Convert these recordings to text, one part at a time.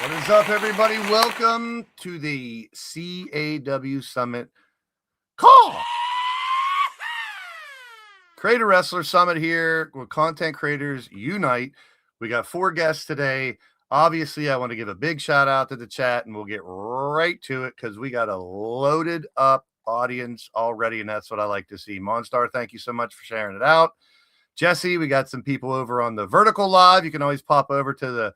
What is up, everybody? Welcome to the CAW Summit CAW Creator Wrestler Summit here where content creators unite. We got 4 guests today. Obviously, I want to give a big shout out to the chat, and we'll get right to it because we got a loaded up audience already, and that's what I like to see. Monstar, thank you so much for sharing it out. Jesse, we got some people over on the vertical live. You can always pop over to the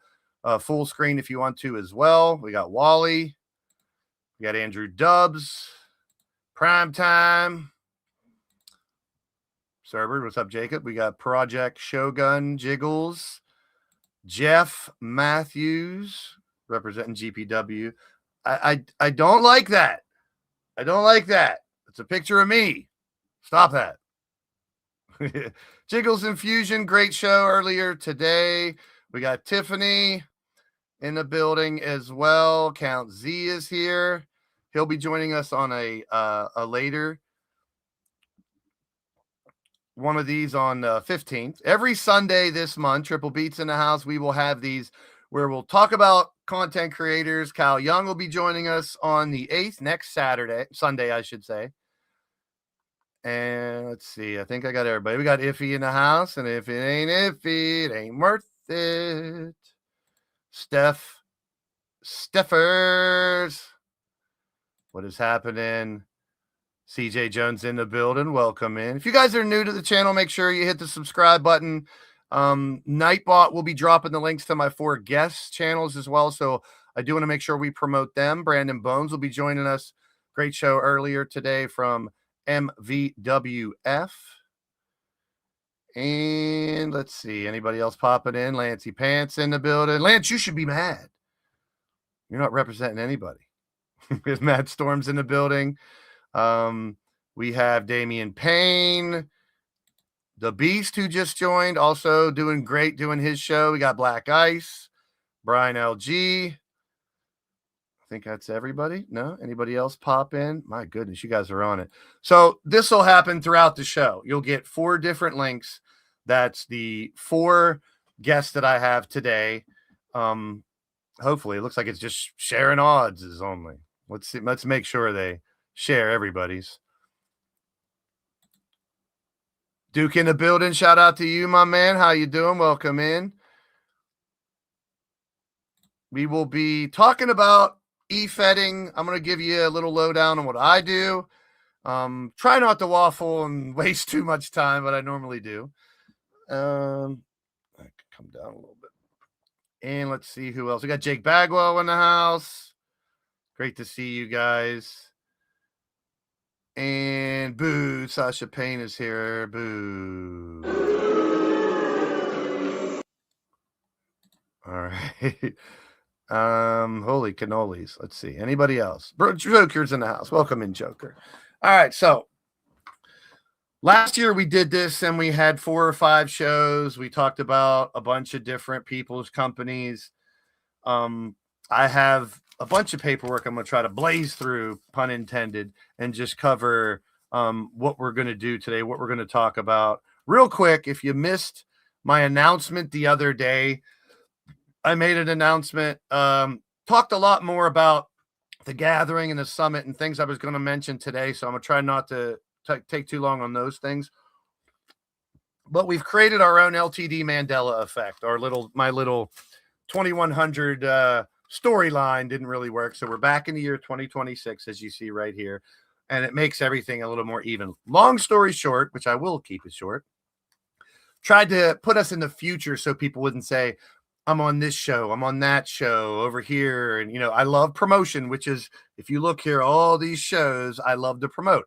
full screen if you want to as well. We got Wally. We got Andrew Dubs. Primetime. Server, what's up, Jacob? We got Project Shogun Jiggles. Jeff Matthews representing GPW. I don't like that. I don't like that. It's a picture of me. Stop that. Jiggles Infusion, great show earlier today. We got Tiffany in the building as well. Count Z is here. He'll be joining us on a later one of these on 15th. Every Sunday this month, Triple Beats in the house, we will have these where we'll talk about content creators. Kyle Young will be joining us on the 8th, next Sunday, I should say. And let's see, I think I got everybody. We got Iffy in the house, and if it ain't Iffy, it ain't worth it. Steffers, what is happening? CJ Jones in the building. Welcome in. If you guys are new to the channel, make sure you hit the subscribe button. Nightbot will be dropping the links to my 4 guest channels as well. So I do want to make sure we promote them. Brandon Bones will be joining us. Great show earlier today from MVWF. And let's see, anybody else popping in? Lancey Pants in the building. Lance, you should be mad. You're not representing anybody. Because Matt Storm's in the building. We have Damian Payne, the Beast, who just joined, also doing great, doing his show. We got Black Ice, Brian LG. I think that's everybody. No, anybody else pop in? My goodness, you guys are on it. So this will happen throughout the show. You'll get 4 different links. That's the 4 guests that I have today. Hopefully, it looks like it's just sharing odds is only. Let's see. Let's make sure they share everybody's. Duke in the building. Shout out to you, my man. How you doing? Welcome in. We will be talking about Efedding. I'm going to give you a little lowdown on what I do. Try not to waffle and waste too much time, but I normally do. I can come down a little bit. And let's see who else. We got Jake Bagwell in the house. Great to see you guys. And boo, Sasha Payne is here. Boo. All right. Holy cannolis. Let's see. Anybody else? Joker's in the house. Welcome in, Joker. All right. So last year we did this and we had 4 or 5 shows. We talked about a bunch of different people's companies. I have a bunch of paperwork I'm going to try to blaze through, pun intended, and just cover what we're going to do today, what we're going to talk about. Real quick, if you missed my announcement the other day, I made an announcement, talked a lot more about the gathering and the summit and things I was going to mention today, so I'm going to try not to take too long on those things. But we've created our own LTD Mandela effect, my little 2100 storyline didn't really work. So we're back in the year 2026, as you see right here. And it makes everything a little more even. Long story short, which I will keep it short, tried to put us in the future so people wouldn't say, I'm on this show, I'm on that show over here. And, I love promotion, which is, if you look here, all these shows I love to promote.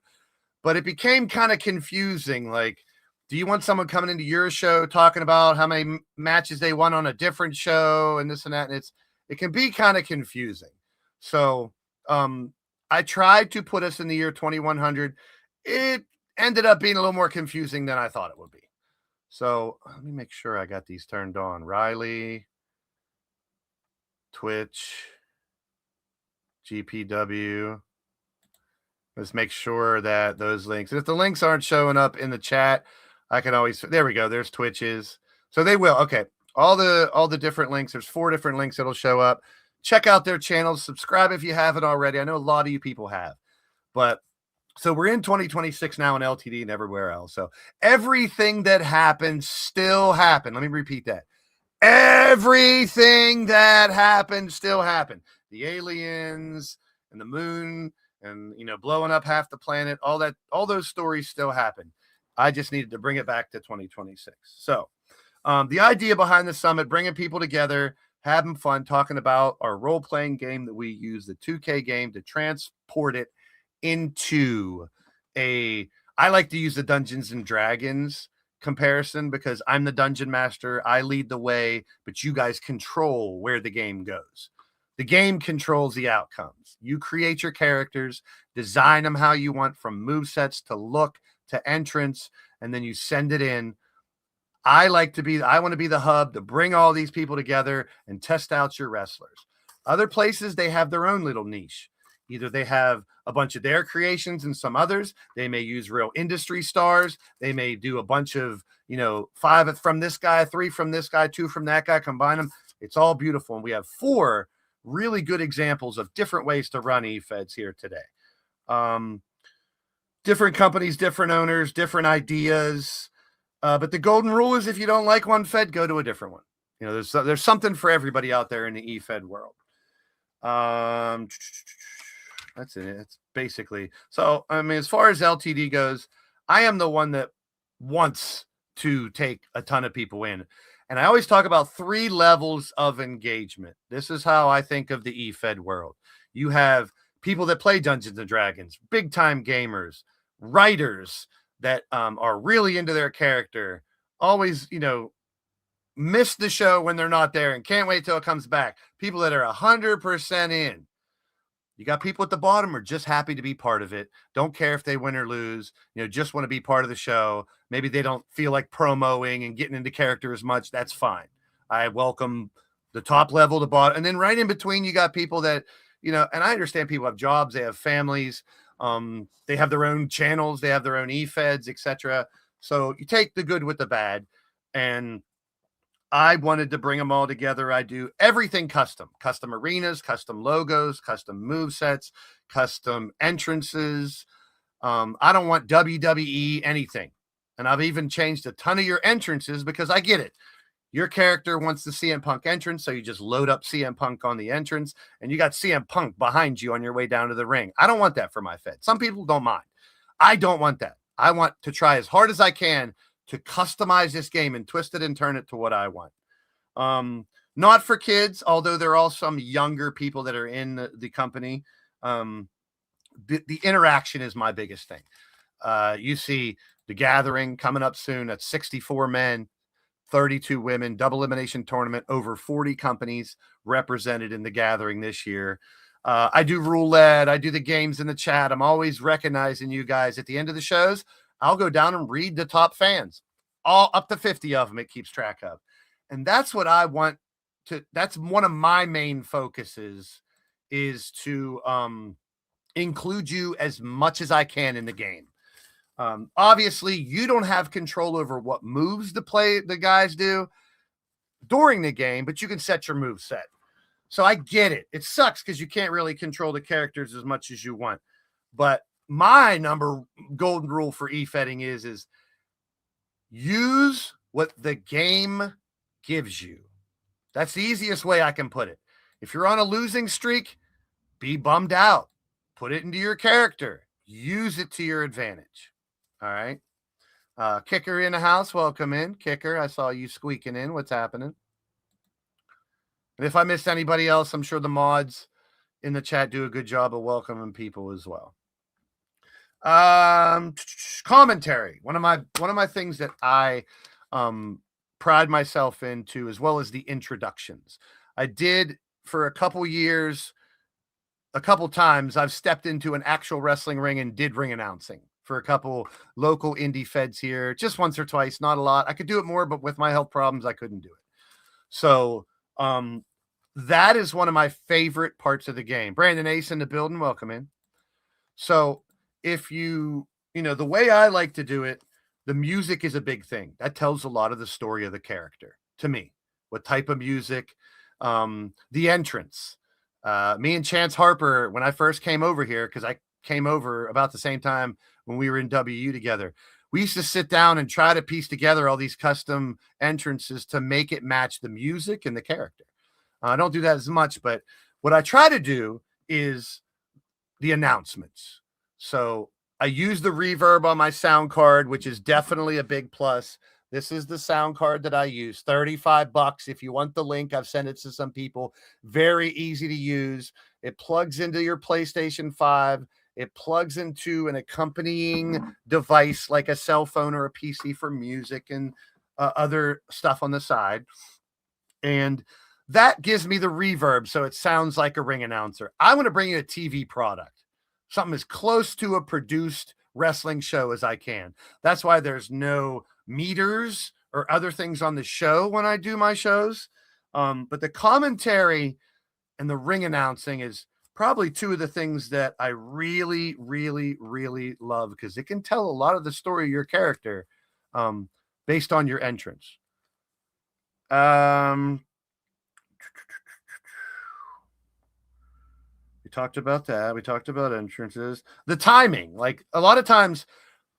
But it became kind of confusing. Like, do you want someone coming into your show talking about how many matches they won on a different show and this and that? And it can be kind of confusing. So I tried to put us in the year 2100. It ended up being a little more confusing than I thought it would be. So let me make sure I got these turned on. Riley, Twitch, GPW. Let's make sure that those links, and if the links aren't showing up in the chat, I can always, there we go. There's Twitches. So they will. Okay. All the different links. There's 4 different links that'll show up. check out their channels, subscribe if you haven't already. I know a lot of you people have, but so we're in 2026 now in LTD and everywhere else. So everything that happened still happened. Let me repeat that. Everything that happened still happened. The aliens and the moon and, blowing up half the planet, all those stories still happen. I just needed to bring it back to 2026. So the idea behind the summit, bringing people together, having fun, talking about our role-playing game that we use, the 2K game, to transport it into I like to use the Dungeons and Dragons comparison because I'm the dungeon master. I lead the way, but you guys control where the game goes. The game controls the outcomes. You create your characters, design them how you want, from movesets to look to entrance, and then you send it in. I want to be the hub to bring all these people together and test out your wrestlers. Other places, they have their own little niche. Either they have a bunch of their creations and some others. They may use real industry stars. They may do a bunch of, 5 from this guy, 3 from this guy, 2 from that guy, combine them. It's all beautiful. And we have 4 really good examples of different ways to run Efeds here today. Different companies, different owners, different ideas. But the golden rule is if you don't like one Fed, go to a different one. There's something for everybody out there in the Efed world. That's it. It's basically so. I mean, as far as LTD goes, I am the one that wants to take a ton of people in. And I always talk about 3 levels of engagement. This is how I think of the Efed world. You have people that play Dungeons and Dragons, big time gamers, writers that are really into their character, always, miss the show when they're not there and can't wait till it comes back. People that are 100% in. You got people at the bottom who are just happy to be part of it. Don't care if they win or lose, just want to be part of the show. Maybe they don't feel like promoing and getting into character as much. That's fine. I welcome the top level, the bottom. And then right in between, you got people that, and I understand people have jobs, they have families, they have their own channels, they have their own Efeds, etc. So you take the good with the bad. And I wanted to bring them all together. I do everything custom arenas, custom logos, custom movesets, custom entrances. I don't want WWE anything. And I've even changed a ton of your entrances because I get it. Your character wants the CM Punk entrance, so you just load up CM Punk on the entrance, and you got CM Punk behind you on your way down to the ring. I don't want that for my Fed. Some people don't mind. I don't want that. I want to try as hard as I can to customize this game and twist it and turn it to what I want. Not for kids, although there are some younger people that are in the company. The interaction is my biggest thing. You see the gathering coming up soon. That's 64 men, 32 women, double elimination tournament, over 40 companies represented in the gathering this year. I do roulette. I do the games in the chat. I'm always recognizing you guys at the end of the shows. I'll go down and read the top fans, all up to 50 of them. It keeps track of. And that's what I want to, that's one of my main focuses, is to include you as much as I can in the game. Obviously you don't have control over what moves the guys do during the game, but you can set your move set. So I get it. It sucks because you can't really control the characters as much as you want. But my golden rule for Efedding is use what the game gives you. That's the easiest way I can put it. If you're on a losing streak, be bummed out. Put it into your character. Use it to your advantage. All right. Kicker in the house. Welcome in. Kicker, I saw you squeaking in. What's happening? And if I missed anybody else, I'm sure the mods in the chat do a good job of welcoming people as well. Commentary. One of my things that I pride myself into, as well as the introductions. I did for a couple years, a couple times, I've stepped into an actual wrestling ring and did ring announcing for a couple local indie Feds here, just once or twice, not a lot. I could do it more, but with my health problems, I couldn't do it. So that is one of my favorite parts of the game. Brandon Ace in the building. Welcome in. So if the way I like to do it, the music is a big thing. That tells a lot of the story of the character to me. What type of music, the entrance. Me and Chance Harper, when I first came over here, because I came over about the same time when we were in WU together, we used to sit down and try to piece together all these custom entrances to make it match the music and the character. I don't do that as much, but what I try to do is the announcements. So I use the reverb on my sound card, which is definitely a big plus. This is the sound card that I use, $35. If you want the link, I've sent it to some people. Very easy to use. It plugs into your PlayStation 5. It plugs into an accompanying device like a cell phone or a PC for music and other stuff on the side. And that gives me the reverb, so it sounds like a ring announcer. I want to bring you a TV product, something as close to a produced wrestling show as I can. That's why there's no meters or other things on the show when I do my shows. But the commentary and the ring announcing is probably two of the things that I really, really, really love, because it can tell a lot of the story of your character based on your entrance. We talked about that. We talked about entrances. The timing, like a lot of times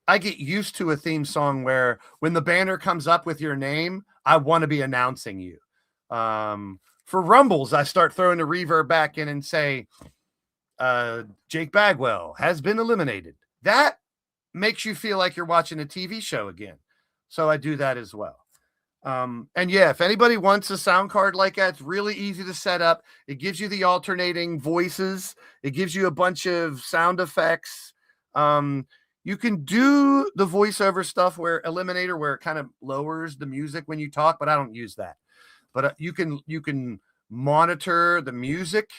I get used to a theme song where when the banner comes up with your name, I want to be announcing you. For Rumbles, I start throwing the reverb back in and say, Jake Bagwell has been eliminated. That makes you feel like you're watching a TV show again. So I do that as well. And yeah, if anybody wants a sound card like that, it's really easy to set up. It gives you the alternating voices. It gives you a bunch of sound effects. You can do the voiceover stuff where Eliminator, where it kind of lowers the music when you talk, but I don't use that. But you can monitor the music,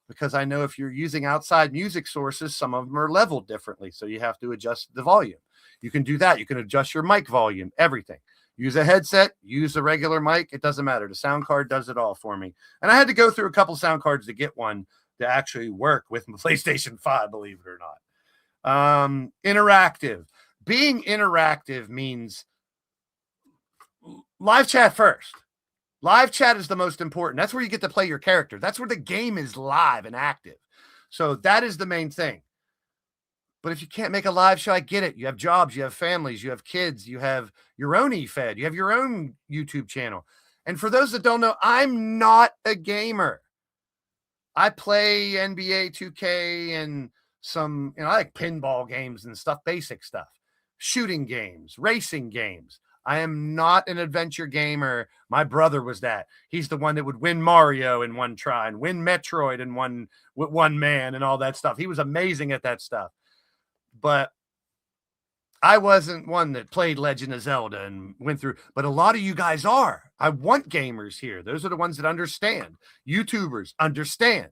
because I know if you're using outside music sources, some of them are leveled differently. So you have to adjust the volume. You can do that. You can adjust your mic volume, everything. Use a headset, use a regular mic. It doesn't matter. The sound card does it all for me. And I had to go through a couple sound cards to get one to actually work with my PlayStation 5, believe it or not. Interactive. Being interactive means live chat first. Live chat is the most important. That's where you get to play your character. That's where the game is live and active. So that is the main thing. But if you can't make a live show, I get it. You have jobs, you have families, you have kids, you have your own Efed, you have your own YouTube channel. And for those that don't know, I'm not a gamer. I play NBA 2K and some, I like pinball games and stuff, basic stuff, shooting games, racing games. I am not an adventure gamer. My brother was that. He's the one that would win Mario in one try and win Metroid in one man and all that stuff. He was amazing at that stuff. But I wasn't one that played Legend of Zelda and went through, but a lot of you guys are. I want gamers here. Those are the ones that understand. YouTubers understand.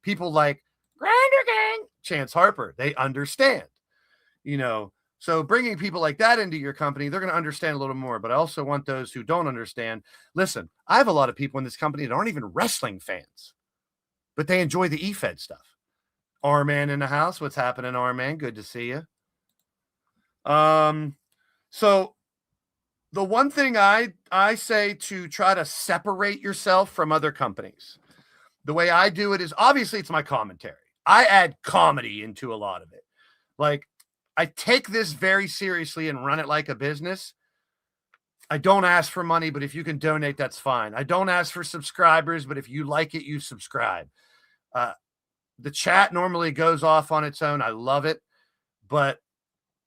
People like Grinder Gang, Chance Harper, they understand. So bringing people like that into your company, they're going to understand a little more. But I also want those who don't understand. Listen, I have a lot of people in this company that aren't even wrestling fans, but they enjoy the Efed stuff. R-Man in the house. What's happening, R-Man? Good to see you. So the one thing I say to try to separate yourself from other companies, the way I do it is, obviously it's my commentary. I add comedy into a lot of it. Like, I take this very seriously and run it like a business. I don't ask for money, but if you can donate, that's fine. I don't ask for subscribers, but if you like it, you subscribe. The chat normally goes off on its own. I love it. But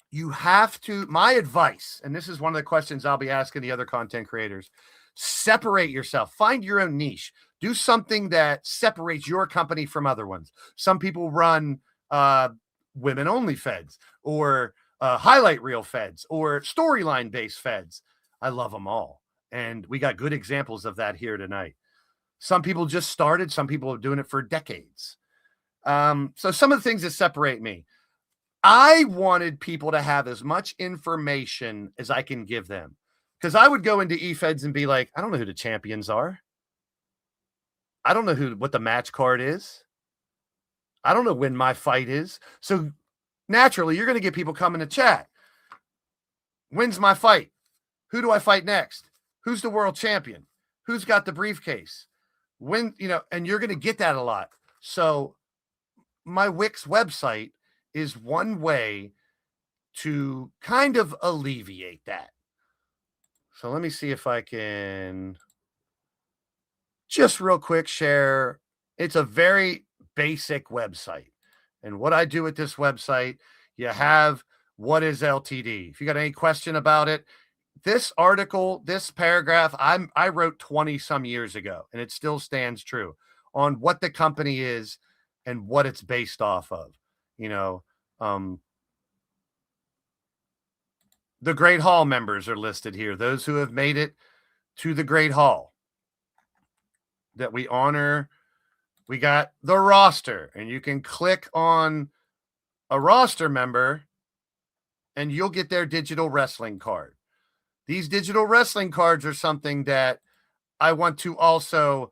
you have to, my advice, and this is one of the questions I'll be asking the other content creators, separate yourself. Find your own niche. Do something that separates your company from other ones. Some people run women-only feds or highlight reel feds or storyline-based feds. I love them all. And we got good examples of that here tonight. Some people just started. Some people are doing it for decades. So some of the things that separate me, I wanted people to have as much information as I can give them, because I would go into eFeds and be like, I don't know who the champions are. I don't know what the match card is. I don't know when my fight is. So naturally, you're going to get people coming to chat. When's my fight? Who do I fight next? Who's the world champion? Who's got the briefcase? when, and you're going to get that a lot. So my Wix website is one way to kind of alleviate that. So let me see if I can just real quick share. It's a very basic website. And what I do with this website, you have what is LTD. If you got any question about it, this article, this paragraph, I wrote 20 some years ago, and it still stands true on what the company is and what it's based off of. The Great Hall members are listed here. Those who have made it to the Great Hall that we honor. We got the roster, and you can click on a roster member and you'll get their digital wrestling card. These digital wrestling cards are something that I want to also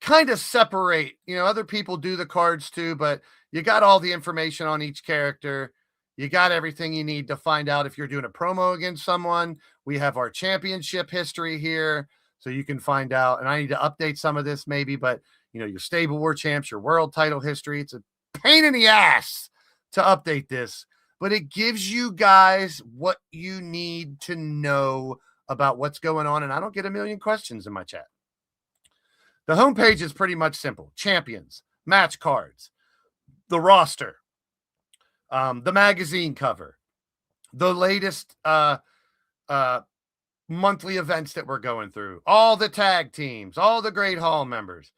kind of separate. Other people do the cards too, but you got all the information on each character. You got everything you need to find out if you're doing a promo against someone. We have our championship history here, so you can find out. And I need to update some of this maybe, but your stable war champs, your world title history. It's a pain in the ass to update this, but it gives you guys what you need to know about what's going on. And I don't get a million questions in my chat. The homepage is pretty much simple. Champions, match cards, the roster, the magazine cover, the latest monthly events that we're going through, all the tag teams, all the Great Hall members.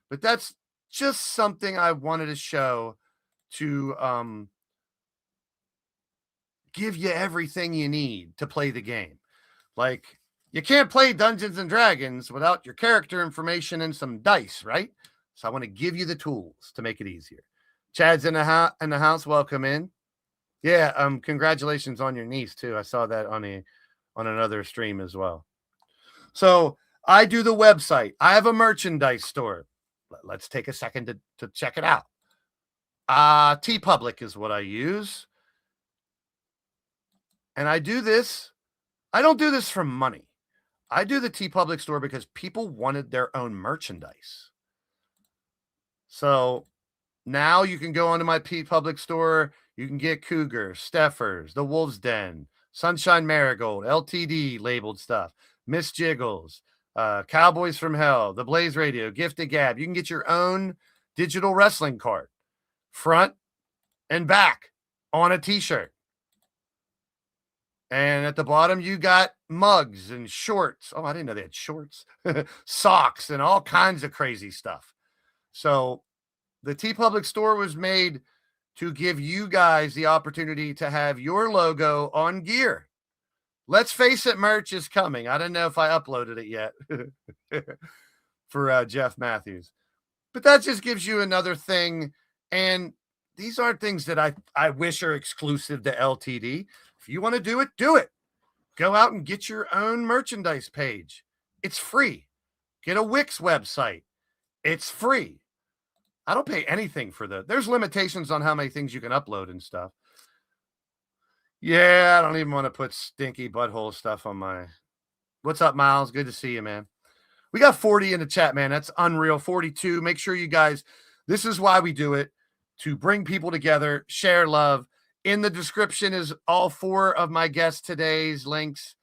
But that's just something I wanted to show to give you everything you need to play the game. Like, you can't play Dungeons and Dragons without your character information and some dice, right? So I want to give you the tools to make it easier. Chad's in the house. Welcome in. Yeah, congratulations on your niece too. I saw that on another stream as well. So I do the website. I have a merchandise store. Let's take a second to check it out. TeePublic is what I use. And I do this. I don't do this for money. I do the TeePublic store because people wanted their own merchandise. So now you can go onto my TeePublic store. You can get Cougar, Steffers, The Wolf's Den, Sunshine Marigold, LTD labeled stuff, Miss Jiggles, Cowboys from Hell, The Blaze Radio, Gift of Gab. You can get your own digital wrestling card, front and back on a t-shirt. And at the bottom, you got mugs and shorts. Oh, I didn't know they had shorts. Socks and all kinds of crazy stuff. So the TeePublic store was made to give you guys the opportunity to have your logo on gear. Let's face it, merch is coming. I don't know if I uploaded it yet for Jeff Matthews. But that just gives you another thing. And these aren't things that I wish are exclusive to LTD. If you want to do it, do it. Go out and get your own merchandise page. It's free. Get a Wix website. It's free. I don't pay anything for that. There's limitations on how many things you can upload and stuff. Yeah, I don't even want to put stinky butthole stuff on my... What's up, Miles? Good to see you, man. We got 40 in the chat, man. That's unreal. 42. Make sure you guys... This is why we do it. To bring people together, share love. In the description is all 4 of my guests today's links.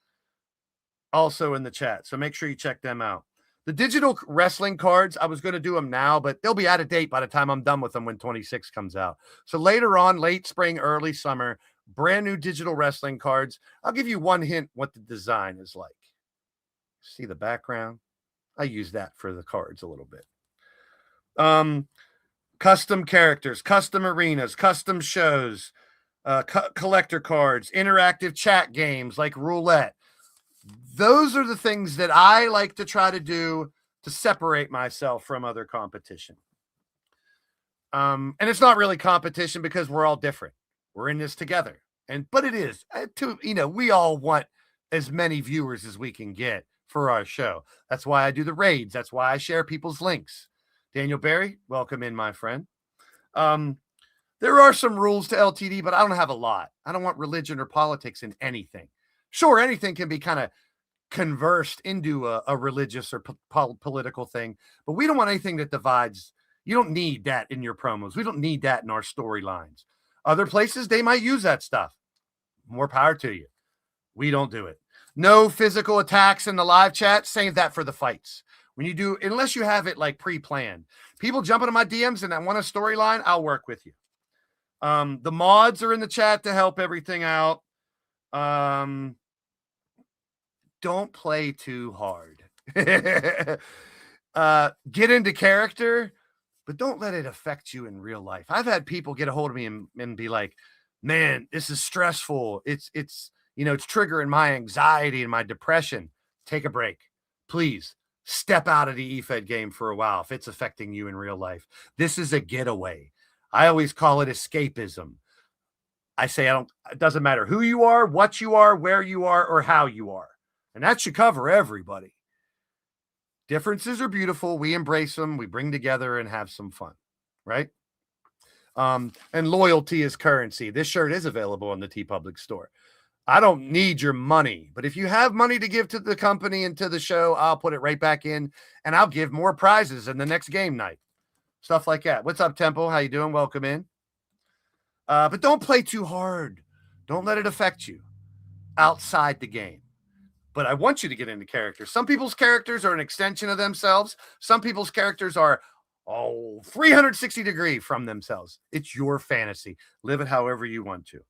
Also in the chat. So make sure you check them out. The digital wrestling cards, I was going to do them now, but they'll be out of date by the time I'm done with them when 26 comes out. So later on, late spring, early summer, brand new digital wrestling cards. I'll give you one hint what the design is like. See the background? I use that for the cards a little bit. Custom characters, custom arenas, custom shows, collector cards, interactive chat games like roulette. Those are the things that I like to try to do to separate myself from other competition. And it's not really competition because we're all different. We're in this together. But it is. We all want as many viewers as we can get for our show. That's why I do the raids. That's why I share people's links. Daniel Barry, welcome in, my friend. There are some rules to LTD, but I don't have a lot. I don't want religion or politics in anything. Sure, anything can be kind of conversed into a religious or political thing, but we don't want anything that divides. You don't need that in your promos. We don't need that in our storylines. Other places, they might use that stuff. More power to you. We don't do it. No physical attacks in the live chat. Save that for the fights. When you do, unless you have it like pre-planned. People jump into my DMs and I want a storyline, I'll work with you. The mods are in the chat to help everything out. Don't play too hard. Get into character, but don't let it affect you in real life. I've had people get a hold of me and be like, man, this is stressful. It's triggering my anxiety and my depression. Take a break. Please step out of the Efed game for a while if it's affecting you in real life. This is a getaway. I always call it escapism. I say it doesn't matter who you are, what you are, where you are, or how you are. And that should cover everybody. Differences are beautiful. We embrace them. We bring together and have some fun, right? And loyalty is currency. This shirt is available on the TeePublic store. I don't need your money, but if you have money to give to the company and to the show, I'll put it right back in and I'll give more prizes in the next game night. Stuff like that. What's up, Temple? How you doing? Welcome in. But don't play too hard. Don't let it affect you outside the game. But I want you to get into character. Some people's characters are an extension of themselves. Some people's characters are 360 degree from themselves. It's your fantasy. Live it however you want to.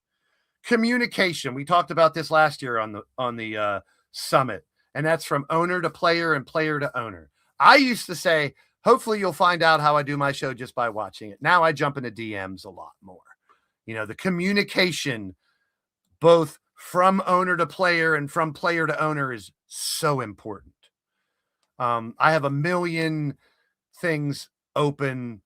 Communication. We talked about this last year on the summit, and that's from owner to player and player to owner. I used to say, hopefully you'll find out how I do my show just by watching it. Now I jump into DMs a lot more. The communication, both from owner to player and from player to owner, is so important. I have a million things open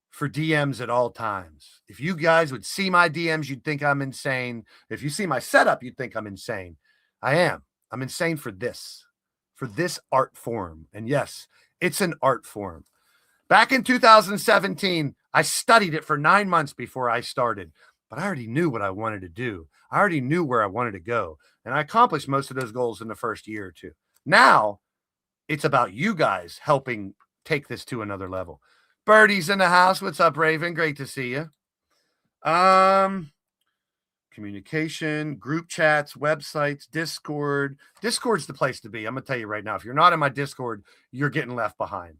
for DMs at all times. If you guys would see my DMs, you'd think I'm insane. If you see my setup, you'd think I'm insane. I am. I'm insane for this art form. And yes, it's an art form. Back in 2017, I studied it for 9 months before I started, but I already knew what I wanted to do. I already knew where I wanted to go, and I accomplished most of those goals in the first year or two. Now, it's about you guys helping take this to another level. Birdie's in the house. What's up, Raven? Great to see you. Communication, group chats, websites, Discord. Discord's the place to be. I'm going to tell you right now, if you're not in my Discord, you're getting left behind.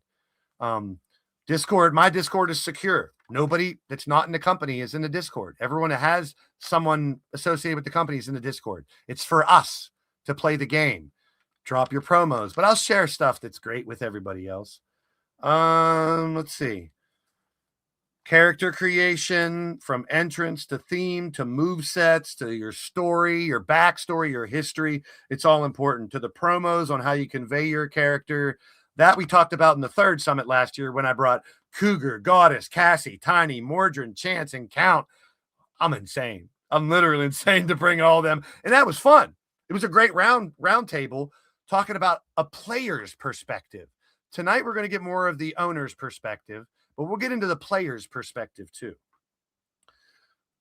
Discord, my Discord is secure. Nobody that's not in the company is in the Discord. Everyone that has someone associated with the company is in the Discord. It's for us to play the game. Drop your promos, but I'll share stuff that's great with everybody else. Let's see. Character creation, from entrance to theme to move sets to your story, your backstory, your history. It's all important. To the promos on how you convey your character. That we talked about in the third summit last year when I brought Cougar, Goddess, Cassie, Tiny, Mordrin, Chance, and Count. I'm insane. I'm literally insane to bring all of them. And that was fun. It was a great round table talking about a player's perspective. Tonight, we're going to get more of the owner's perspective, but we'll get into the player's perspective too.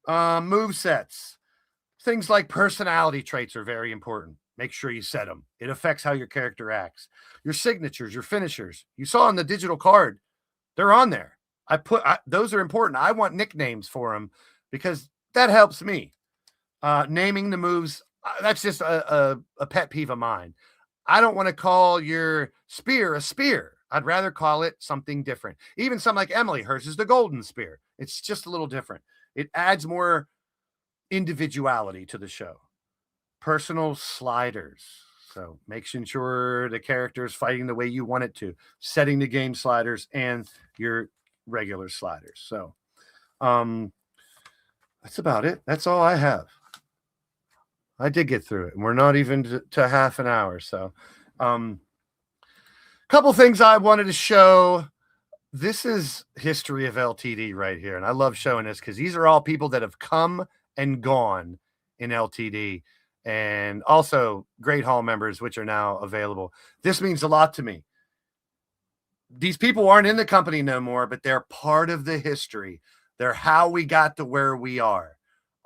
Move sets. Things like personality traits are very important. Make sure you set them. It affects how your character acts. Your signatures, your finishers. You saw on the digital card, they're on there. Those are important. I want nicknames for them because that helps me. Naming the moves, that's just a pet peeve of mine. I don't want to call your spear a spear. I'd rather call it something different. Even something like Emily, hers is the golden spear. It's just a little different. It adds more individuality to the show. Personal sliders. So making sure the character is fighting the way you want it to. Setting the game sliders and your regular sliders. So that's about it. That's all I have. I did get through it, and we're not even to half an hour. So couple things I wanted to show. This is history of LTD right here, and I love showing this because these are all people that have come and gone in LTD, and also Great Hall members, which are now available. This means a lot to me. These people aren't in the company no more, but they're part of the history. They're how we got to where we are.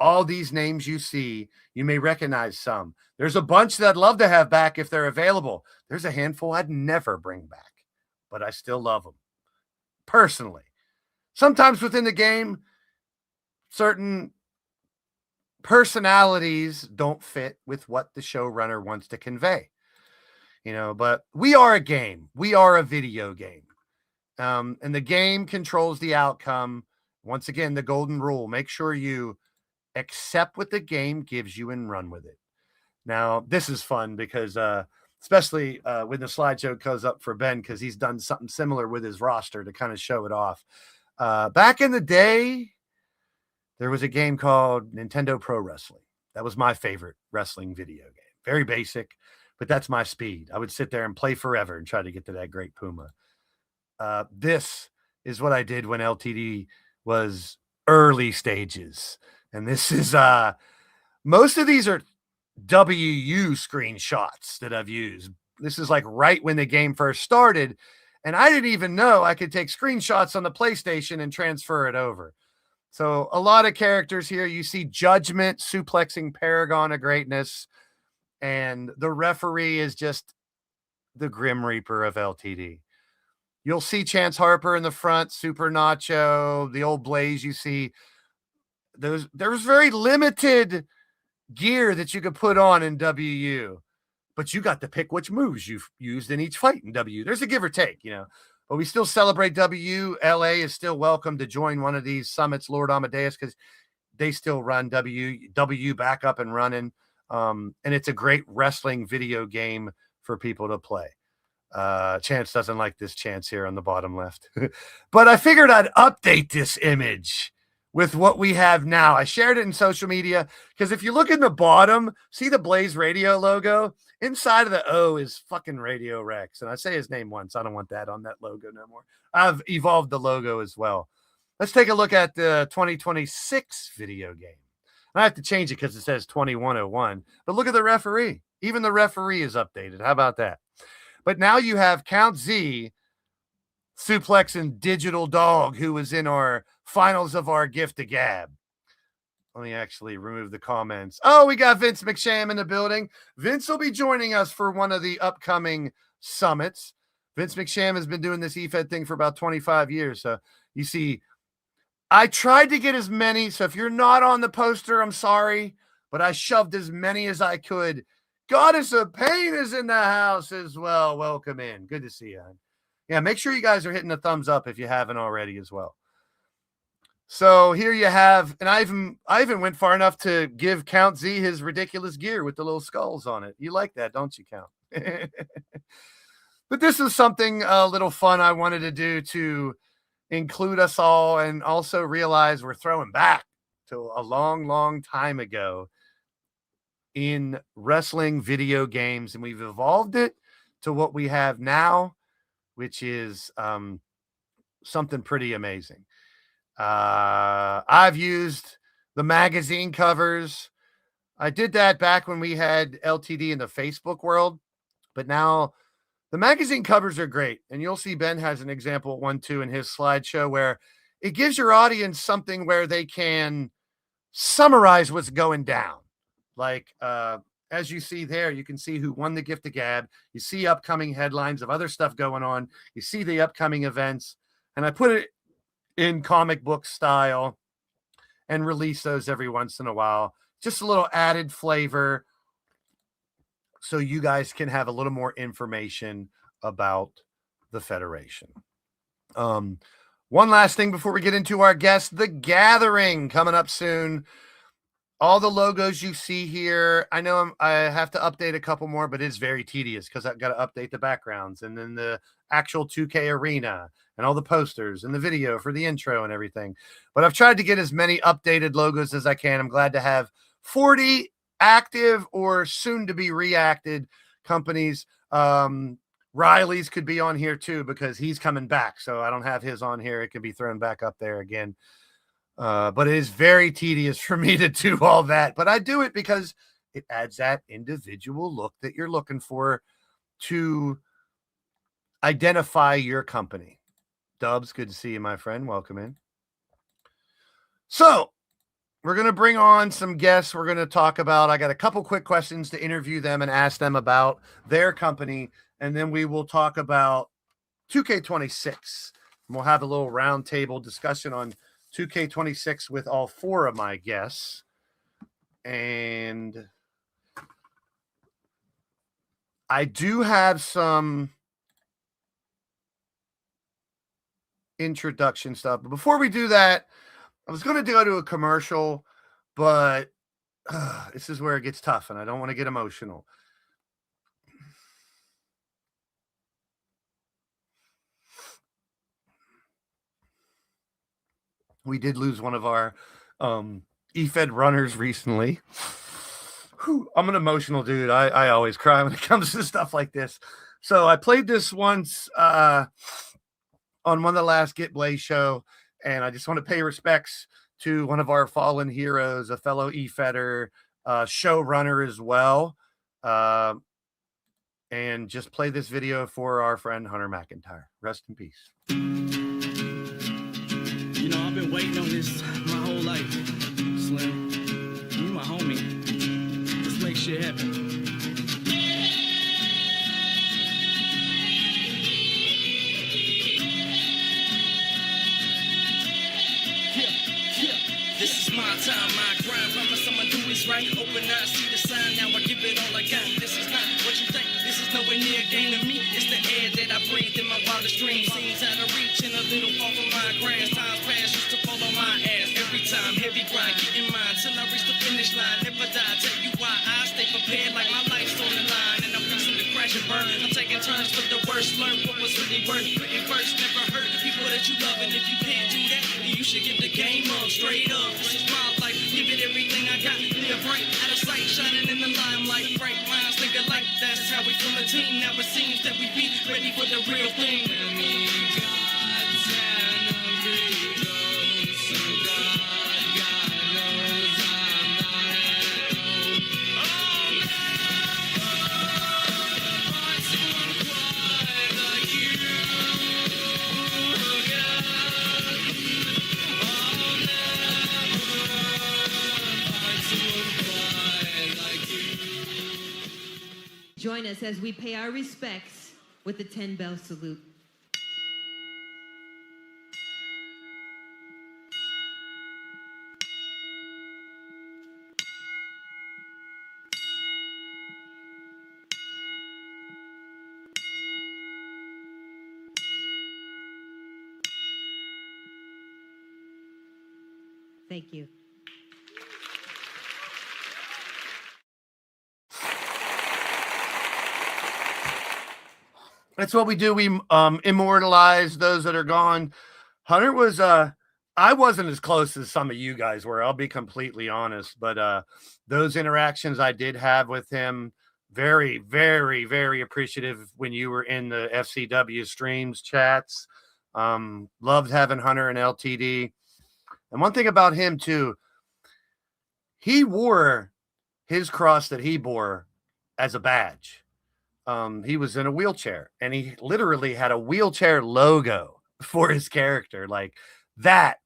all these names you see, you may recognize some. There's a bunch that I'd love to have back if they're available. There's a handful I'd never bring back, but I still love them personally. Sometimes within the game, certain personalities don't fit with what the showrunner wants to convey, but we are a game. We are a video game. And the game controls the outcome. Once again, the golden rule, make sure you accept what the game gives you and run with it. Now, this is fun because especially when the slideshow goes up for Ben, because he's done something similar with his roster to kind of show it off. Back in the day, there was a game called Nintendo Pro Wrestling. That was my favorite wrestling video game. Very basic, but that's my speed. I would sit there and play forever and try to get to that great Puma. This is what I did when LTD was early stages. And this is, most of these are WU screenshots that I've used. This is like right when the game first started. And I didn't even know I could take screenshots on the PlayStation and transfer it over. So a lot of characters here. You see Judgment suplexing Paragon of Greatness. And the referee is just the Grim Reaper of LTD. You'll see Chance Harper in the front, Super Nacho, the old Blaze you see. There was very limited gear that you could put on in WU, but you got to pick which moves you've used in each fight in W. There's a give or take, but we still celebrate W. LA is still welcome to join one of these summits, Lord Amadeus, because they still run W back up and running. And it's a great wrestling video game for people to play. Chance doesn't like this Chance here on the bottom left, but I figured I'd update this image with what we have now. I shared it in social media because if you look in the bottom, see the Blaze Radio logo? Inside of the O is fucking Radio Rex. And I say his name once. I don't want that on that logo no more. I've evolved the logo as well. Let's take a look at the 2026 video game. I have to change it because it says 2101. But look at the referee. Even the referee is updated. How about that? But now you have Count Z suplexing Digital Dog, who was in our finals of our gift to Gab. Let me actually remove the comments. Oh, we got Vince McSham in the building. Vince will be joining us for one of the upcoming summits. Vince McSham has been doing this Efed thing for about 25 years. So you see, I tried to get as many. So if you're not on the poster, I'm sorry, but I shoved as many as I could. Goddess of Pain is in the house as well. Welcome in. Good to see you. Yeah, make sure you guys are hitting the thumbs up if you haven't already as well. So here you have, and I even went far enough to give Count Z his ridiculous gear with the little skulls on it. You like that, don't you, Count? But this is something a little fun I wanted to do to include us all and also realize we're throwing back to a long, long time ago in wrestling video games, and we've evolved it to what we have now, which is something pretty amazing. I've used the magazine covers. I did that back when we had LTD in the Facebook world, but now the magazine covers are great. And you'll see Ben has an example 1-2 in his slideshow where it gives your audience something where they can summarize what's going down. Like, as you see there, you can see who won the gift of Gab. You see upcoming headlines of other stuff going on. You see the upcoming events, and I put it in comic book style and release those every once in a while. Just a little added flavor so you guys can have a little more information about the Federation. One last thing before we get into our guest, The Gathering, coming up soon. All the logos you see here, I know I have to update a couple more, but it's very tedious because I've got to update the backgrounds and then the actual 2K arena and all the posters and the video for the intro and everything. But I've tried to get as many updated logos as I can. I'm glad to have 40 active or soon to be reacted companies. Riley's could be on here too because he's coming back. So I don't have his on here. It can be thrown back up there again. But it is very tedious for me to do all that. But I do it because it adds that individual look that you're looking for to identify your company. Dubs, good to see you, my friend. Welcome in. So we're going to bring on some guests. We're going to talk about, I got a couple quick questions to interview them and ask them about their company. And then we will talk about 2K26. And we'll have a little roundtable discussion on 2K26 with all four of my guests. And I do have some introduction stuff. But before we do that, I was going to go to a commercial, but this is where it gets tough, and I don't want to get emotional. We did lose one of our Efed runners recently. Whew, I'm an emotional dude. I always cry when it comes to stuff like this. So I played this once on one of the last Get Blaze show, and I just want to pay respects to one of our fallen heroes, a fellow Efeder, showrunner as well. And just play this video for our friend Hunter McIntyre. Rest in peace. You know, I've been waiting on this my whole life, Slim. You my homie. Let's make shit happen. This is my time, my grind. Promise I'ma do what's right. Open eyes, see the sign. Now I give it all I got. This is not what you think. This is nowhere near a game to me. It's the air that I breathe in my wildest dreams. Seems out of reach and a little far from my grasp. Times past used to fall on my ass. Every time, heavy grind, getting mine till I reach the finish line. Never die. Tell you why I stay prepared like my life's on the line. And I'm fixing to crash and burn. I'm taking turns for the worst. Learn what was really worth. Putting first, never hurt people that you love. And if you can't do that, then you should give the game up. Straight up. This is my life. Give it everything I got. Live right out of sight. Shining in the limelight. Bright minds think alike. That's how we from the team. Now it seems that we be ready for the real thing. Join us as we pay our respects with the 10-bell salute. Thank you. That's what we do. We immortalize those that are gone. Hunter was I wasn't as close as some of you guys were, I'll be completely honest, but those interactions I did have with him, very, very, very appreciative when you were in the FCW streams chats. Loved having Hunter and LTD. And one thing about him too, he wore his cross that he bore as a badge. He was in a wheelchair, and he literally had a wheelchair logo for his character. Like, that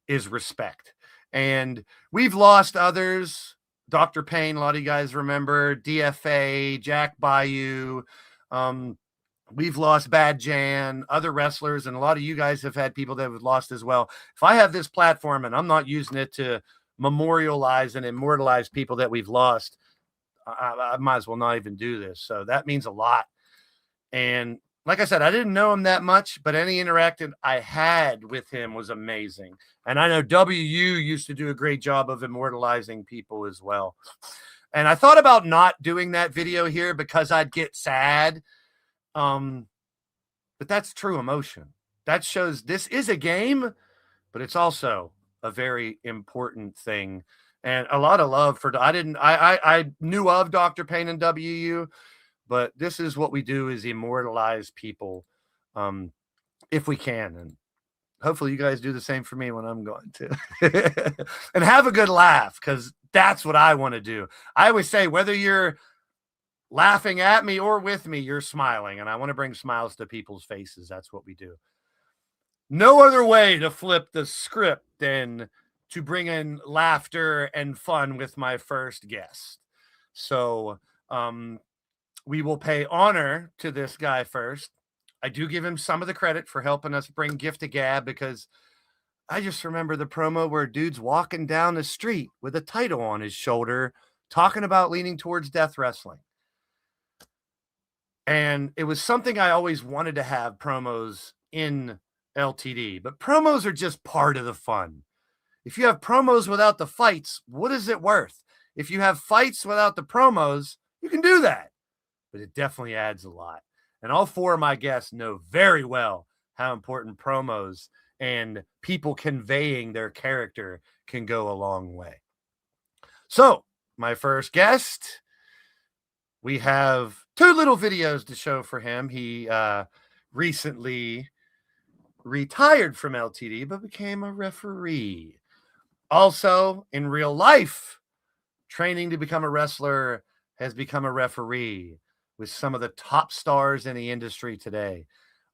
is respect. And we've lost others. Dr. Payne, a lot of you guys remember, DFA, Jack Bayou. We've lost Bad Jan, other wrestlers, and a lot of you guys have had people that have lost as well. If I have this platform and I'm not using it to memorialize and immortalize people that we've lost, I might as well not even do this. So that means a lot. And like I said, I didn't know him that much, but any interaction I had with him was amazing. And I know WU used to do a great job of immortalizing people as well. And I thought about not doing that video here because I'd get sad. But that's true emotion. That shows this is a game, but it's also a very important thing. And a lot of love for, I knew of Dr. Payne and WU, but this is what we do, is immortalize people if we can. And hopefully you guys do the same for me when I'm going to. And have a good laugh, because that's what I want to do. I always say, whether you're laughing at me or with me, you're smiling. And I want to bring smiles to people's faces. That's what we do. No other way to flip the script than to bring in laughter and fun with my first guest. So we will pay honor to this guy first. I do give him some of the credit for helping us bring Gift to Gab, because I just remember the promo where dude's walking down the street with a title on his shoulder talking about leaning towards death wrestling. And it was something I always wanted to have promos in LTD, but promos are just part of the fun. If you have promos without the fights, what is it worth? If you have fights without the promos, you can do that, but it definitely adds a lot. And all four of my guests know very well how important promos and people conveying their character can go a long way. So, my first guest, we have 2 little videos to show for him. He recently retired from LTD, but became a referee. Also, in real life, training to become a wrestler, has become a referee with some of the top stars in the industry today.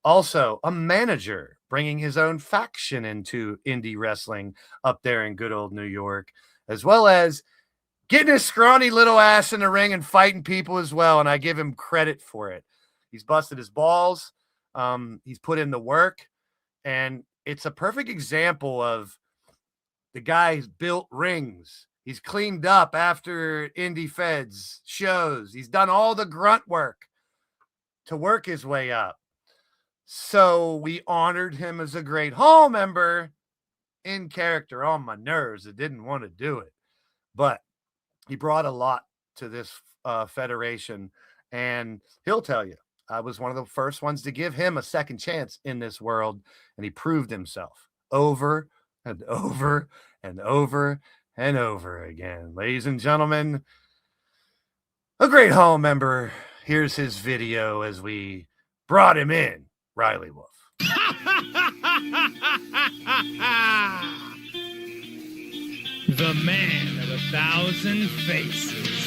Also, a manager, bringing his own faction into indie wrestling up there in good old New York, as well as getting his scrawny little ass in the ring and fighting people as well, and I give him credit for it. He's busted his balls. He's put in the work, and it's a perfect example of the guy's built rings. He's cleaned up after indie feds shows. He's done all the grunt work to work his way up. So we honored him as a Great Hall member in character. On my nerves, I didn't want to do it, but he brought a lot to this federation, and he'll tell you, I was one of the first ones to give him a second chance in this world, and he proved himself over and over and over and over again. Ladies and gentlemen, a Great Hall member. Here's his video as we brought him in, Riley Wolf. The man of 1,000 faces.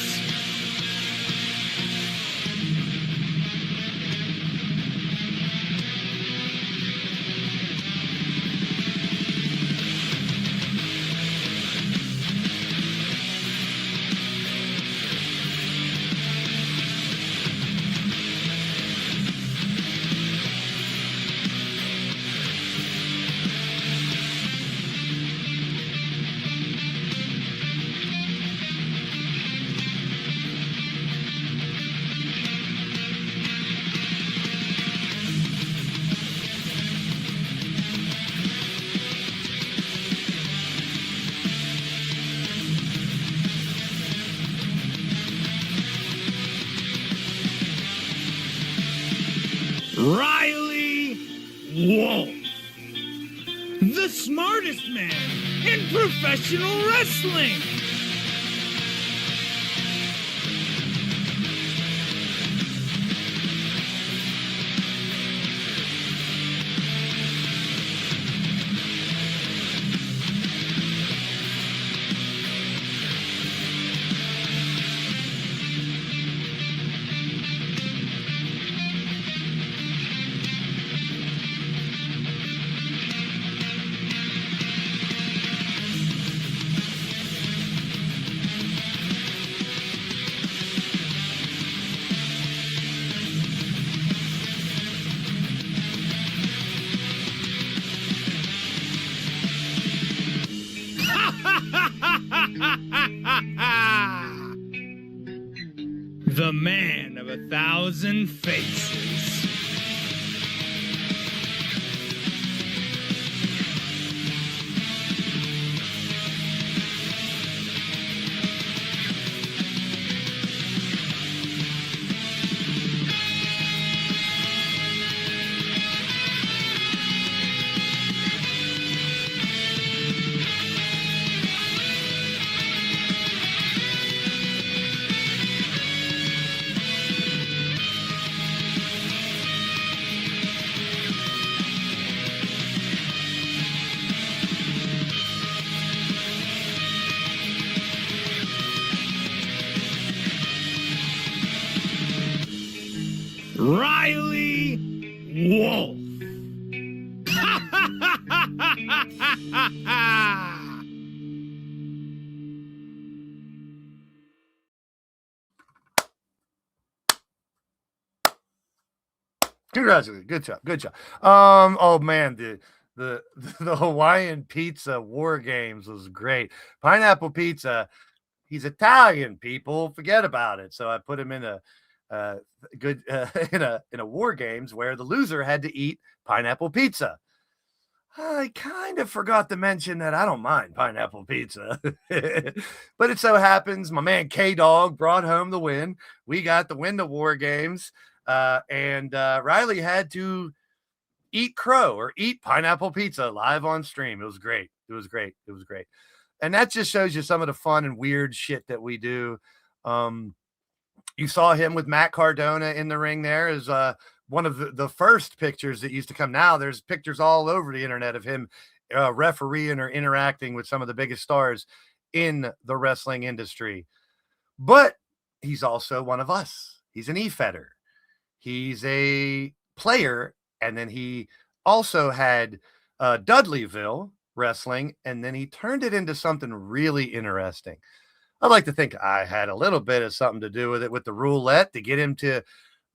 Riley Wolf, the smartest man in professional wrestling. The man of 1,000 faces. Riley Wolf. Congratulations. Good job. Good job. Oh man, the the Hawaiian pizza war games was great. Pineapple pizza. He's Italian, people. Forget about it. So I put him in a good in a war games where the loser had to eat pineapple pizza. I kind of forgot to mention that I don't mind pineapple pizza, but it so happens my man K-Dog brought home the win. We got the win to war games, and Riley had to eat crow or eat pineapple pizza live on stream. It was great. It was great. It was great. And that just shows you some of the fun and weird shit that we do. You saw him with Matt Cardona in the ring there is one of the first pictures that used to come. Now there's pictures all over the internet of him refereeing or interacting with some of the biggest stars in the wrestling industry. But he's also one of us. He's an Efeder. He's a player. And then he also had Dudleyville wrestling, and then he turned it into something really interesting. I'd like to think I had a little bit of something to do with it with the roulette to get him to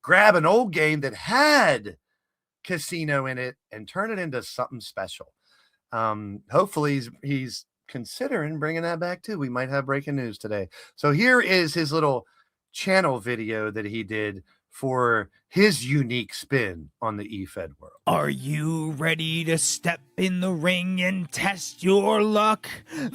grab an old game that had casino in it and turn it into something special. Hopefully he's considering bringing that back too. We might have breaking news today. So here is his little channel video that he did for his unique spin on the Efed world. Are you ready to step in the ring and test your luck? Then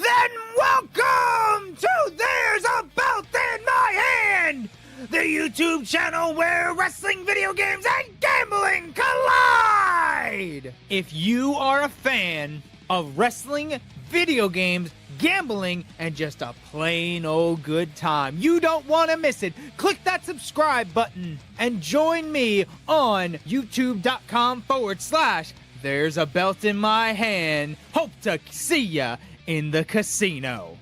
welcome to There's a Belt in My Hand, the YouTube channel where wrestling, video games, and gambling collide! If you are a fan of wrestling, video games, gambling, and just a plain old good time, you don't want to miss it. Click that subscribe button and join me on youtube.com/There's a Belt in My Hand. Hope to see ya in the casino.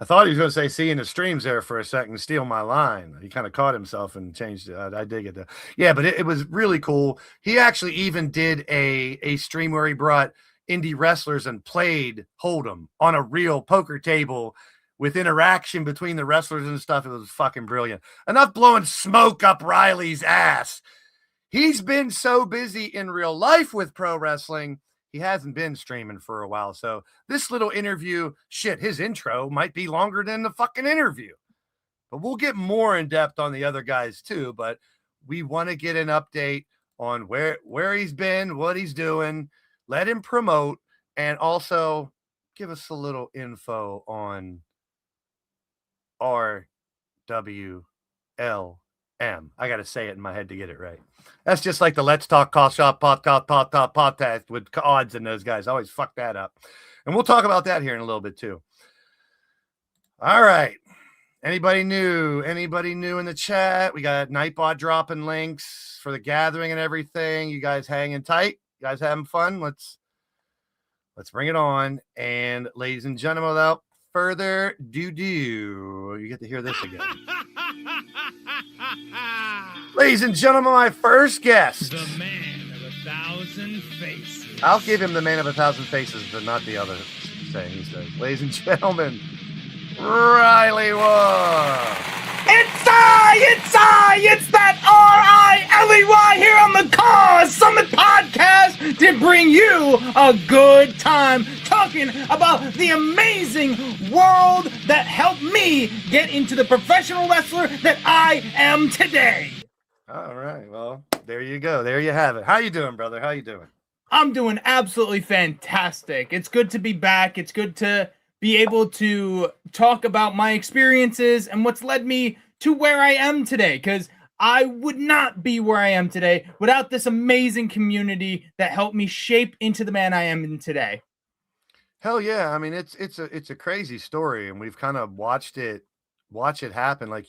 I thought he was going to say see in the streams there for a second, steal my line. He kind of caught himself and changed it. I dig it though. Yeah, but it was really cool. He actually even did a stream where he brought indie wrestlers and played Hold'em on a real poker table with interaction between the wrestlers and stuff. It was fucking brilliant. Enough blowing smoke up Riley's ass. He's been so busy in real life with pro wrestling, he hasn't been streaming for a while. So this little interview, shit, his intro might be longer than the fucking interview. But we'll get more in depth on the other guys too. But we want to get an update on where he's been, what he's doing. Let him promote, and also give us a little info on RWLM. I got to say it in my head to get it right. That's just like the Let's Talk Call Shop podcast with odds and those guys. I always fuck that up. And we'll talk about that here in a little bit too. All right. Anybody new? Anybody new in the chat? We got Nightbot dropping links for the gathering and everything. You guys hanging tight? You guys having fun? Let's bring it on. And ladies and gentlemen, without further ado, you get to hear this again. Ladies and gentlemen, my first guest. The man of 1,000 faces. I'll give him the man of 1,000 faces, but not the other saying he says. Ladies and gentlemen, Riley Wood. It's that R-I-L-E-Y here on the Cause Summit Podcast to bring you a good time talking about the amazing world that helped me get into the professional wrestler that I am today. All right, well, there you go. There you have it. How you doing, brother? How you doing? I'm doing absolutely fantastic. It's good to be back. It's good to be able to talk about my experiences and what's led me to where I am today, because I would not be where I am today without this amazing community that helped me shape into the man I am in today. Hell yeah. I mean, it's a crazy story, and we've kind of watch it happen. Like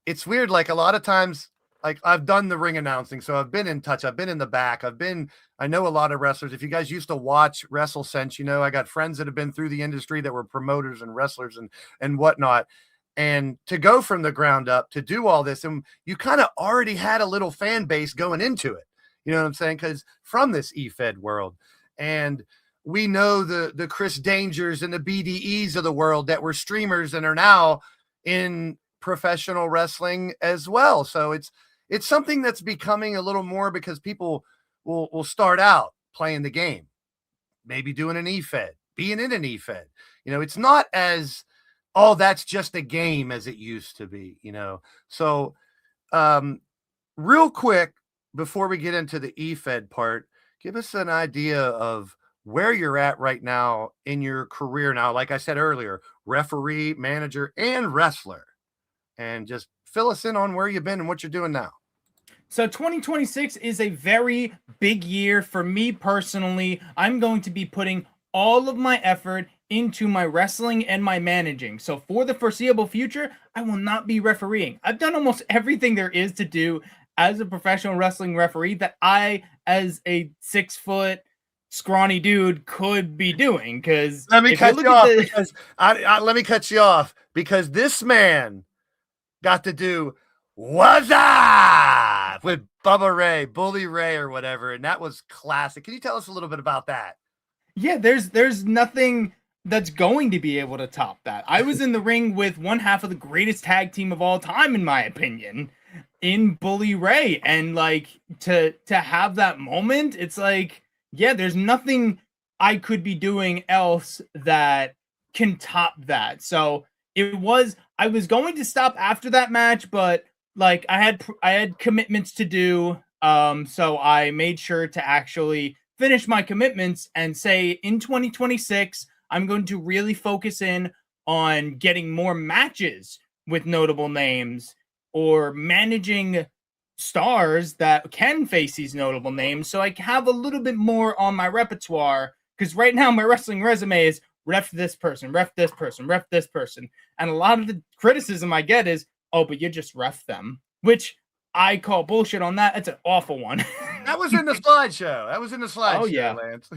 it's weird. Like a lot of times, like I've done the ring announcing, so I've been in touch. I've been in the back. I know a lot of wrestlers. If you guys used to watch WrestleSense, you know, I got friends that have been through the industry that were promoters and wrestlers and whatnot. And to go from the ground up to do all this, and you kind of already had a little fan base going into it. You know what I'm saying? Because from this Efed world, and we know the Chris Dangers and the BDEs of the world that were streamers and are now in professional wrestling as well. So it's something that's becoming a little more because people will start out playing the game, maybe doing an Efed, being in an Efed. It's not as, oh, that's just a game as it used to be, So, real quick, before we get into the Efed part, give us an idea of where you're at right now in your career now. Like I said earlier, referee, manager, and wrestler. And just fill us in on where you've been and what you're doing now. So 2026 is a very big year for me personally. I'm going to be putting all of my effort into my wrestling and my managing. So for the foreseeable future, I will not be refereeing. I've done almost everything there is to do as a professional wrestling referee that I, as a 6-foot scrawny dude, could be doing. Because let me cut you off because let me cut you off because this man got to do "What's Up" with Bubba Ray, Bully Ray, or whatever, and that was classic. Can you tell us a little bit about that? Yeah, there's nothing that's going to be able to top that. I was in the ring with one half of the greatest tag team of all time, in my opinion, in Bully Ray, and like to have that moment, it's like, yeah, there's nothing I could be doing else that can top that. So I was going to stop after that match, but like I had commitments to do, so I made sure to actually finish my commitments and say in 2026 I'm going to really focus in on getting more matches with notable names or managing stars that can face these notable names, so I have a little bit more on my repertoire. Because right now my wrestling resume is ref this person, ref this person, ref this person. And a lot of the criticism I get is, oh, but you just ref them, which I call bullshit on that. It's an awful one. That was in the slideshow. Oh, yeah. Lance.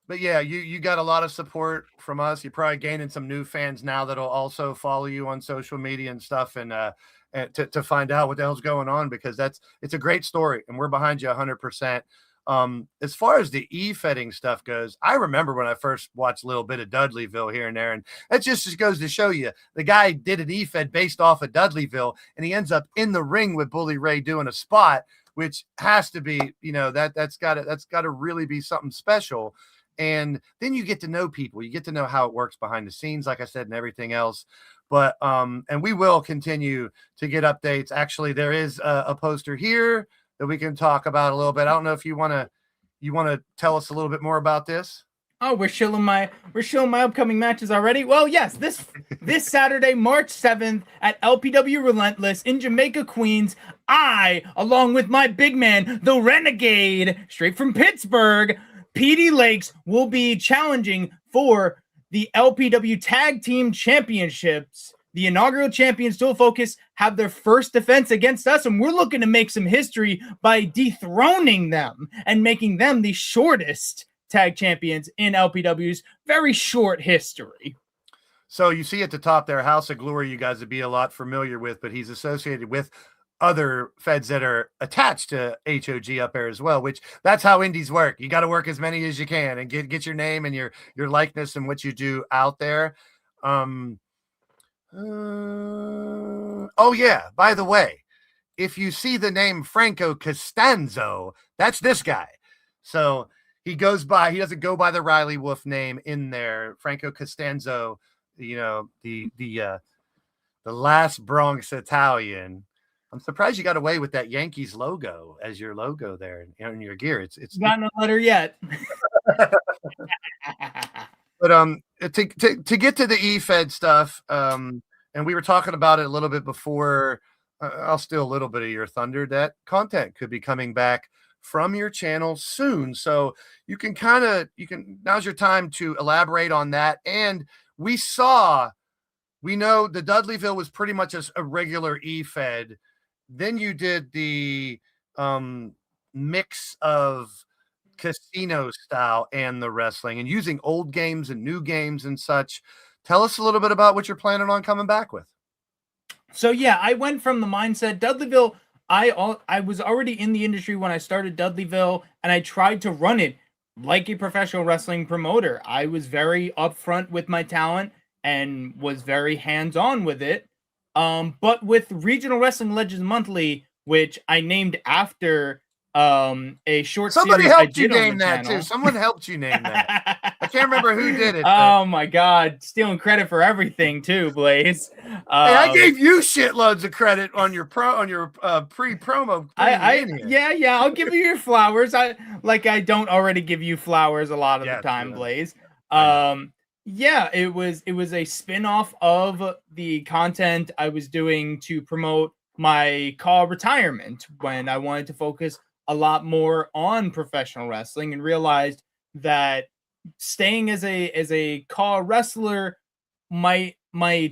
But yeah, you got a lot of support from us. You're probably gaining some new fans now that'll also follow you on social media and stuff, and to find out what the hell's going on, because it's a great story, and we're behind you 100%. As far as the e-fetting stuff goes, I remember when I first watched a little bit of Dudleyville here and there, and that just goes to show you the guy did an e-fed based off of Dudleyville, and he ends up in the ring with Bully Ray doing a spot, which has to be, that's got to really be something special. And then you get to know people, you get to know how it works behind the scenes, like I said, and everything else. But and we will continue to get updates. Actually, there is a poster here that we can talk about a little bit. I don't know if you want to tell us a little bit more about this. Oh, we're showing my upcoming matches already. Well, yes, this Saturday, March 7th at LPW Relentless in Jamaica, Queens, I, along with my big man, the Renegade, straight from Pittsburgh, PD Lakes, will be challenging for the LPW Tag Team Championships. The inaugural champions, Dual Focus, have their first defense against us, and we're looking to make some history by dethroning them and making them the shortest tag champions in LPW's very short history. So you see at the top there, House of Glory, you guys would be a lot familiar with, but he's associated with other feds that are attached to HOG up there as well, which that's how indies work. You got to work as many as you can and get your name and your likeness and what you do out there. Oh yeah, by the way, if you see the name Franco Costanzo, that's this guy. So he doesn't go by the Riley Wolf name in there. Franco Costanzo, the last Bronx Italian. I'm surprised you got away with that Yankees logo as your logo there in your gear. It's got no letter yet. But to get to the eFed stuff, and we were talking about it a little bit before. I'll steal a little bit of your thunder. That content could be coming back from your channel soon, so you can now's your time to elaborate on that. And we know the Dudleyville was pretty much a regular eFed. Then you did the mix of casino style and the wrestling, and using old games and new games and such. Tell us a little bit about what you're planning on coming back with. So yeah, I went from the mindset Dudleyville. I was already in the industry when I started Dudleyville, and I tried to run it like a professional wrestling promoter. I was very upfront with my talent and was very hands-on with it. But with Regional Wrestling Legends Monthly, which I named after a short Somebody series I helped you did on name the that channel. too. Someone helped you name that. I can't remember who did it. Oh my God, stealing credit for everything too, Blaze. Hey, I gave you shitloads of credit on your pre-promo. Yeah, I'll give you your flowers. I don't already give you flowers a lot of the time, true. Blaze. Yeah, it was a spin-off of the content I was doing to promote my CAW retirement when I wanted to focus a lot more on professional wrestling and realized that staying as a CAW wrestler might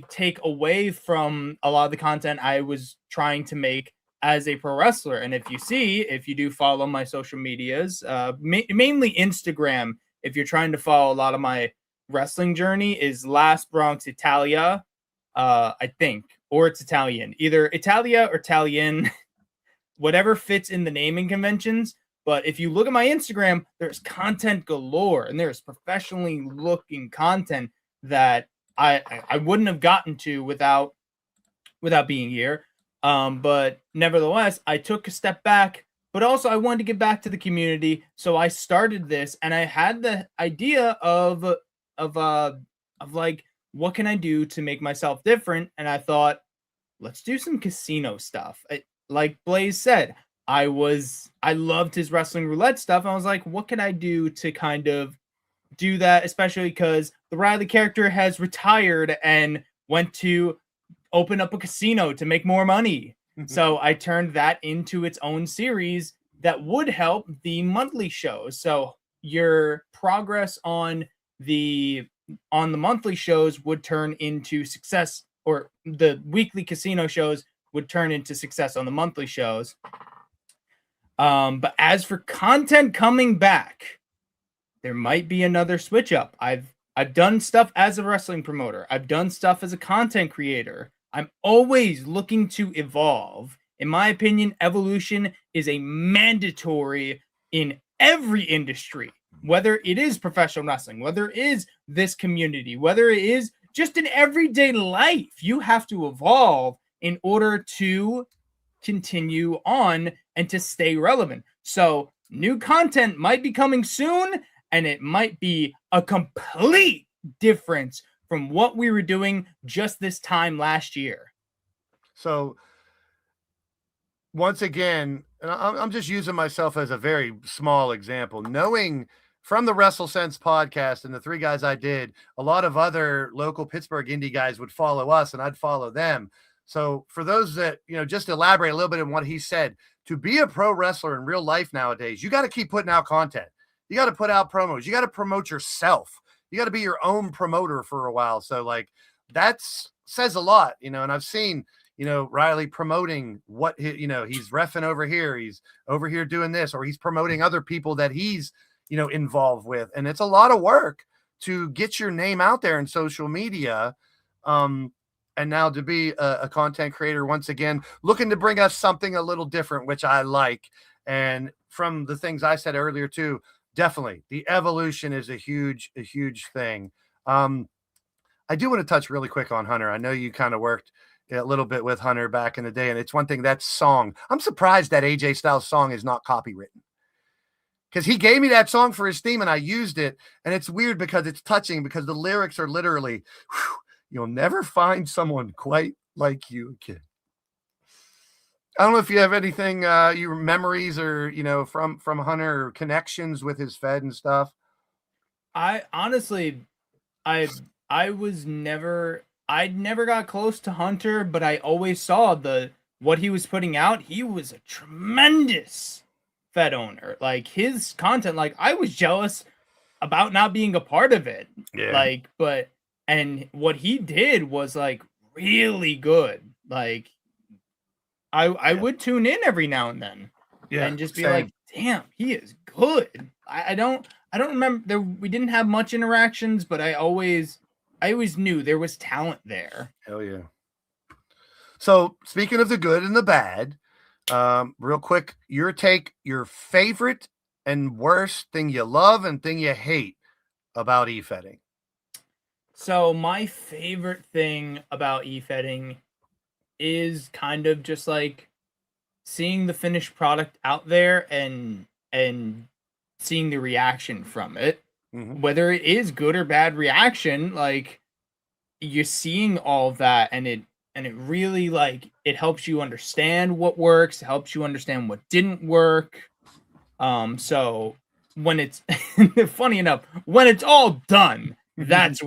take away from a lot of the content I was trying to make as a pro wrestler. And if you do follow my social medias, mainly Instagram, if you're trying to follow a lot of my wrestling journey, is Last Bronx Italia, I think, or it's Italian, either Italia or Italian, whatever fits in the naming conventions. But if you look at my Instagram, there's content galore, and there's professionally looking content that I wouldn't have gotten to without being here. But nevertheless, I took a step back, but also I wanted to give back to the community. So I started this, and I had the idea of like, what can I do to make myself different? And I thought, let's do some casino stuff. Like Blaze said, I loved his wrestling roulette stuff. And I was like, what can I do to kind of do that? Especially because the Riley character has retired and went to open up a casino to make more money. So I turned that into its own series that would help the monthly shows. So your progress on the monthly shows would turn into success, or the weekly casino shows would turn into success on the monthly shows. But as for content coming back, there might be another switch up. I've done stuff as a wrestling promoter. I've done stuff as a content creator. I'm always looking to evolve. In my opinion, evolution is a mandatory in every industry, whether it is professional wrestling, whether it is this community, whether it is just in everyday life. You have to evolve in order to continue on and to stay relevant. So new content might be coming soon, and it might be a complete difference from what we were doing just this time last year. So once again, and I'm just using myself as a very small example, knowing from the WrestleSense podcast and the three guys I did, a lot of other local Pittsburgh indie guys would follow us and I'd follow them. So for those that, just elaborate a little bit on what he said, to be a pro wrestler in real life nowadays, you got to keep putting out content. You got to put out promos. You got to promote yourself. You got to be your own promoter for a while. So like that says a lot, and I've seen, Riley promoting what, he's reffing over here. He's over here doing this, or he's promoting other people that he's, involved with. And it's a lot of work to get your name out there in social media. And now to be a content creator, once again, looking to bring us something a little different, which I like. And from the things I said earlier too, definitely the evolution is a huge thing. I do want to touch really quick on Hunter. I know you kind of worked a little bit with Hunter back in the day, and it's one thing, that song. I'm surprised that AJ Styles song is not copywritten, because he gave me that song for his theme and I used it. And it's weird because it's touching, because the lyrics are literally, you'll never find someone quite like you, kid. I don't know if you have anything, your memories or, from Hunter, or connections with his Fed and stuff. I honestly, I never got close to Hunter, but I always saw what he was putting out. He was a tremendous Fed owner. Like his content, like I was jealous about not being a part of it. Yeah. And what he did was like really good. Like I would tune in every now and then, and just be like, damn, he is good. I don't remember we didn't have much interactions, but I always knew there was talent there. Hell yeah. So speaking of the good and the bad, real quick, your favorite and worst thing you love and thing you hate about Efeding. So my favorite thing about Efeding is kind of just like seeing the finished product out there and seeing the reaction from it, Mhm. whether it is good or bad reaction. Like, you're seeing all of that, and it really, like, it helps you understand what works, it helps you understand what didn't work. So when it's funny enough, when it's all done, that's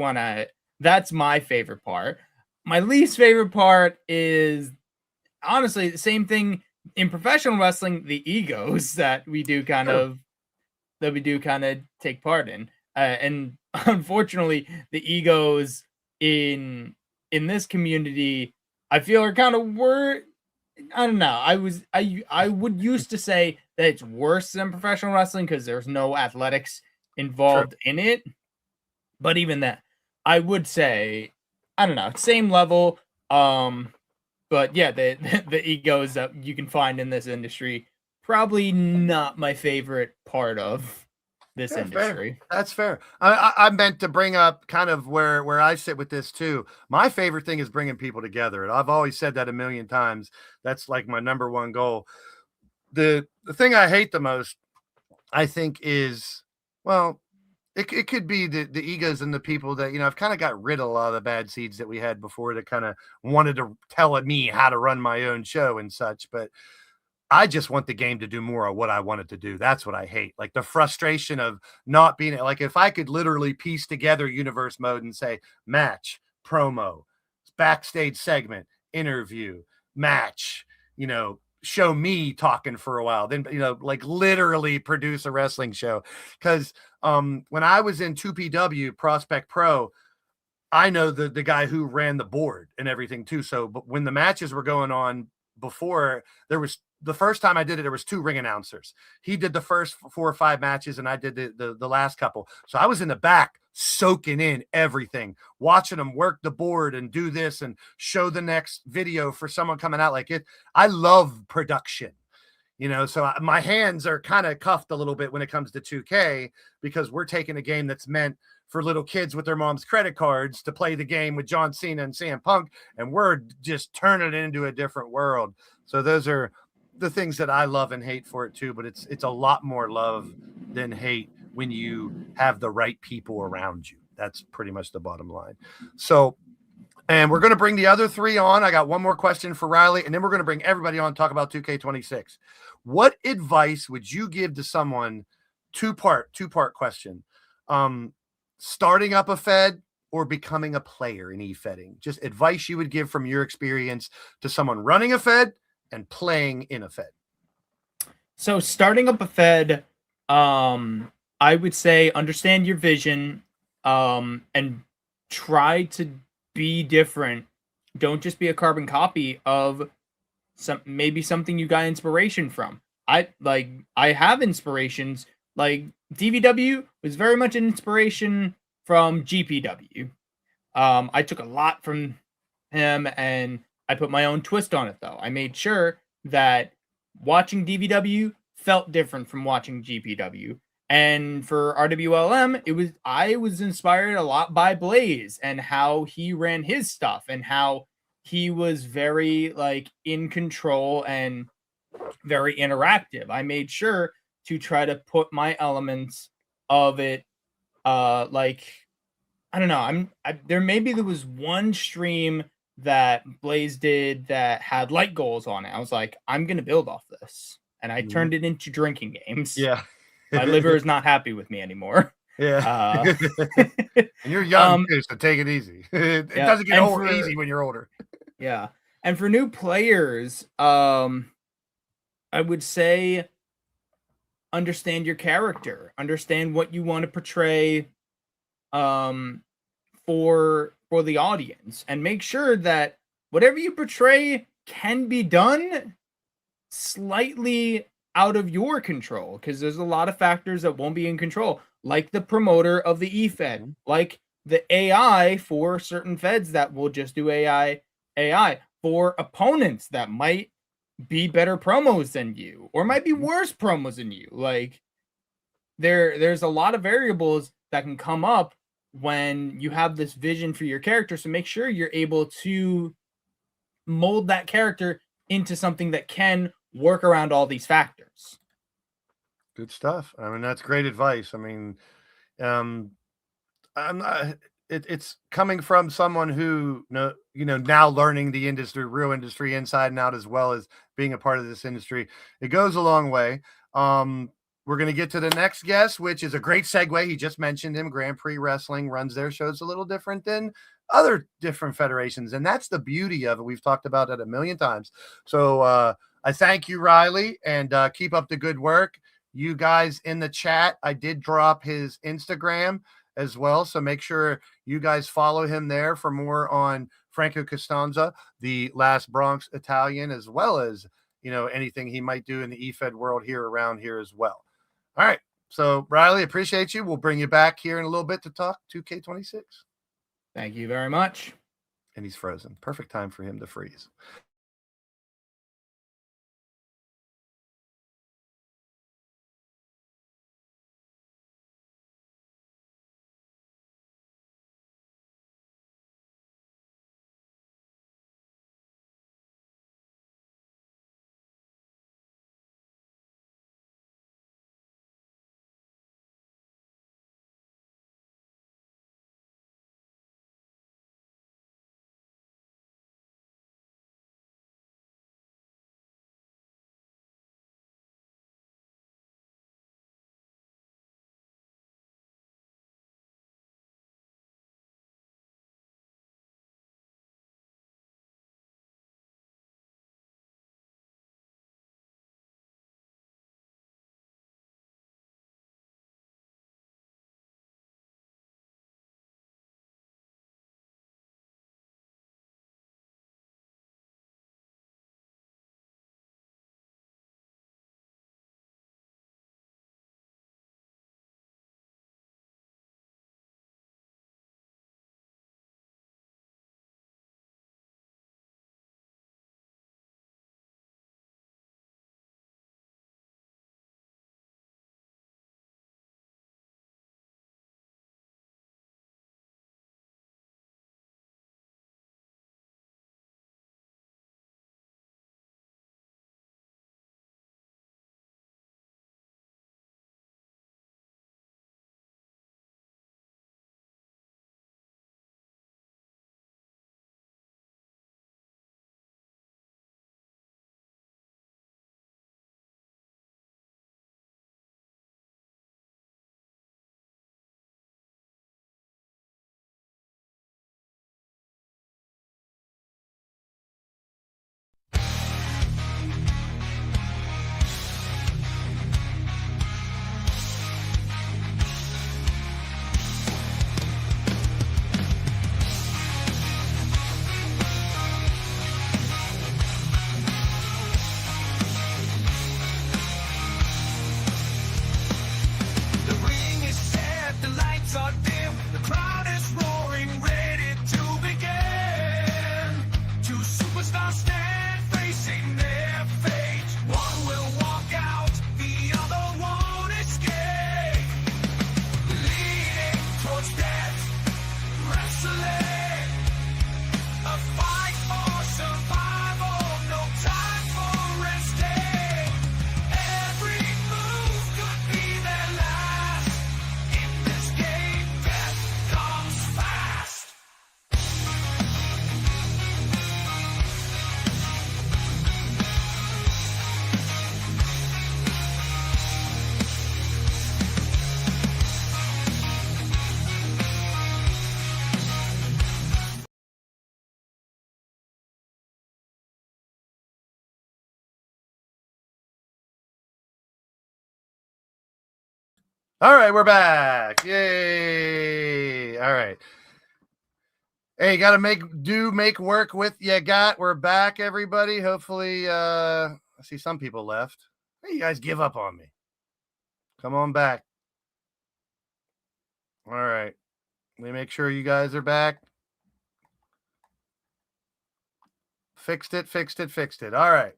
my favorite part. My least favorite part is honestly the same thing in professional wrestling, the egos Sure. that we do kind of take part in. And unfortunately, the egos in this community, I feel, are kind of I don't know. I would used to say that it's worse than professional wrestling because there's no athletics True. involved in it. But even that, I would say, I don't know, same level. But yeah, the the egos that you can find in this industry, probably not my favorite part of this That's fair. industry. That's fair. I meant to bring up kind of where I sit with this too. My favorite thing is bringing people together, and I've always said that a million times. That's like my number one goal. The thing I hate the most, I think, is, well, it could be the egos and the people that, I've kind of got rid of a lot of the bad seeds that we had before that kind of wanted to tell me how to run my own show and such. But I just want the game to do more of what I want it to do. That's what I hate. Like the frustration of not being like, if I could literally piece together universe mode and say match, promo, backstage segment, interview, match, show me talking for a while, then, like literally produce a wrestling show. Cause when I was in 2PW Prospect Pro, I know the guy who ran the board and everything too. So, but when the matches were going on before, there was the first time I did it, there was two ring announcers. He did the first 4 or 5 matches, and I did the last couple. So I was in the back soaking in everything, watching them work the board and do this and show the next video for someone coming out. Like it, I love production. So my hands are kind of cuffed a little bit when it comes to 2K, because we're taking a game that's meant for little kids with their mom's credit cards to play the game with John Cena and CM Punk, and we're just turning it into a different world. So those are the things that I love and hate for it too, but it's a lot more love than hate when you have the right people around you. That's pretty much the bottom line. So, and we're going to bring the other 3 on. I got one more question for Riley, and then we're going to bring everybody on and talk about 2K26. What advice would you give to someone, two-part question, starting up a Fed or becoming a player in Efedding? Just advice you would give from your experience to someone running a Fed and playing in a Fed. So starting up a Fed, I would say understand your vision, and try to be different. Don't just be a carbon copy of maybe something you got inspiration from. I have inspirations. Like DVW was very much an inspiration from GPW. I took a lot from him and I put my own twist on it though. I made sure that watching DVW felt different from watching GPW. And for RWLM, I was inspired a lot by Blaze and how he ran his stuff and how he was very like in control and very interactive. I made sure to try to put my elements of it, like, I don't know. There was one stream that Blaze did that had light goals on it. I was like, I'm gonna build off this, and I turned it into drinking games. Yeah. My liver is not happy with me anymore. Yeah. And you're young too, so take it easy. It Yeah, doesn't get and easy when you're older. Yeah. And for new players, I would say understand your character, understand what you want to portray for the audience, and make sure that whatever you portray can be done slightly out of your control, because there's a lot of factors that won't be in control, like the promoter of the Efed, like the AI for certain feds that will just do AI, for opponents that might be better promos than you or might be worse promos than you. Like there's a lot of variables that can come up when you have this vision for your character. So make sure you're able to mold that character into something that can work around all these factors. Good stuff. I mean, that's great advice. I mean, um, I'm not, it's coming from someone who now learning the industry, real industry inside and out, as well as being a part of this industry. It goes a long way. We're going to get to the next guest, which is a great segue. He just mentioned him. Grand Prix Wrestling runs their shows a little different than other different federations, and that's the beauty of it. We've talked about it a million times. So I thank you, Riley, and keep up the good work. You guys in the chat, I did drop his Instagram as well, so make sure you guys follow him there for more on Franco Costanza, the last Bronx Italian, as well as anything he might do in the Efed world here around here as well. All right, so Riley, appreciate you. We'll bring you back here in a little bit to talk 2K26. Thank you very much. And he's frozen. Perfect time for him to freeze. The ring is set, the lights are dim, the crowd is roaring, ready to begin. Two superstars stand facing their fate. One will walk out, the other won't escape. Leading towards death, wrestling, a fight for survival, no time for resting. Every move could be their last. In this game, death comes fast. All right, we're back. Yay. All right. Hey, got to make work with you got. We're back, everybody. Hopefully, I see some people left. Hey, you guys give up on me. Come on back. All right. Let me make sure you guys are back. Fixed it. All right.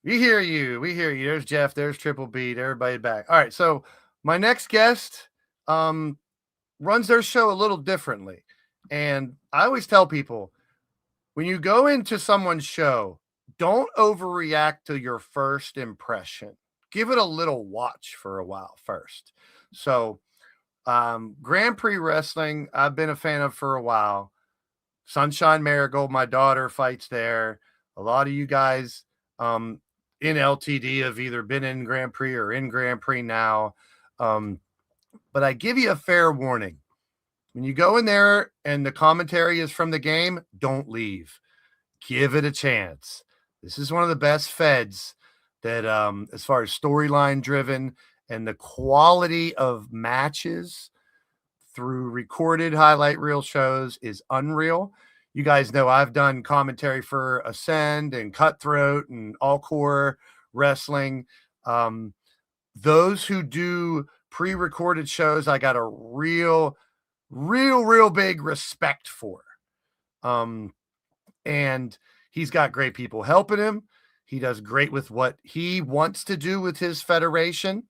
We hear you. There's Jeff. There's Triple B. Everybody back. All right. So my next guest runs their show a little differently. And I always tell people, when you go into someone's show, don't overreact to your first impression. Give it a little watch for a while first. So, Grand Prix Wrestling, I've been a fan of for a while. Sunshine Marigold, my daughter fights there. A lot of you guys in LTD have either been in Grand Prix or in Grand Prix now. But I give you a fair warning. When you go in there and the commentary is from the game, don't leave. Give it a chance. This is one of the best feds that, as far as storyline driven and the quality of matches through recorded highlight reel shows is unreal. You guys know I've done commentary for Ascend and Cutthroat and All Core Wrestling. Those who do pre-recorded shows, I got a real big respect for. And he's got great people helping him. He does great with what he wants to do with his federation.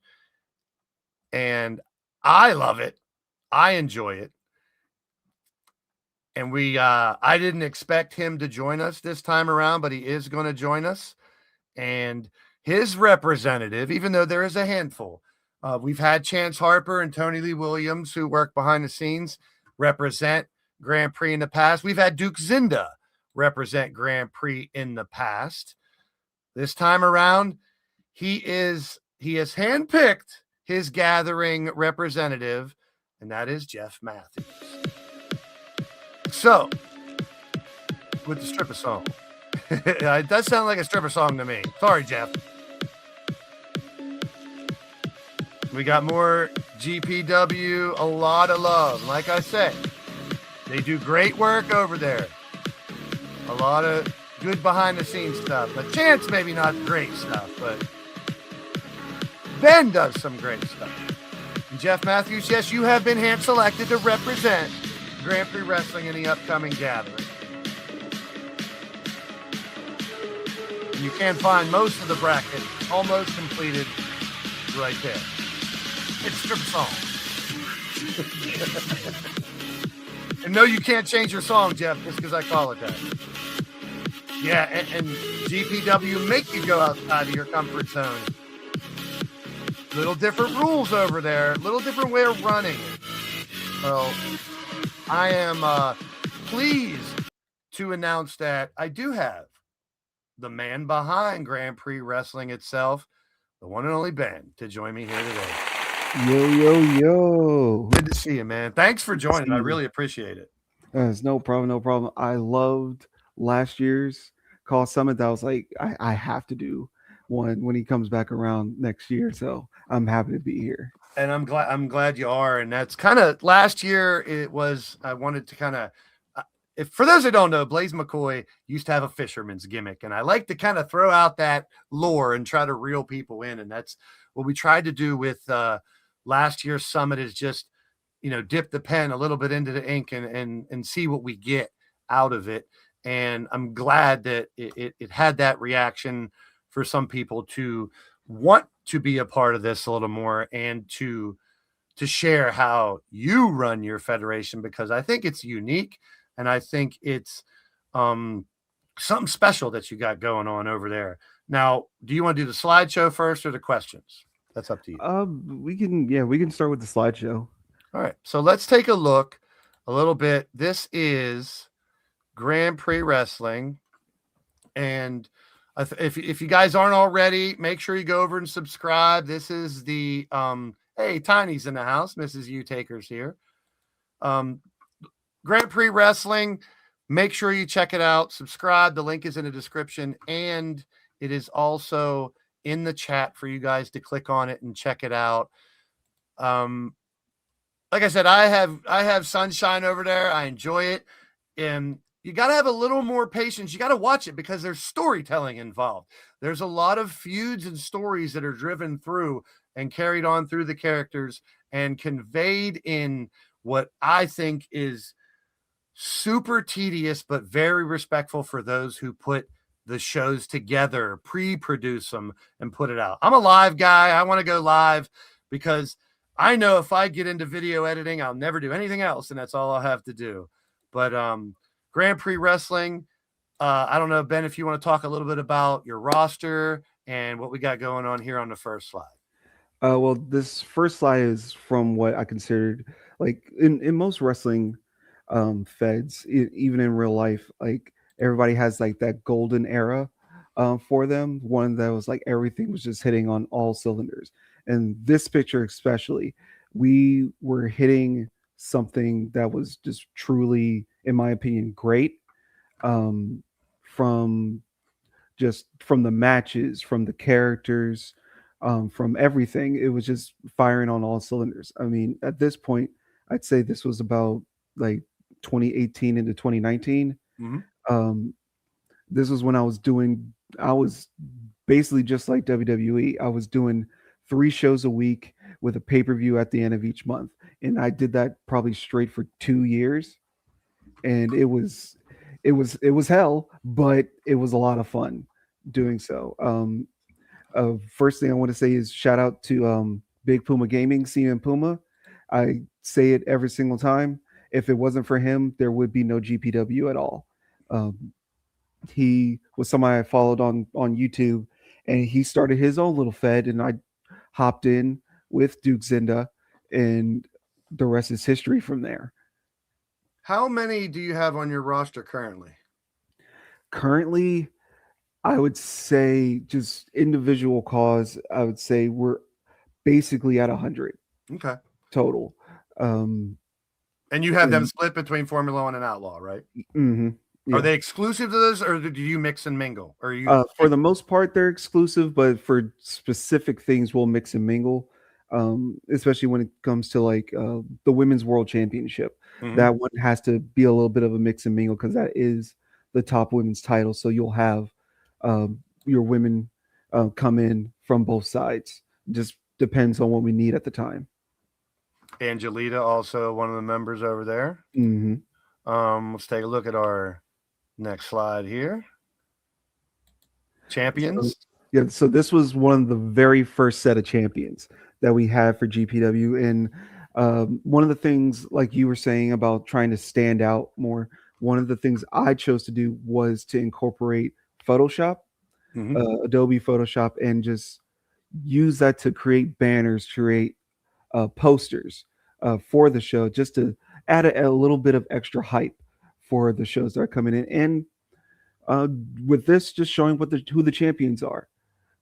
And I love it. I enjoy it. And I didn't expect him to join us this time around, but he is going to join us. And his representative, even though there is a handful, we've had Chance Harper and Tony Lee Williams, who work behind the scenes, represent Grand Prix in the past. We've had Duke Zinda represent Grand Prix in the past. This time around, he has handpicked his gathering representative, and that is Jeff Matthews. So, with the stripper song. It does sound like a stripper song to me. Sorry, Jeff. We got more GPW, a lot of love. Like I said, they do great work over there. A lot of good behind-the-scenes stuff. But Chance, maybe not great stuff, but Ben does some great stuff. And Jeff Matthews, yes, you have been hand-selected to represent Grand Prix Wrestling in the upcoming gathering. You can find most of the bracket almost completed right there. It's stripper song. And no, you can't change your song, Jeff, just because I call it that. Yeah, and GPW make you go outside of your comfort zone. Little different rules over there, little different way of running. So I am pleased to announce that I do have the man behind Grand Prix Wrestling itself, the one and only Ben, to join me here today. Yo. Good to see you, man. Thanks for joining. I really appreciate it. It's no problem. I loved last year's Call Summit. That was like, I have to do one when he comes back around next year. So I'm happy to be here. And I'm glad you are. And that's kind of last year. I wanted to kind of, for those that don't know, Blaze McCoy used to have a fisherman's gimmick, and I like to kind of throw out that lore and try to reel people in. And that's what we tried to do with last year's summit, is just, dip the pen a little bit into the ink and see what we get out of it. And I'm glad that it had that reaction for some people to want to be a part of this a little more and to share how you run your federation, because I think it's unique. And I think it's something special that you got going on over there. Now, do you want to do the slideshow first or the questions? That's up to you. We can start with the slideshow. All right. So let's take a look a little bit. This is Grand Prix Wrestling. And if you guys aren't already, make sure you go over and subscribe. This is the hey, Tiny's in the house. Mrs. U Takers here. Grand Prix Wrestling. Make sure you check it out. Subscribe. The link is in the description, and it is also in the chat for you guys to click on it and check it out. Like I said, I have Sunshine over there. I enjoy it, and you got to have a little more patience. You got to watch it because there's storytelling involved. There's a lot of feuds and stories that are driven through and carried on through the characters and conveyed in what I think is super tedious, but very respectful for those who put the shows together, pre-produce them, and put it out. I'm a live guy. I want to go live because I know if I get into video editing, I'll never do anything else, and that's all I'll have to do. But Grand Prix Wrestling, I don't know, Ben, if you want to talk a little bit about your roster and what we got going on here on the first slide. Well, this first slide is from what I considered like in most wrestling feds, even in real life, like everybody has like that golden era for them. One that was like everything was just hitting on all cylinders. And this picture, especially, we were hitting something that was just truly, in my opinion, great. Um, from from the matches, from the characters, from everything. It was just firing on all cylinders. I mean, at this point, I'd say this was about like 2018 into 2019. Mhm. Um, this was when I was basically just like WWE. I was doing 3 shows a week with a pay-per-view at the end of each month. And I did that probably straight for 2 years. And it was hell, but it was a lot of fun doing so. First thing I want to say is shout out to Big Puma Gaming, CM Puma. I say it every single time. If it wasn't for him, there would be no GPW at all. He was somebody I followed on YouTube, and he started his own little fed, and I hopped in with Duke Zinda, and the rest is history from there. How many do you have on your roster currently? Currently, I would say just individual cause. I would say we're basically at 100 Okay. total. And you have them And- split between Formula One and Outlaw, right? mhm, Are yeah. they exclusive to those, or do you mix and mingle? Or you For the most part, they're exclusive, but for specific things, we'll mix and mingle. Especially when it comes to like the Women's World Championship, Mhm. that one has to be a little bit of a mix and mingle because that is the top women's title. So you'll have your women come in from both sides. Just depends on what we need at the time. Angelita, also one of the members over there. Hmm. Let's take a look at our next slide here. Champions. Yeah, so this was one of the very first set of champions that we had for GPW, and one of the things, like you were saying about trying to stand out more, one of the things I chose to do was to incorporate Photoshop, Mhm. Adobe Photoshop, and just use that to create banners, create posters for the show, just to add a little bit of extra hype for the shows that are coming in, and with this, just showing who the champions are,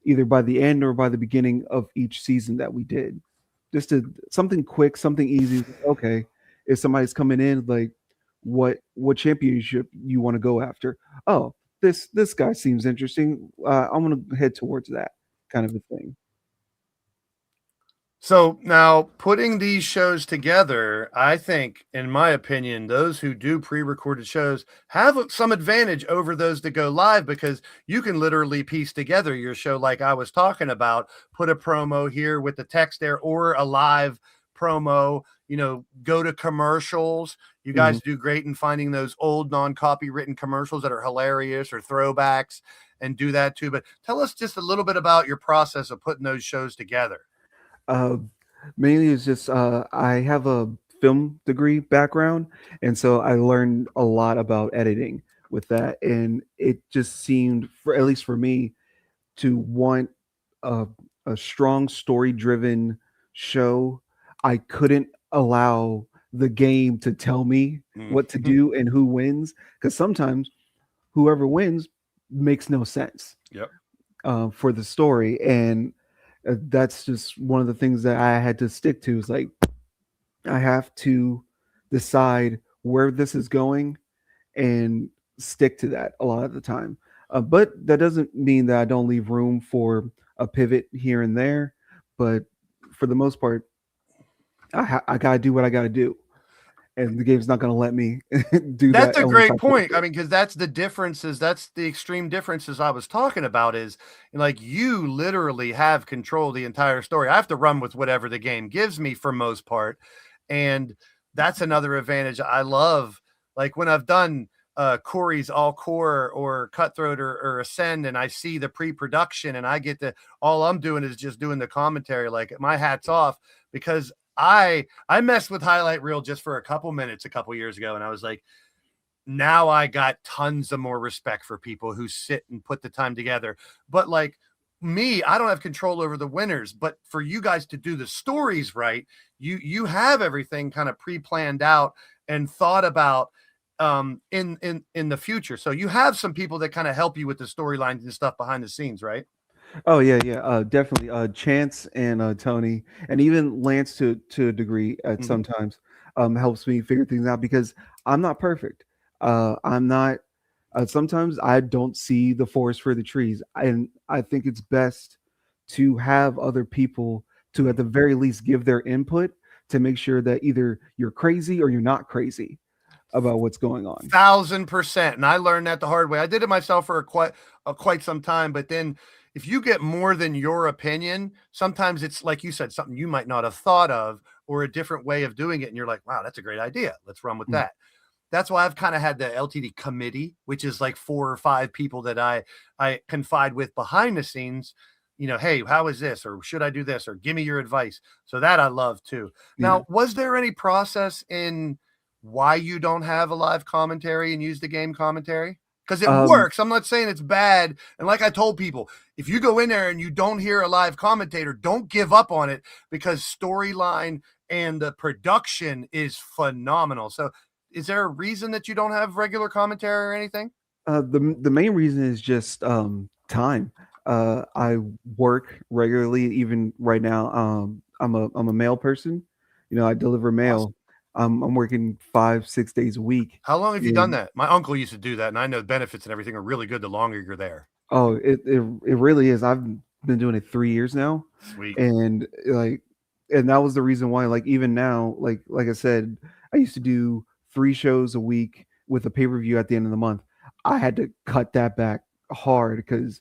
either by the end or by the beginning of each season that we did. Just something quick, something easy. Okay, if somebody's coming in, like what championship you want to go after? Oh, this guy seems interesting. I'm gonna head towards that kind of a thing. So now putting these shows together, I think, in my opinion, those who do pre-recorded shows have some advantage over those that go live, because you can literally piece together your show like I was talking about, put a promo here with the text there or a live promo, go to commercials. You guys do great in finding those old non-copywritten commercials that are hilarious or throwbacks, and do that too. But tell us just a little bit about your process of putting those shows together. Uh, Mainly it's just I have a film degree background, and so I learned a lot about editing with that, and it just seemed, for at least for me, to want a, a strong story driven show. I couldn't allow the game to tell me what to do and who wins, because sometimes whoever wins makes no sense Yep. for the story. And that's just one of the things that I had to stick to, is like I have to decide where this is going and stick to that a lot of the time. But that doesn't mean that I don't leave room for a pivot here and there. But for the most part, I got to do what I got to do. And the game's not going to let me do that. That's a unless I great pull point. it. I mean, because that's the differences. That's the extreme differences I was talking about, is like you literally have control of the entire story. I have to run with whatever the game gives me for most part. And that's another advantage I love. Like when I've done Corey's All Core or Cutthroat or Ascend, and I see the pre-production, and I get all I'm doing is just doing the commentary. Like, my hat's off, because I messed with highlight reel just for a couple minutes a couple years ago, and I was like, now I got tons of more respect for people who sit and put the time together. But like me, I don't have control over the winners, but for you guys to do the stories right, you have everything kind of pre-planned out and thought about in the future. So you have some people that kind of help you with the storylines and stuff behind the scenes, right? Oh yeah, yeah, definitely. Chance and Tony, and even Lance to a degree at Mhm. sometimes helps me figure things out because I'm not perfect. I'm not. Sometimes I don't see the forest for the trees, and I think it's best to have other people to, at the very least, give their input to make sure that either you're crazy or you're not crazy about what's going on. 1,000%. And I learned that the hard way. I did it myself for quite some time, but then if you get more than your opinion, sometimes it's like you said, something you might not have thought of or a different way of doing it. And you're like, wow, that's a great idea. Let's run with Mm. that. That's why I've kind of had the LTD committee, which is like 4 or 5 people that I confide with behind the scenes. Hey, how is this? Or should I do this? Or give me your advice. So that I love too. Yeah. Now, was there any process in why you don't have a live commentary and use the game commentary? Because it Um, works. I'm not saying it's bad. And like I told people, if you go in there and you don't hear a live commentator, don't give up on it because storyline and the production is phenomenal. So is there a reason that you don't have regular commentary or anything? the main reason is just time. I work regularly, even right now. I'm a mail person. I deliver Awesome. mail. I'm working 5 6 days a week. How long have you done And that? My uncle used to do that, and I know the benefits and everything are really good the longer you're there. oh, it really is. I've been doing it 3 years now, Sweet. and and that was the reason why. Like even now, like I said, I used to do 3 shows a week with a pay per view at the end of the month. I had to cut that back hard because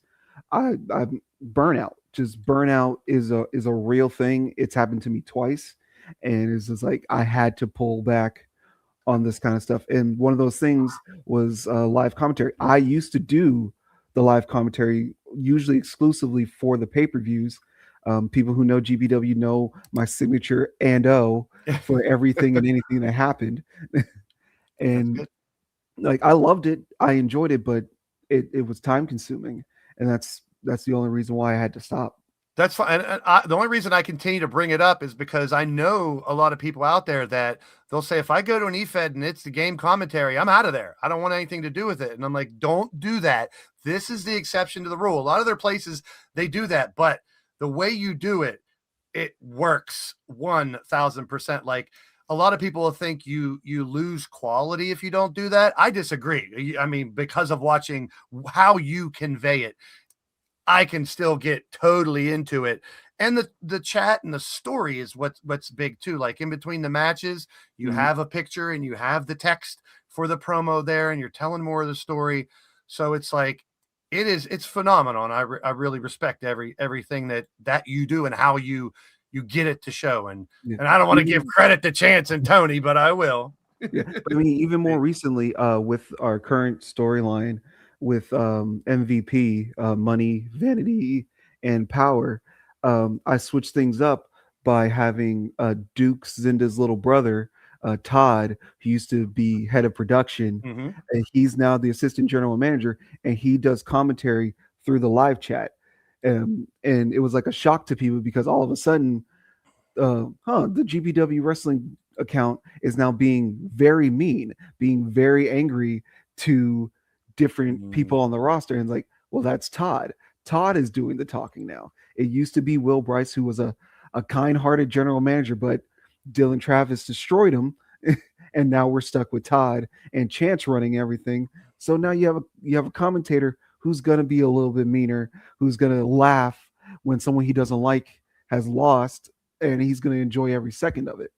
I'm burnout. Just burnout is a real thing. It's happened to me twice, and it's just like I had to pull back on this kind of stuff. And one of those things was live commentary. I used to do the live commentary usually exclusively for the pay per views. People who know GBW know my signature and for everything and anything that happened. That's And good. like I loved it, I enjoyed it, but it was time consuming, and that's the only reason why I had to stop. That's fine. The only reason I continue to bring it up is because I know a lot of people out there that they'll say, if I go to an Efed and it's the game commentary, I'm out of there. I don't want anything to do with it. And I'm like, don't do that. This is the exception to the rule. A lot of their places, they do that, but the way you do it, it works 1,000%. Like a lot of people think you lose quality if you don't do that. I disagree. I mean, because of watching how you convey it, I can still get totally into it. And the chat and the story is what's big too. Like in between the matches, you Mhm. have a picture and you have the text for the promo there, and you're telling more of the story. So it's like it's phenomenal, and I really respect everything that you do and how you get it to show. Yeah. And I don't want to give Even credit to Chance and Tony, but I will. Yeah, but I mean, even more recently, with our current storyline with MVP, money, vanity, and power, I switched things up by having Duke Zinda's little brother, Todd, who used to be head of production, Mhm. and he's now the assistant general manager, and he does commentary through the live chat. And it was like a shock to people because all of a sudden the GPW wrestling account is now being very mean, being very angry to different Mm. people on the roster. And like, well, that's Todd. Todd is doing the talking now. It used to be Will Bryce, who was a kind-hearted general manager, but Dylan Travis destroyed him. And now we're stuck with Todd and Chance running everything. So now you have a commentator who's gonna be a little bit meaner, who's gonna laugh when someone he doesn't like has lost, and he's going to enjoy every second of it.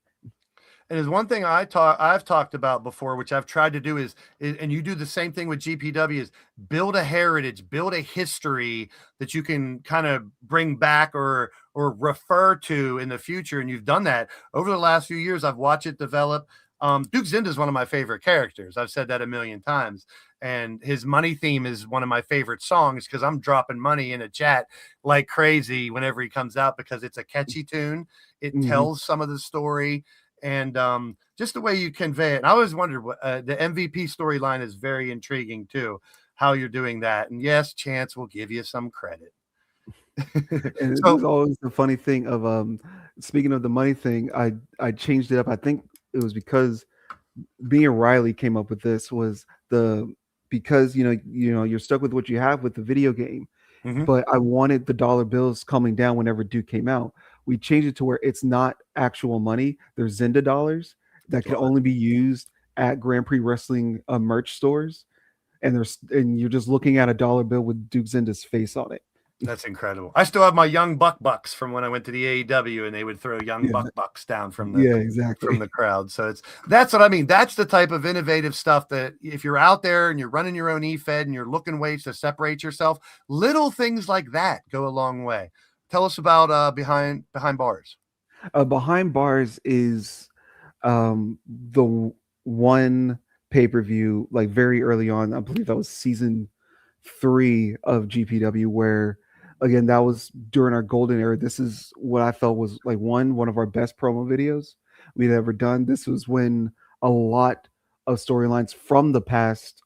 And there's one thing I've talked about before, which I've tried to do and you do the same thing with GPW, is build a heritage, build a history that you can kind of bring back or refer to in the future. And you've done that over the last few years. I've watched it develop. Duke Zinda is one of my favorite characters. I've said that a million times. And his money theme is one of my favorite songs because I'm dropping money in a chat like crazy whenever he comes out because it's a catchy tune. It Mhm. tells some of the story, and just the way you convey it. And I always wondered what the MVP storyline is very intriguing too, how you're doing that. And yes, Chance will give you some credit. And So there's always the funny thing of speaking of the money thing, I changed it up. I think it was because me and Riley came up with this was the because you're stuck with what you have with the video game, mhm, but I wanted the dollar bills coming down whenever Duke came out. We changed it to where it's not actual money. There's Zynda dollars that can love it. only be used at Grand Prix Wrestling merch stores, and you're just looking at a dollar bill with Duke Zynda's face on it. That's incredible. I still have my young bucks from when I went to the AEW, and they would throw young Yeah, bucks down from yeah, the exactly. crowd. So that's what I mean. That's the type of innovative stuff that if you're out there and you're running your own Efed and you're looking ways to separate yourself, little things like that go a long way. Tell us about behind bars. Behind Bars is the one pay-per-view like very early on. I believe that was season 3 of GPW, where again that was during our golden era. This is what I felt was like one of our best promo videos we'd ever done. This was when a lot of storylines from the past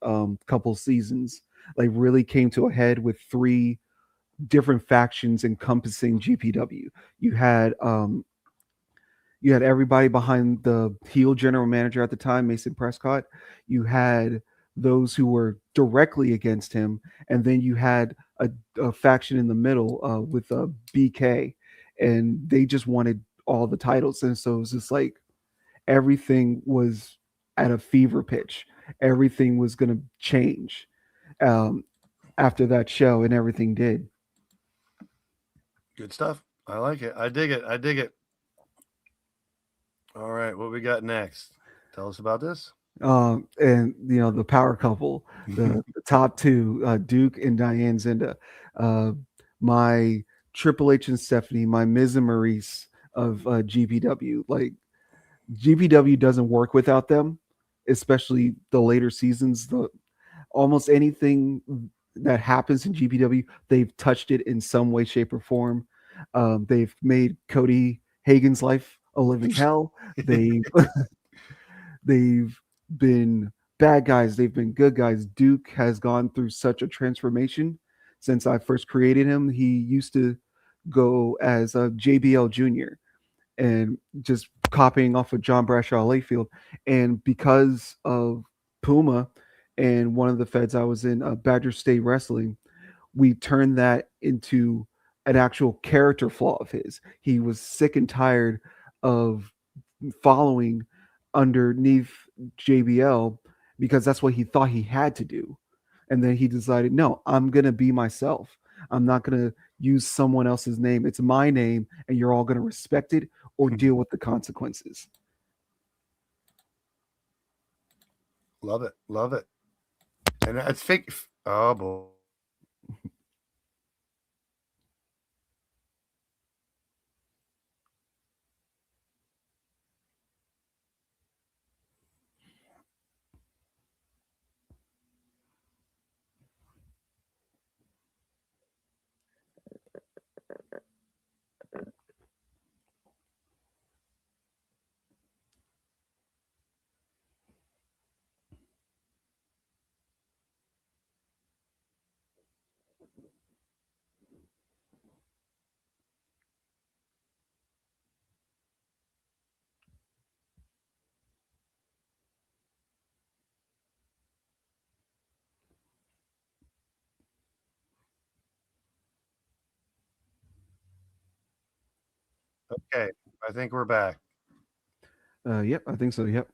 couple seasons like really came to a head with 3 different factions encompassing GPW. You had everybody behind the heel general manager at the time, Mason Prescott. You had those who were directly against him, and then you had a faction in the middle with BK, and they just wanted all the titles. And so it was just like everything was at a fever pitch. Everything was going to change um, after that show, and everything did. Good stuff. I like it. I dig it. I dig it. All right, what we got next? Tell us about this. And the power couple, the top 2, Duke and Diane Zinda, my Triple H and Stephanie, my Miz and Maurice of GPW. Like GPW doesn't work without them, especially the later seasons. The almost anything that happens in GPW, they've touched it in some way, shape, or form. They've made Cody Hagen's life a living hell. They've they've been bad guys, they've been good guys. Duke has gone through such a transformation since I first created him. He used to go as a JBL Jr. and just copying off of John Bradshaw Layfield. And because of Puma and one of the feds I was in, Badger State Wrestling, we turned that into an actual character flaw of his. He was sick and tired of following underneath JBL because that's what he thought he had to do. And then he decided, no, I'm going to be myself. I'm not going to use someone else's name. It's my name, and you're all going to respect it or deal with the consequences. Love it. Love it. And it's fake. Oh, boy. Okay. I think we're back. Yep, I think so. Yep.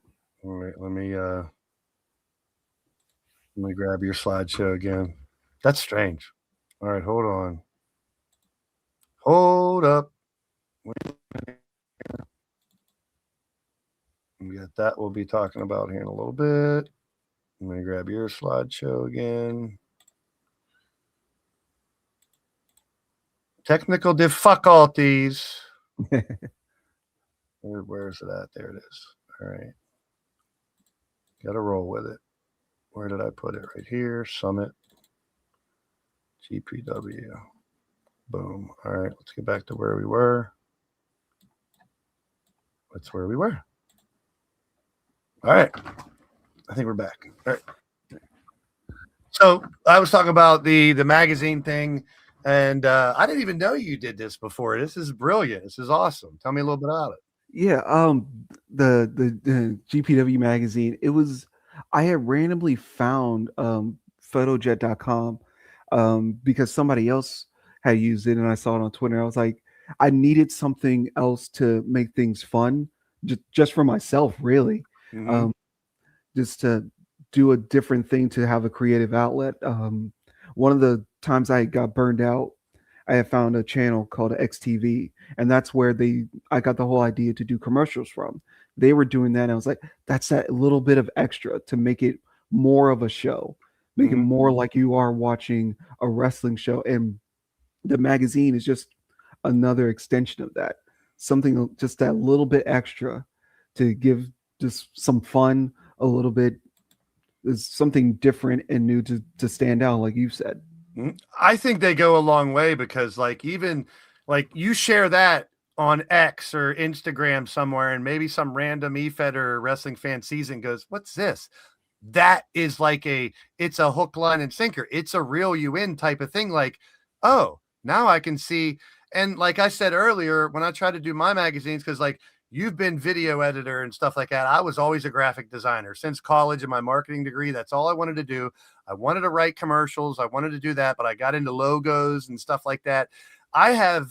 All right. Let me grab your slideshow again. That's strange. All right. Hold on. Hold up. We got that we'll be talking about here in a little bit. Let me grab your slideshow again. Technical difficulties. Where is it at? There it is. All right. Got to roll with it. Where did I put it? Right here. Summit. GPW. Boom. All right. Let's get back to where we were. That's where we were. All right. I think we're back. All right. So I was talking about the magazine thing, and I didn't even know you did this before. This is brilliant. This is awesome. Tell me a little bit about it. Yeah, the GPW magazine, it was I had randomly found photojet.com because somebody else had used it and I saw it on Twitter. I was like, I needed something else to make things fun, just for myself, really. Mhm. Um, just to do a different thing to have a creative outlet. One of the times I got burned out, I had found a channel called XTV, and that's where I got the whole idea to do commercials from. They were doing that, and I was like, that's that little bit of extra to make it more of a show, make it Mhm. more like you are watching a wrestling show. And the magazine is just another extension of that. Something just that little bit extra to give just some fun, a little bit is something different and new to stand out, like you said. I think they go a long way because, like, even like you share that on X or Instagram somewhere, and maybe some random Efed or wrestling fan sees it and goes, "What's this?" That is like it's a hook, line, and sinker. It's a reel you in type of thing. Like, oh, now I can see. And like I said earlier, when I try to do my magazines, because like you've been video editor and stuff like that, I was always a graphic designer since college and my marketing degree. That's all I wanted to do. I wanted to write commercials. I wanted to do that, but I got into logos and stuff like that. I have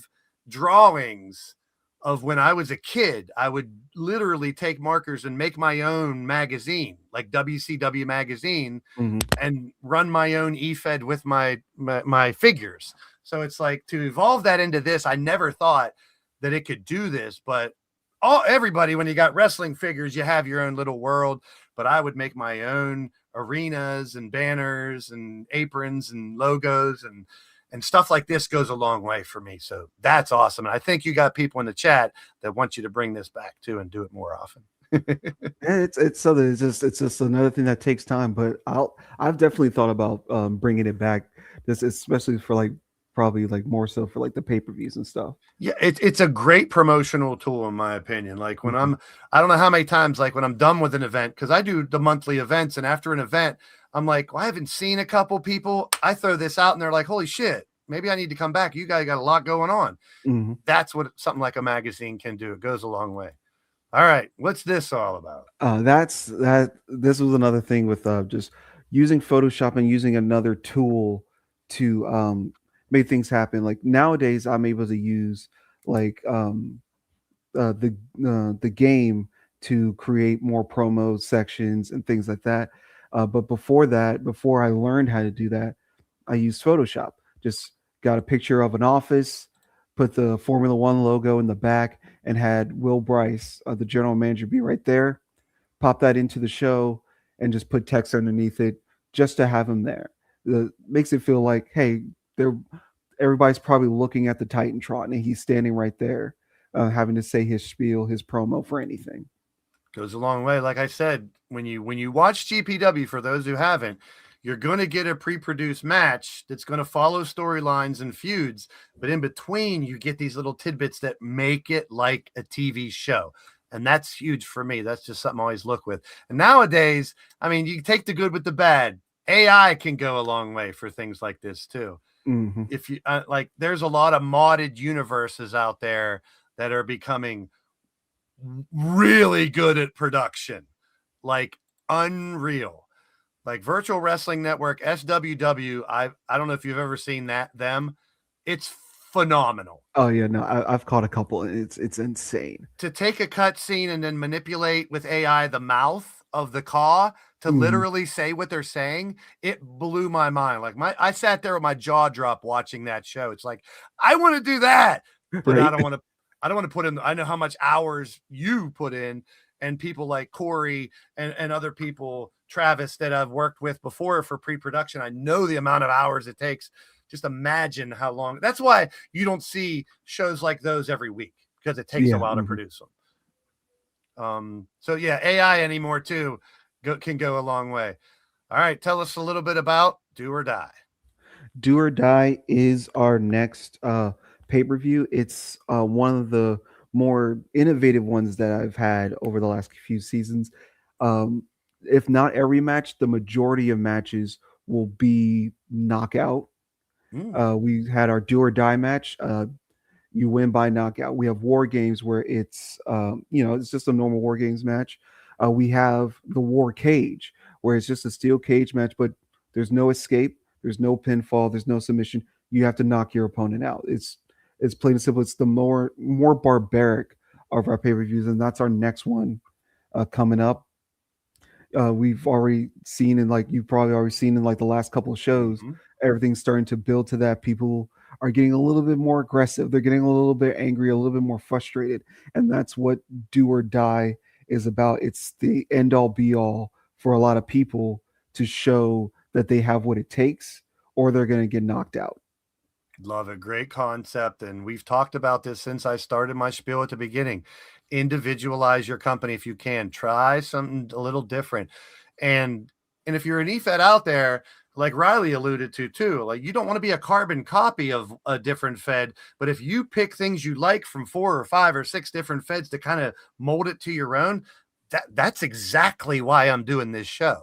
drawings of when I was a kid. I would literally take markers and make my own magazine, like WCW magazine, Mhm. and run my own Efed with my figures. So it's like to evolve that into this. I never thought that it could do this, but everybody, when you got wrestling figures, you have your own little world. But I would make my own arenas and banners and aprons and logos and stuff like this goes a long way for me. So that's awesome. And I think you got people in the chat that want you to bring this back too and do it more often. Yeah, it's just another thing that takes time, but I've definitely thought about bringing it back, just especially for like probably like more so for like the pay-per-views and stuff. Yeah, it's a great promotional tool in my opinion. Like when Mhm. I don't know how many times, like when I'm done with an event, because I do the monthly events, and after an event, I'm like, well, I haven't seen a couple people. I throw this out, and they're like, holy shit, maybe I need to come back. You guys got a lot going on. Mhm. That's what something like a magazine can do. It goes a long way. All right, what's this all about? This was another thing with just using Photoshop and using another tool to make things happen. Like nowadays, I'm able to use like the game to create more promo sections and things like that. But before that, before I learned how to do that, I used Photoshop. Just got a picture of an office, put the Formula One logo in the back, and had Will Bryce, the general manager, be right there. Pop that into the show and just put text underneath it just to have him there. Makes it feel like, hey, they're everybody's probably looking at the Titantron and he's standing right there, having to say his spiel, his promo for anything. Goes a long way. Like I said, when you watch GPW, for those who haven't, you're going to get a pre-produced match that's going to follow storylines and feuds, but in between you get these little tidbits that make it like a TV show. And that's huge for me. That's just something I always look with. And nowadays, I mean, you take the good with the bad. AI can go a long way for things like this too. Hmm. If you like, there's a lot of modded universes out there that are becoming really good at production, like unreal. Like Virtual Wrestling Network, SWW. I don't know if you've ever seen them. It's phenomenal. Oh yeah, no, I've caught a couple. It's insane. To take a cut scene and then manipulate with AI the mouth of the CAW to Mhm. literally say what they're saying, it blew my mind. Like I sat there with my jaw drop watching that show. It's like, I want to do that, but Right? I don't want to put in, I know how much hours you put in, and people like Corey and other people, Travis, that I've worked with before for pre-production. I know the amount of hours it takes. Just imagine how long. That's why you don't see shows like those every week, because it takes a Yeah. while to Mhm. produce them. So yeah, AI anymore too can go a long way. All right, tell us a little bit about Do or Die. Do or Die is our next pay-per-view. It's one of the more innovative ones that I've had over the last few seasons. Um, if not every match, the majority of matches will be knockout. We had our do or die match. You win by knockout. We have war games where it's it's just a normal war games match. We have the war cage where it's just a steel cage match, but there's no escape, there's no pinfall, there's no submission. You have to knock your opponent out. It's plain and simple. It's the more barbaric of our pay-per-views, and that's our next one coming up. We've already seen, and like you've probably already seen in like the last couple of shows, everything's starting to build to that. People are getting a little bit more aggressive. They're getting a little bit angry, a little bit more frustrated. And that's what do or die is about. It's the end all be all for a lot of people to show that they have what it takes or they're going to get knocked out. Love it. Great concept. And we've talked about this since I started my spiel at the beginning. Individualize your company if you can. Try something a little different. And if you're an EFED out there, like Riley alluded to too, like you don't want to be a carbon copy of a different Fed, but if you pick things you like from 4 or 5 or 6 different Feds to kind of mold it to your own, that's exactly why I'm doing this show,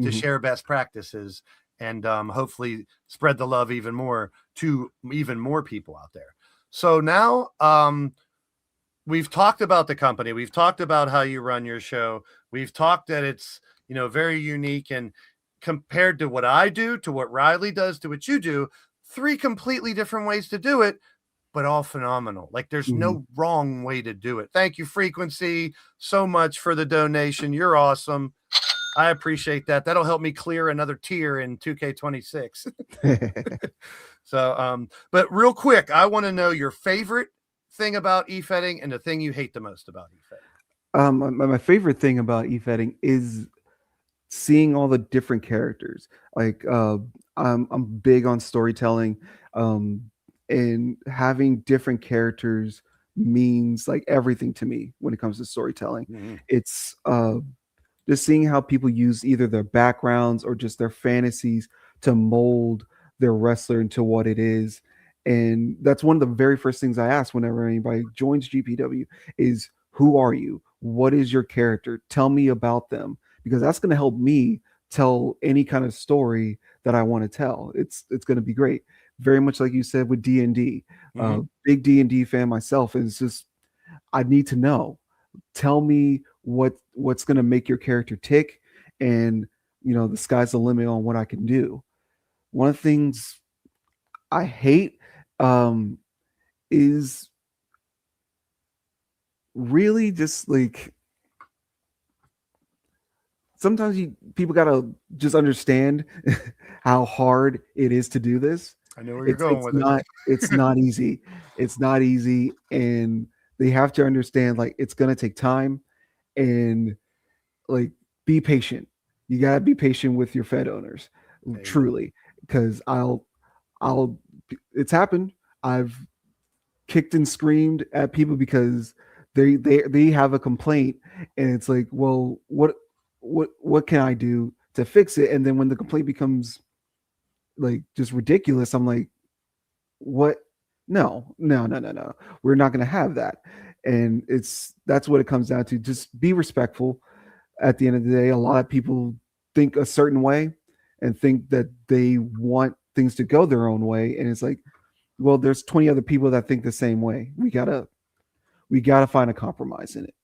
to share best practices and hopefully spread the love even more to even more people out there. So now we've talked about the company. We've talked about how you run your show. We've talked that it's, very unique, and compared to what I do, to what Riley does, to what you do, 3 completely different ways to do it, but all phenomenal. Like there's no wrong way to do it. Thank you, Frequency, so much for the donation. You're awesome. I appreciate that. That'll help me clear another tier in 2K26. So, but real quick, I want to know your favorite thing about e-fetting and the thing you hate the most about e-fetting. My favorite thing about e-fetting is seeing all the different characters. Like I'm big on storytelling, and having different characters means like everything to me when it comes to storytelling. It's just seeing how people use either their backgrounds or just their fantasies to mold their wrestler into what it is. And that's one of the very first things I ask whenever anybody joins GPW is, who are you? What is your character? Tell me about them, because that's going to help me tell any kind of story that I want to tell. It's going to be great. Very much like you said with D&D. Big D&D fan myself. And it's just, I need to know. Tell me what's going to make your character tick, and the sky's the limit on what I can do. One of the things I hate is really just like, sometimes people gotta just understand how hard it is to do this. I know where you're going with it. It's not easy. It's not easy, and they have to understand like it's gonna take time, and like be patient. You gotta be patient with your Fed owners, truly, because it's happened. I've kicked and screamed at people because they have a complaint, and it's like, well, what can I do to fix it? And then when the complaint becomes like just ridiculous, I'm like, what? No. We're not going to have that. And that's what it comes down to. Just be respectful. At the end of the day, a lot of people think a certain way and think that they want things to go their own way. And it's like, well, there's 20 other people that think the same way. We gotta find a compromise in it.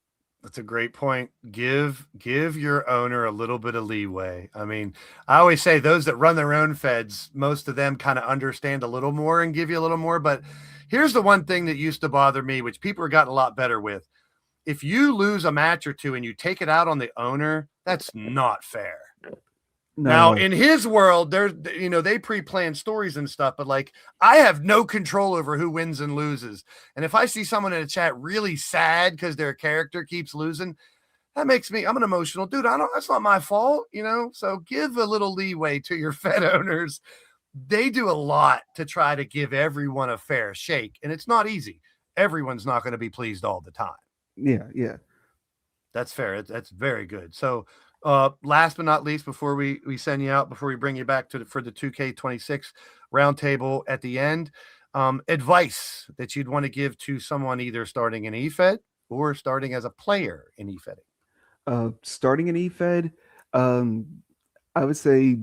That's a great point. Give your owner a little bit of leeway. I mean, I always say those that run their own Feds, most of them kind of understand a little more and give you a little more. But here's the one thing that used to bother me, which people are gotten a lot better with. If you lose a match or two and you take it out on the owner, that's not fair. No. Now, in his world, they pre-plan stories and stuff, but like I have no control over who wins and loses. And if I see someone in a chat really sad because their character keeps losing, that makes me, I'm an emotional dude. That's not my fault, So give a little leeway to your Fed owners. They do a lot to try to give everyone a fair shake, and it's not easy. Everyone's not going to be pleased all the time. Yeah. That's fair. That's very good. So, last but not least, before we send you out, before we bring you back for the 2K26 roundtable at the end, advice that you'd want to give to someone either starting in EFED or starting as a player in EFEDing. starting an EFED, um, I would say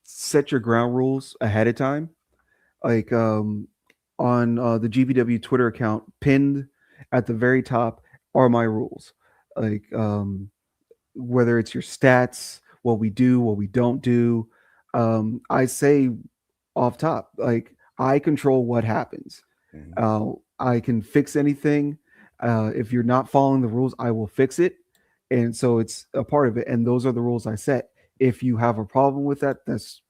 set your ground rules ahead of time. Like on the GBW Twitter account, pinned at the very top are my rules. Like whether it's your stats, what we do, what we don't do. I say off top, like I control what happens. I can fix anything. If you're not following the rules, I will fix it. And so it's a part of it. And those are the rules I set. If you have a problem with that, that's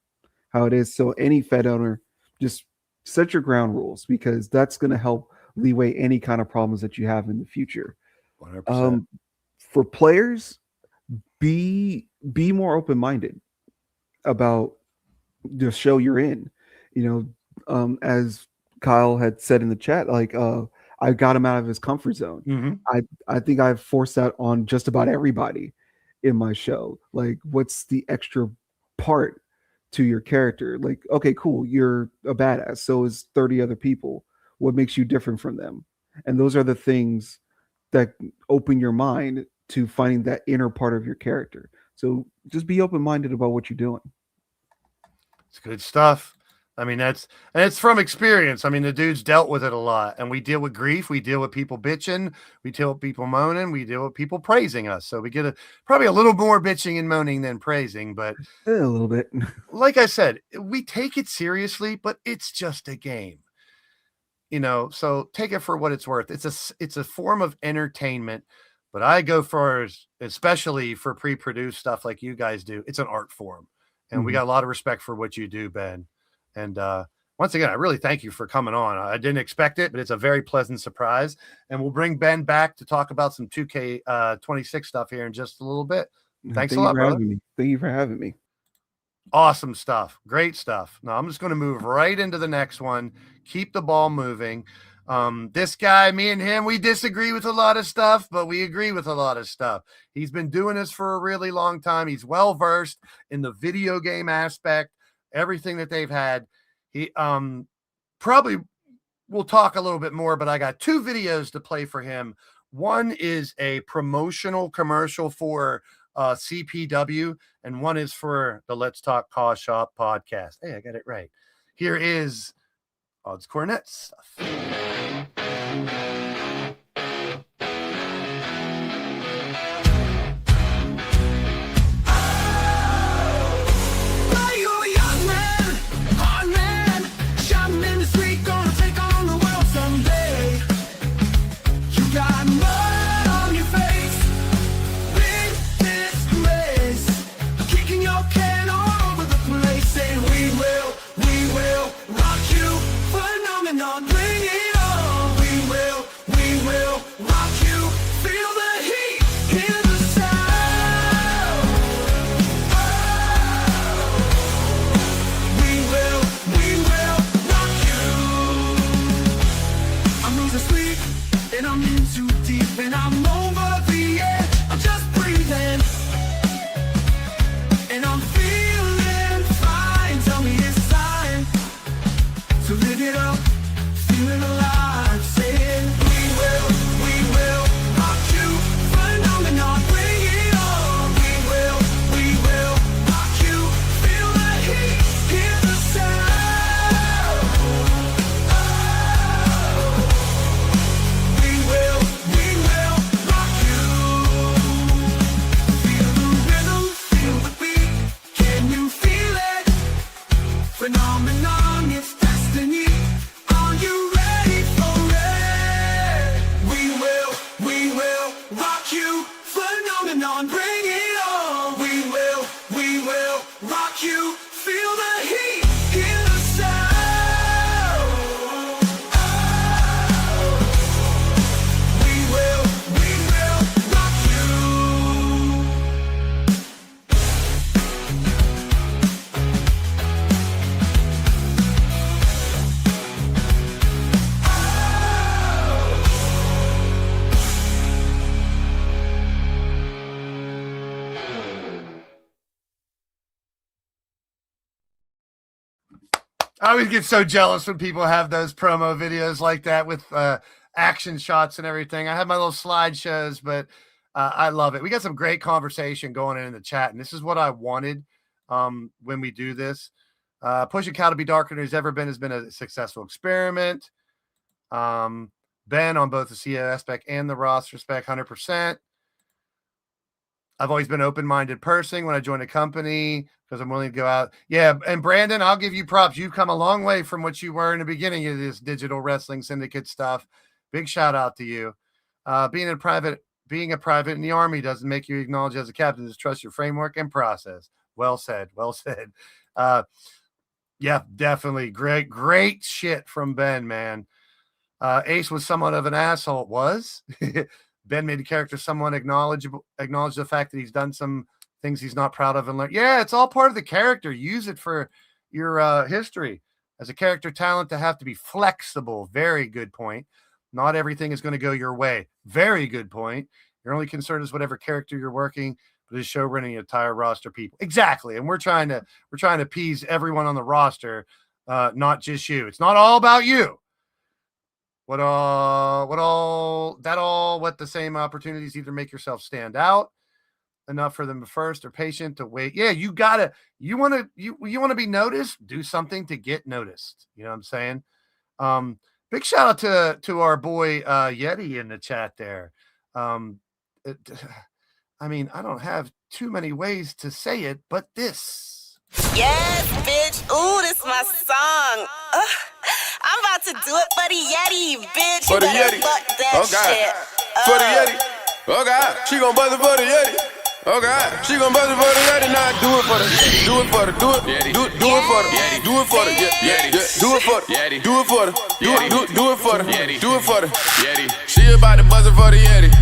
how it is. So any Fed owner, just set your ground rules because that's going to help leeway any kind of problems that you have in the future. 100%. For players, be more open minded about the show you're in. You know, as Kyle had said in the chat, like I got him out of his comfort zone. Mm-hmm. I think I've forced that on just about everybody in my show. Like, what's the extra part to your character? Like, okay, cool, you're a badass. So is 30 other people. What makes you different from them? And those are the things that open your mind to finding that inner part of your character. So just be open minded about what you're doing. It's good stuff. I mean, and it's from experience. I mean, the dude's dealt with it a lot, and we deal with grief. We deal with people bitching. We deal with people moaning. We deal with people praising us. So we get probably a little more bitching and moaning than praising, but A little bit. like I said, we take it seriously, but it's just a game, so take it for what it's worth. It's a form of entertainment, but I go for, especially for pre-produced stuff like you guys do, it's an art form, and we got a lot of respect for what you do, Ben. And once again, I really thank you for coming on. I didn't expect it, but it's a very pleasant surprise. And we'll bring Ben back to talk about some 2K26 stuff here in just a little bit. Thanks a lot, brother. Thank you for having me. Awesome stuff. Great stuff. Now I'm just going to move right into the next one. Keep the ball moving. This guy, me and him, we disagree with a lot of stuff, but we agree with a lot of stuff. He's been doing this for a really long time. He's well-versed in the video game aspect, everything that they've had. He probably will talk a little bit more, but I got 2 videos to play for him. One is a promotional commercial for CPW, and one is for the Let's Talk CAW Shop podcast. Hey, I got it right. Here is Odds Cornet stuff. I always get so jealous when people have those promo videos like that with action shots and everything. I have my little slideshows, but I love it. We got some great conversation going in the chat, and this is what I wanted when we do this. Pushing Cal to be darker than he's ever been has been a successful experiment. Ben on both the CAW spec and the roster spec, 100%. I've always been an open-minded person when I joined a company because I'm willing to go out. Yeah, and Brandon, I'll give you props. You've come a long way from what you were in the beginning of this digital wrestling syndicate stuff. Big shout out to you. Being a private in the Army doesn't make you acknowledge as a captain. Just trust your framework and process. Well said. Well said. Yeah, definitely. Great shit from Ben, man. Ace was somewhat of an asshole. It was. Ben made the character somewhat acknowledge the fact that he's done some things he's not proud of and learned. Yeah, it's all part of the character. Use it for your history. As a character talent to have to be flexible. Very good point. Not everything is going to go your way. Very good point. Your only concern is whatever character you're working, but this show running an entire roster of people. Exactly. And we're trying to appease everyone on the roster, not just you. It's not all about you. What the same opportunities either make yourself stand out enough for them first or patient to wait. Yeah, you want to be noticed, do something to get noticed. You know what I'm saying? Big shout out to our boy Yeti in the chat there. I mean, I don't have too many ways to say it, but this. Yes, bitch. Ooh, this my song. I'm about to do it for the Yeti, bitch. For the You better Yeti. fuck that Oh, God. shit. For the Yeti. Oh God, she gon' buzz it for the Yeti. Oh God, she gon' buzz it for the Yeti. Now do it for the, do it for the, do it for the, do it for the, Yeti, do it for the, Yeti, do it for the, do it for the, Yeti, do it for the, Yeti. She about to buzz it for the Yeti.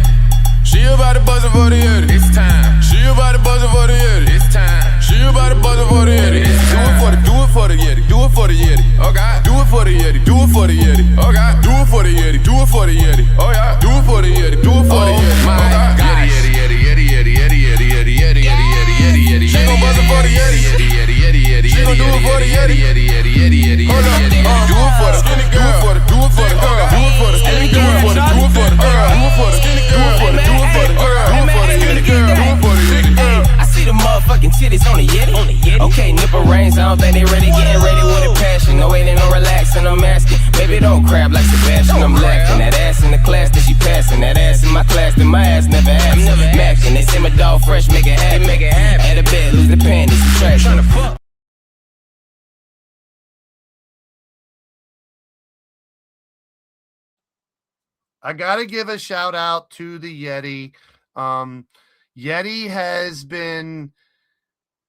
She about to buzz it for the Yeti. It's time. She about to buzz it for the Yeti. It's time. She about to buzz it for the Yeti. Do it for the, do it for the Yeti. Do it for the Yeti. Oh God, do it for the Yeti. Do it for the Yeti. Oh God, do it for the Yeti. Do it for the Yeti. Oh yeah, do it for the Yeti. Do it for the Yeti. Oh God, Yeti, Yeti, Yeti, Yeti, Yeti, Yeti, Yeti, Yeti, Yeti, Yeti, Yeti, Yeti. She gon' buzz it for the Yeti. Yeti, Yeti, Yeti, Yeti. She gon' do it for the Yeti. Yeti, Yeti, Yeti, Yeti. Hold up, do it for the skinny girl. Do it for the, do it for the girl. Do it for the skinny girl. Do it for the, do it for the girl. Do it for the skinny girl. Do it for the, do it for the girl. Do it for the skinny girl. Do it for the skinny girl. I see the motherfucking titties on the Yeti. Okay, nipple rings, I don't think they ready. Getting ready with a passion. No waiting, no relaxing, I'm asking. Baby, don't crab like Sebastian. I'm laughing. That ass in the class that she passing. That ass in my class that my ass never had. I'm never macking. They say my dog fresh, make it happen. At a bed, lose the panties, subtract. Trying to fuck. I got to give a shout out to the Yeti. Yeti has been,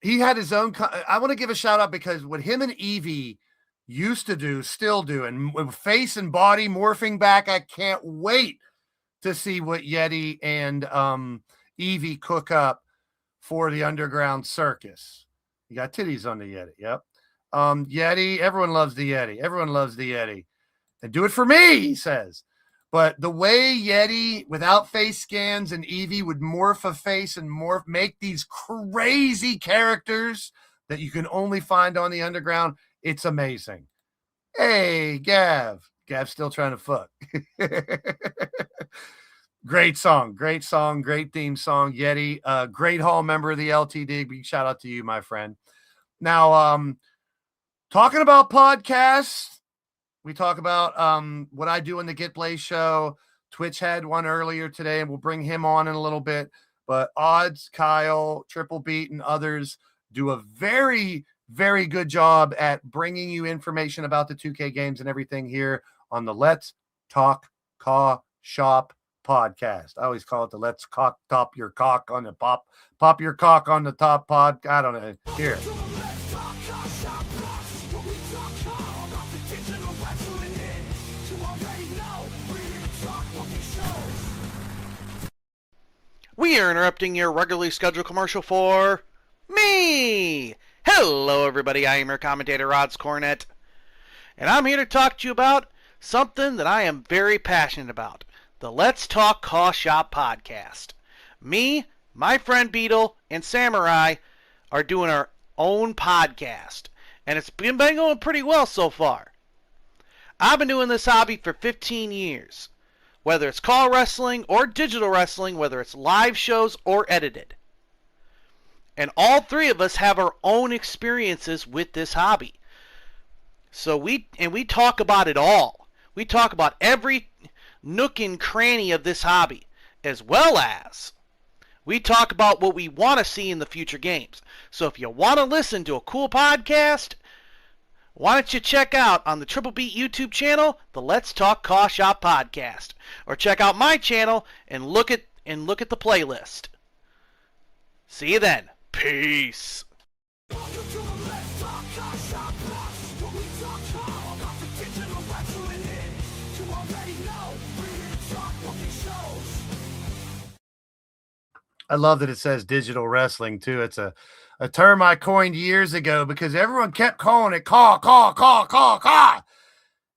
he had his own, I want to give a shout out because what him and Evie used to do, still do, and with face and body morphing back, I can't wait to see what Yeti and Evie cook up for the underground circus. You got titties on the Yeti. Yep. Yeti, everyone loves the Yeti. Everyone loves the Yeti. And do it for me, he says. But the way Yeti, without face scans, and Evie would morph a face and make these crazy characters that you can only find on the underground, it's amazing. Hey, Gav. Gav's still trying to fuck. Great song, great theme song, Yeti. Great hall member of the LTD. Big shout out to you, my friend. Now, talking about podcasts, we talk about what I do in the Get Blaze show. Twitch had one earlier today, and we'll bring him on in a little bit. But Odds, Kyle, Triple Beat, and others do a very, very good job at bringing you information about the 2K games and everything here on the Let's Talk CAW Shop podcast. I always call it the Let's Cock Top Your Cock on the Pop Your Cock on the Top pod. I don't know. Here. We are interrupting your regularly scheduled commercial for me. Hello, everybody. I am your commentator, Rods Cornet, and I'm here to talk to you about something that I am very passionate about, the Let's Talk CAW Shop podcast. Me, my friend Beetle, and Samurai are doing our own podcast, and it's been going pretty well so far. I've been doing this hobby for 15 years. whether it's call wrestling or digital wrestling, whether it's live shows or edited. And all three of us have our own experiences with this hobby. So we talk about it all. We talk about every nook and cranny of this hobby, as well as we talk about what we want to see in the future games. So if you want to listen to a cool podcast, why don't you check out on the Triple Beat YouTube channel, the Let's Talk CAW Shop podcast, or check out my channel and look at the playlist. See you then. Peace. I love that it says digital wrestling too. It's a term I coined years ago because everyone kept calling it CAW, CAW, CAW, CAW, CAW.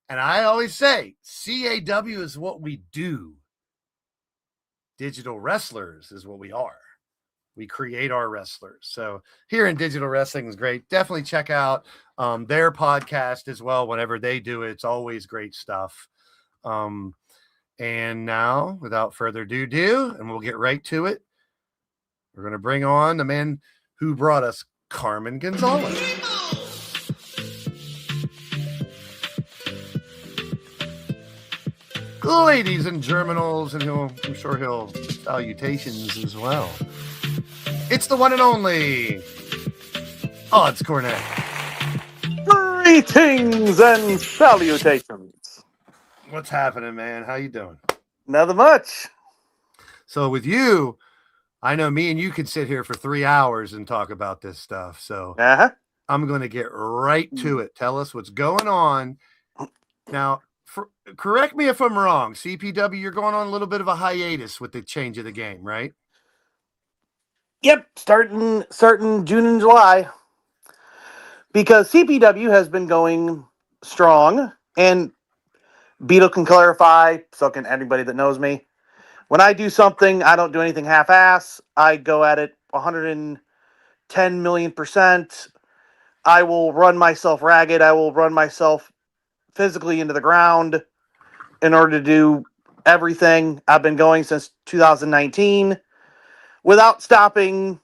And I always say CAW is what we do. Digital wrestlers is what we are. We create our wrestlers. So here in digital wrestling is great. Definitely check out their podcast as well. Whenever they do it, it's always great stuff. And now, without further ado, and we'll get right to it, we're going to bring on the man who brought us Carmen Gonzalez. Ladies and germinals, and I'm sure he'll salutations as well. It's the one and only Odds Cornet. Greetings and salutations. What's happening, man? How you doing? Nothing much. So with you, I know me and you could sit here for 3 hours and talk about this stuff. So I'm going to get right to it. Tell us what's going on. Now, correct me if I'm wrong. CPW, you're going on a little bit of a hiatus with the change of the game, right? Yep, starting June and July. Because CPW has been going strong, and Beetle can clarify, so can anybody that knows me. When I do something, I don't do anything half-ass. I go at it 110 million%. I will run myself ragged. I will run myself physically into the ground in order to do everything. I've been going since 2019 without stopping,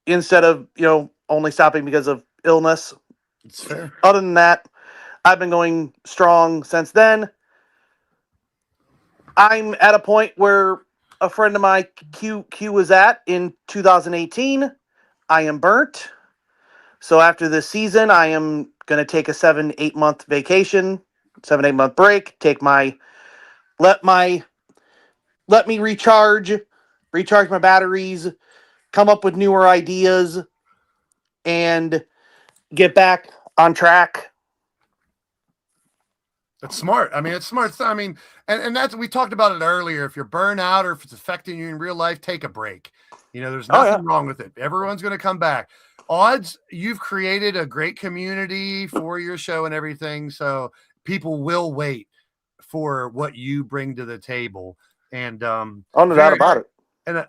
instead of, only stopping because of illness. It's fair. Other than that, I've been going strong since then. I'm at a point where a friend of mine, Q was at in 2018. I am burnt. So after this season, I am going to take a 7-8 month vacation, 7-8 month break, let me recharge my batteries, come up with newer ideas, and get back on track. That's smart. I mean, it's smart. I mean, and that's, we talked about it earlier. If you're burnt out or if it's affecting you in real life, take a break. There's nothing wrong with it. Everyone's going to come back. Odds, you've created a great community for your show and everything. So people will wait for what you bring to the table. And no doubt about it.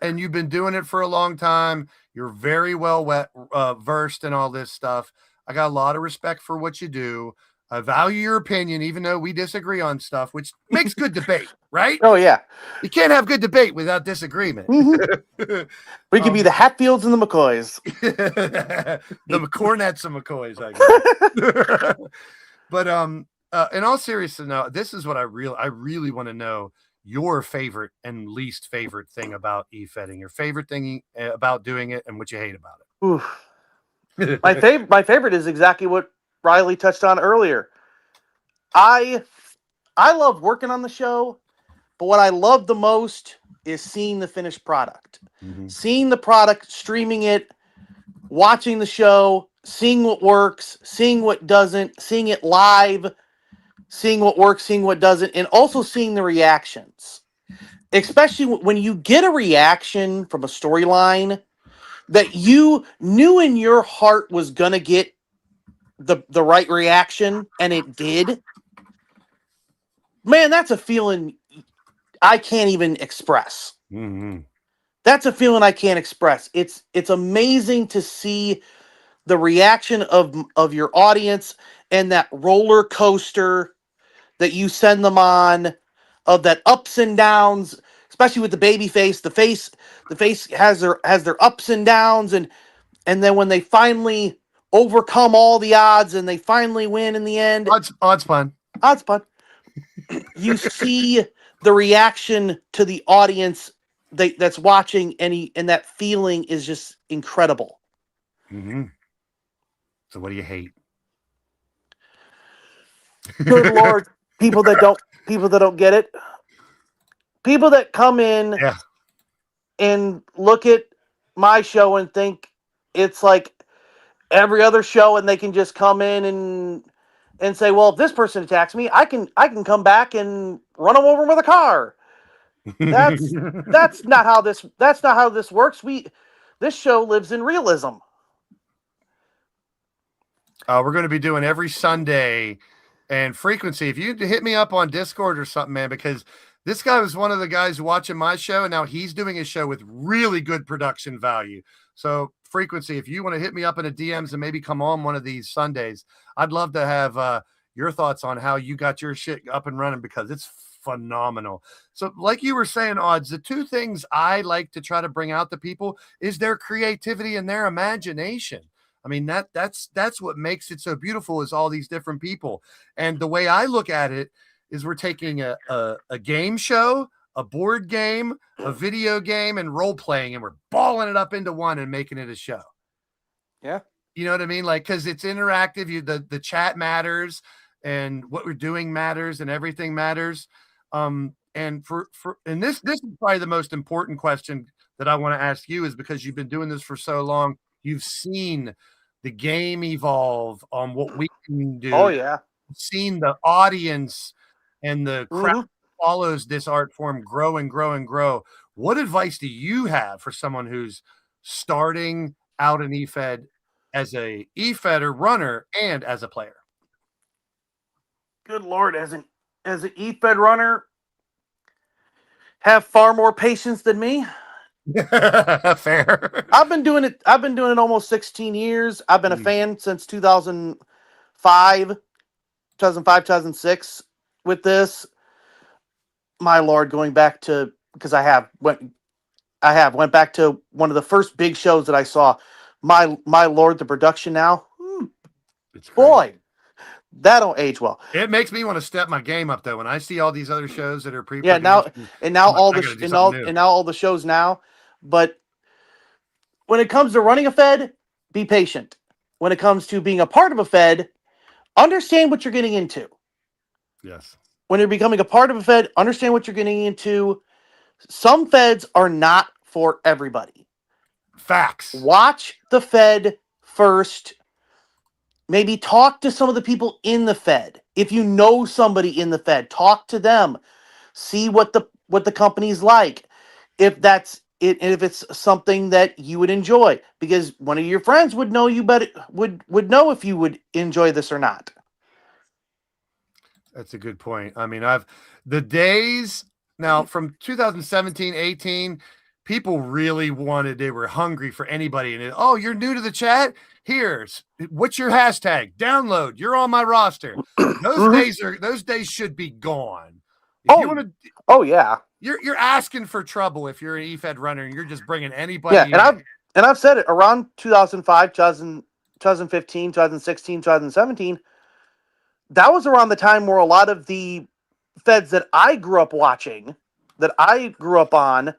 And you've been doing it for a long time. You're very well versed in all this stuff. I got a lot of respect for what you do. I value your opinion, even though we disagree on stuff, which makes good debate, right? Oh, yeah. You can't have good debate without disagreement. Mm-hmm. We could be the Hatfields and the McCoys. The Cornets and McCoys, I guess. But in all seriousness, now, this is what I really want to know. Your favorite and least favorite thing about e-fedding, your favorite thing about doing it, and what you hate about it. Oof. My favorite is exactly what Riley touched on earlier. I love working on the show, but what I love the most is seeing the finished product. Mm-hmm. Seeing the product, streaming it, watching the show, seeing what works, seeing what doesn't, seeing it live, seeing what works, seeing what doesn't, and also seeing the reactions. Especially when you get a reaction from a storyline that you knew in your heart was going to get the right reaction, and it did. Man, that's a feeling I can't even express. Mm-hmm. That's a feeling I can't express. It's amazing to see the reaction of your audience and that roller coaster that you send them on that ups and downs, especially with the baby face. The face has their ups and downs, and then when they finally overcome all the odds and they finally win in the end, Odds fun. You see the reaction to the audience that's watching, and that feeling is just incredible. Mm-hmm. So what do you hate? Good Lord, people that don't get it, people that come in and look at my show and think it's like every other show, and they can just come in and say, well, if this person attacks me, I can come back and run them over with a car. That's not how this works. This show lives in realism. We're going to be doing every Sunday and frequency. If you hit me up on Discord or something, man, because this guy was one of the guys watching my show, and now he's doing a show with really good production value. So frequency, if you want to hit me up in the DMs and maybe come on one of these Sundays, I'd love to have your thoughts on how you got your shit up and running, because it's phenomenal. So like you were saying, Odds, the two things I like to try to bring out to people is their creativity and their imagination. I mean, that's what makes it so beautiful, is all these different people. And the way I look at it is we're taking a game show, a board game, a video game, and role playing, and we're balling it up into one and making it a show. Yeah. You know what I mean? Like, because it's interactive. The chat matters, and what we're doing matters, and everything matters. And this is probably the most important question that I want to ask you, is because you've been doing this for so long. You've seen the game evolve on what we can do. Oh yeah. You've seen the audience and the crowd follows this art form grow and grow and grow. What advice do you have for someone who's starting out in Efed as a Efeder runner and as a player? Good Lord, as an Efed runner, have far more patience than me. Fair. I've been doing it almost 16 years. I've been a fan since 2005, 2006 with this. My Lord, going back to, because I went back to one of the first big shows that I saw. My Lord, the production now. Boy, that don't age well. It makes me want to step my game up, though, when I see all these other shows that are pre-produced. Yeah, now all the shows now. But when it comes to running a Fed, be patient. When it comes to being a part of a Fed, understand what you're getting into. Yes. When you're becoming a part of a Fed, understand what you're getting into. Some Feds are not for everybody. Facts. Watch the Fed first. Maybe talk to some of the people in the Fed. If you know somebody in the Fed, talk to them. See what the company's like. If that's it, and if it's something that you would enjoy, because one of your friends would know you better, would know if you would enjoy this or not. That's a good point. I mean, the days now from 2017, 18, people really they were hungry for anybody. And oh, you're new to the chat? What's your hashtag? Download. You're on my roster. Those days should be gone. Yeah. You're asking for trouble if you're an Efed runner and you're just bringing anybody. Yeah, and I've said it around 2005, 2015, 2016, 2017. That was around the time where a lot of the Feds that I grew up watching, that I grew up on,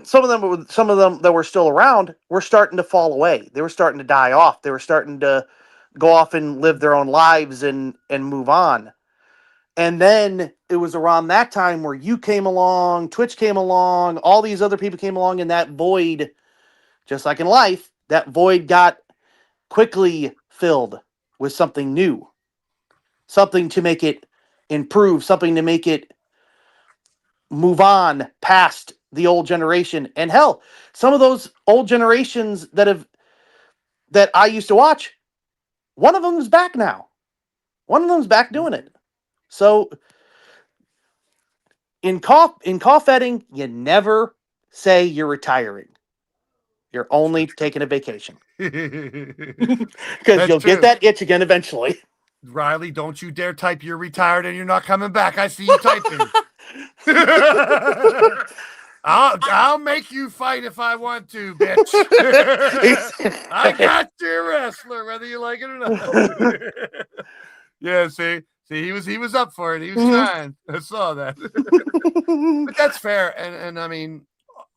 some of them that were still around were starting to fall away. They were starting to die off. They were starting to go off and live their own lives and move on. And then it was around that time where you came along, Twitch came along, all these other people came along, and that void, just like in life, that void got quickly filled with something new. Something to make it improve, something to make it move on past the old generation. And hell, some of those old generations that I used to watch, one of them is back now. One of them's back doing it. So in CAW Fedding, you never say you're retiring. You're only taking a vacation. Because you'll get that itch again eventually. Riley, don't you dare type you're retired and you're not coming back. I see you typing. I'll make you fight if I want to, bitch. I got you, wrestler, whether you like it or not. Yeah, see, he was up for it. He was trying. I saw that. But that's fair. And I mean,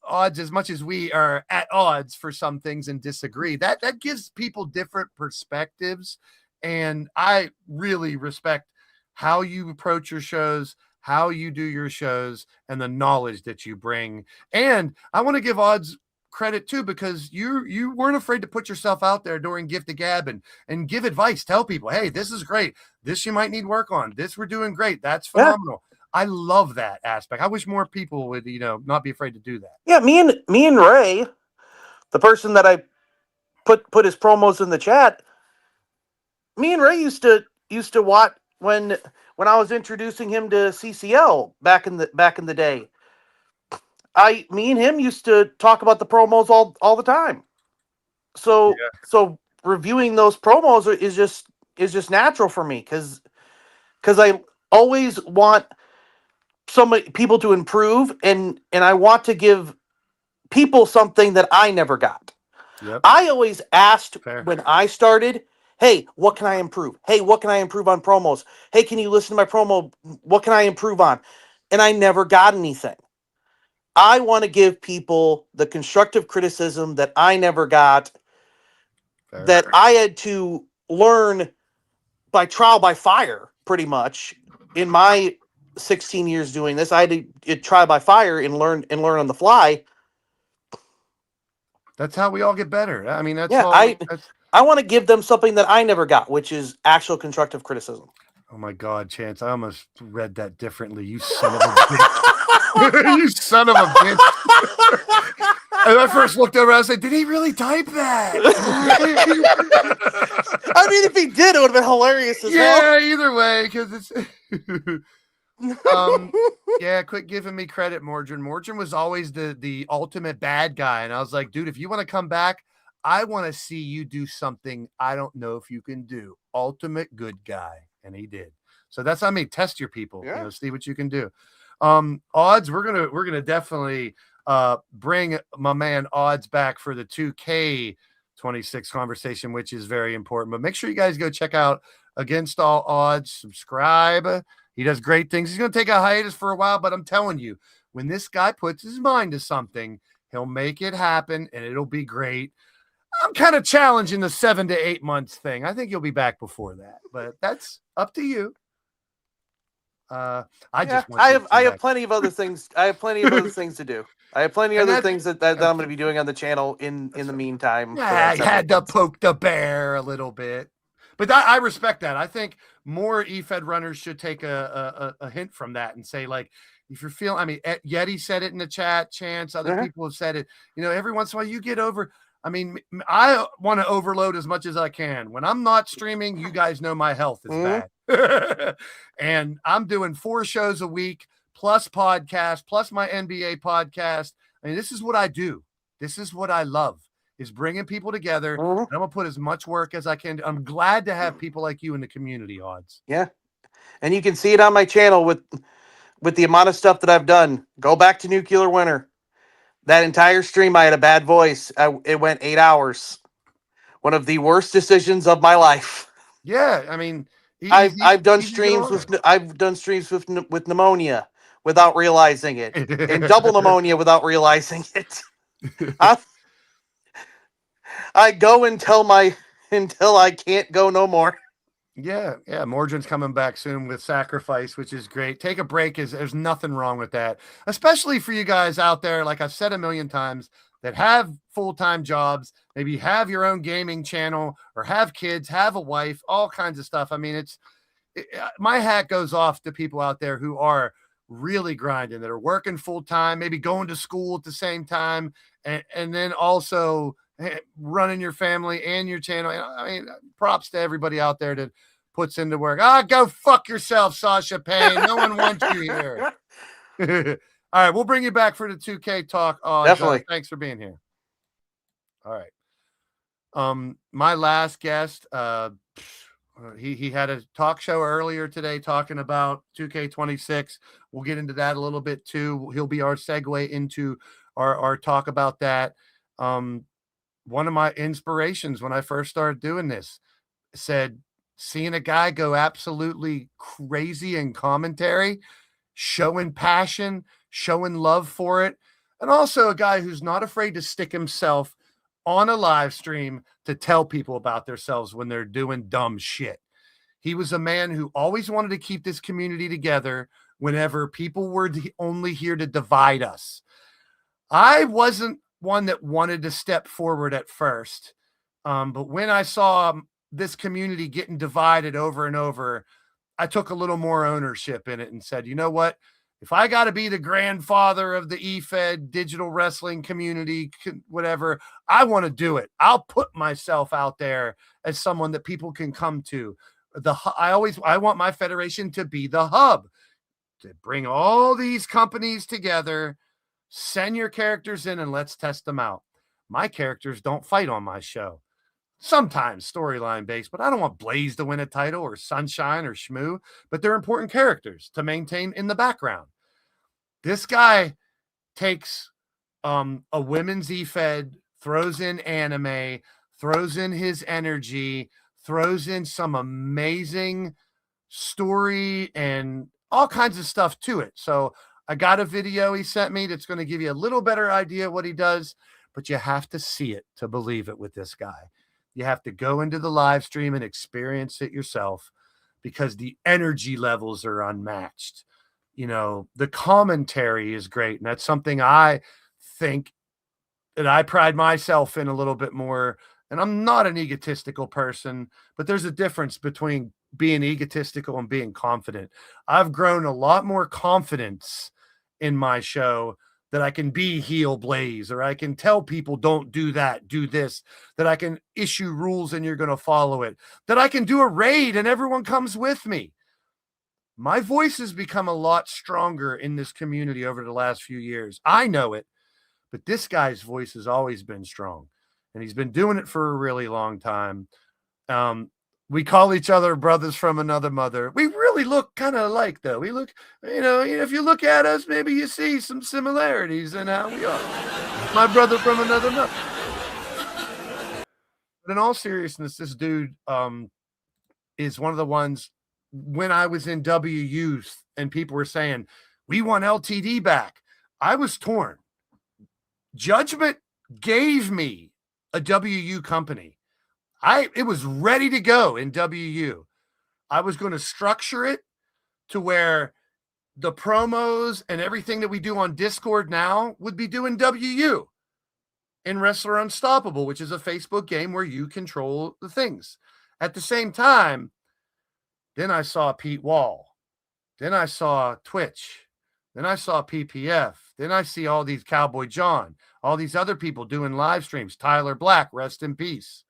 odds, as much as we are at odds for some things and disagree, that gives people different perspectives. And I really respect how you approach your shows, how you do your shows, and the knowledge that you bring. And I want to give odds credit too, because you weren't afraid to put yourself out there during Gift of Gab and give advice. Tell people, hey, this is great. This you might need work on. This we're doing great. That's phenomenal. Yeah. I love that aspect. I wish more people would, not be afraid to do that. Yeah, me and Ray, the person that I put his promos in the chat, me and Ray used to watch when I was introducing him to CCL back in the day. Me and him used to talk about the promos all the time. So reviewing those promos is just natural for me because I always want people to improve and I want to give people something that I never got. Yep. I always asked when I started, hey, what can I improve? Hey, what can I improve on promos? Hey, can you listen to my promo? What can I improve on? And I never got anything. I want to give people the constructive criticism that I never got, that I had to learn by trial by fire, pretty much. In my 16 years doing this, I had to try by fire and learn on the fly. That's how we all get better. I mean, that's I want to give them something that I never got, which is actual constructive criticism. Oh my God, Chance! I almost read that differently. You son of a bitch! You son of a bitch! And I first looked over, I was like, "Did he really type that?" I mean, if he did, it would have been hilarious as hell. Yeah, either way, because it's. Yeah, quit giving me credit, Mordrin. Mordrin was always the ultimate bad guy, and I was like, dude, if you want to come back, I want to see you do something I don't know if you can do. Ultimate good guy, and he did. So that's I mean, test your people. Yeah. See what you can do. Odds, we're gonna definitely bring my man Odds back for the 2K26 conversation, which is very important. But make sure you guys go check out Against All Odds. Subscribe. He does great things. He's going to take a hiatus for a while, but I'm telling you, when this guy puts his mind to something, he'll make it happen, and it'll be great. I'm kind of challenging the 7 to 8 months thing. I think you'll be back before that, but that's up to you. I have plenty of other things. I have plenty of other things to do. I have plenty of other things that I'm going to be doing on the channel in the meantime. Yeah, I had to poke the bear a little bit. But I respect that. I think more Efed runners should take a hint from that and say, like, if you're feeling, I mean, Yeti said it in the chat, Chance, other people have said it, every once in a while you get over. I mean, I want to overload as much as I can. When I'm not streaming, you guys know my health is bad. And I'm doing 4 shows a week, plus podcast, plus my NBA podcast. I mean, this is what I do. This is what I love. Is bringing people together. And I'm going to put as much work as I can. I'm glad to have people like you in the community, Odds. Yeah. And you can see it on my channel with the amount of stuff that I've done. Go back to Nuclear Winter. That entire stream, I had a bad voice. It went 8 hours. One of the worst decisions of my life. Yeah. I mean, I've done streams with pneumonia without realizing it, and double pneumonia without realizing it. I go until I can't go no more. Yeah. Mordrin's coming back soon with Sacrifice, which is great. Take a break. There's nothing wrong with that, especially for you guys out there, like I've said a million times, that have full-time jobs, maybe have your own gaming channel or have kids, have a wife, all kinds of stuff. I mean, my hat goes off to people out there who are really grinding, that are working full-time, maybe going to school at the same time, and then also running your family and your channel. I mean, props to everybody out there that puts into work. Go fuck yourself, Sasha Payne. No one wants you here. All right, we'll bring you back for the 2K talk. Definitely. Thanks for being here. All right. My last guest, He had a talk show earlier today talking about 2K26. We'll get into that a little bit too. He'll be our segue into our talk about that. One of my inspirations when I first started doing this said, seeing a guy go absolutely crazy in commentary, showing passion, showing love for it, and also a guy who's not afraid to stick himself on a live stream to tell people about themselves when they're doing dumb shit. He was a man who always wanted to keep this community together whenever people were only here to divide us. I wasn't one that wanted to step forward at first, but when I saw this community getting divided over and over, I took a little more ownership in it and said, you know what? If I got to be the grandfather of the Efed digital wrestling community, whatever, I want to do it. I'll put myself out there as someone that people can come to. I want my federation to be the hub, to bring all these companies together, send your characters in and let's test them out. My characters don't fight on my show. Sometimes storyline based, but I don't want Blaze to win a title or Sunshine or Shmoo, but they're important characters to maintain in the background. This guy takes a women's Efed, throws in anime, throws in his energy, throws in some amazing story and all kinds of stuff to it. So I got a video he sent me that's going to give you a little better idea of what he does, but you have to see it to believe it with this guy. You have to go into the live stream and experience it yourself because the energy levels are unmatched. You know, the commentary is great. And that's something I think that I pride myself in a little bit more. And I'm not an egotistical person, but there's a difference between being egotistical and being confident. I've grown a lot more confidence in my show that I can be heel Blaze, or I can tell people don't do that, do this, that I can issue rules and you're going to follow it, that I can do a raid and everyone comes with me. My voice has become a lot stronger in this community over the last few years. I know it, but this guy's voice has always been strong and he's been doing it for a really long time. We call each other brothers from another mother. We really look kind of alike, though. We look, if you look at us, maybe you see some similarities in how we are. My brother from another mother. But in all seriousness, this dude is one of the ones, when I was in W Youth and people were saying, we want LTD back, I was torn. Judgment gave me a WU company. It was ready to go in WU. I was going to structure it to where the promos and everything that we do on Discord now would be doing WU in Wrestler Unstoppable, which is a Facebook game where you control the things. At the same time, then I saw Pete Wall. Then I saw Twitch. Then I saw PPF. Then I see all these Cowboy John, all these other people doing live streams. Tyler Black, rest in peace.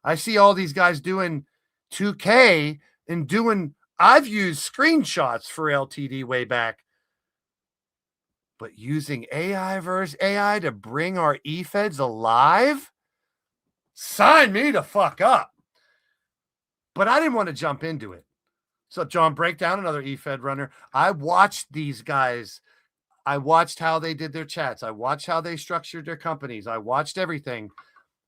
I see all these guys doing 2K and I've used screenshots for LTD way back, but using AI versus AI to bring our Efeds alive? Sign me the fuck up. But I didn't want to jump into it. So John, break down another Efed runner. I watched these guys. I watched how they did their chats. I watched how they structured their companies. I watched everything.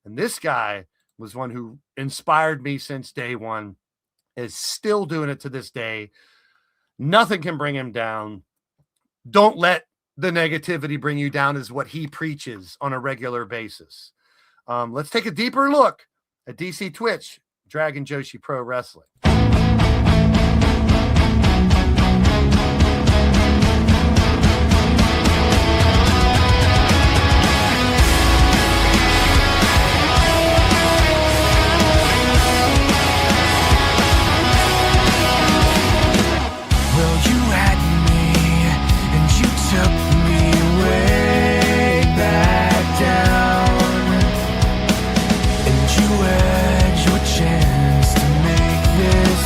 And this guy was one who inspired me since day one, is still doing it to this day. Nothing can bring him down. Don't let the negativity bring you down is what he preaches on a regular basis. Let's take a deeper look at DC Twitch, Dragon Joshi Pro Wrestling. Took me way back down, and you had your chance to make this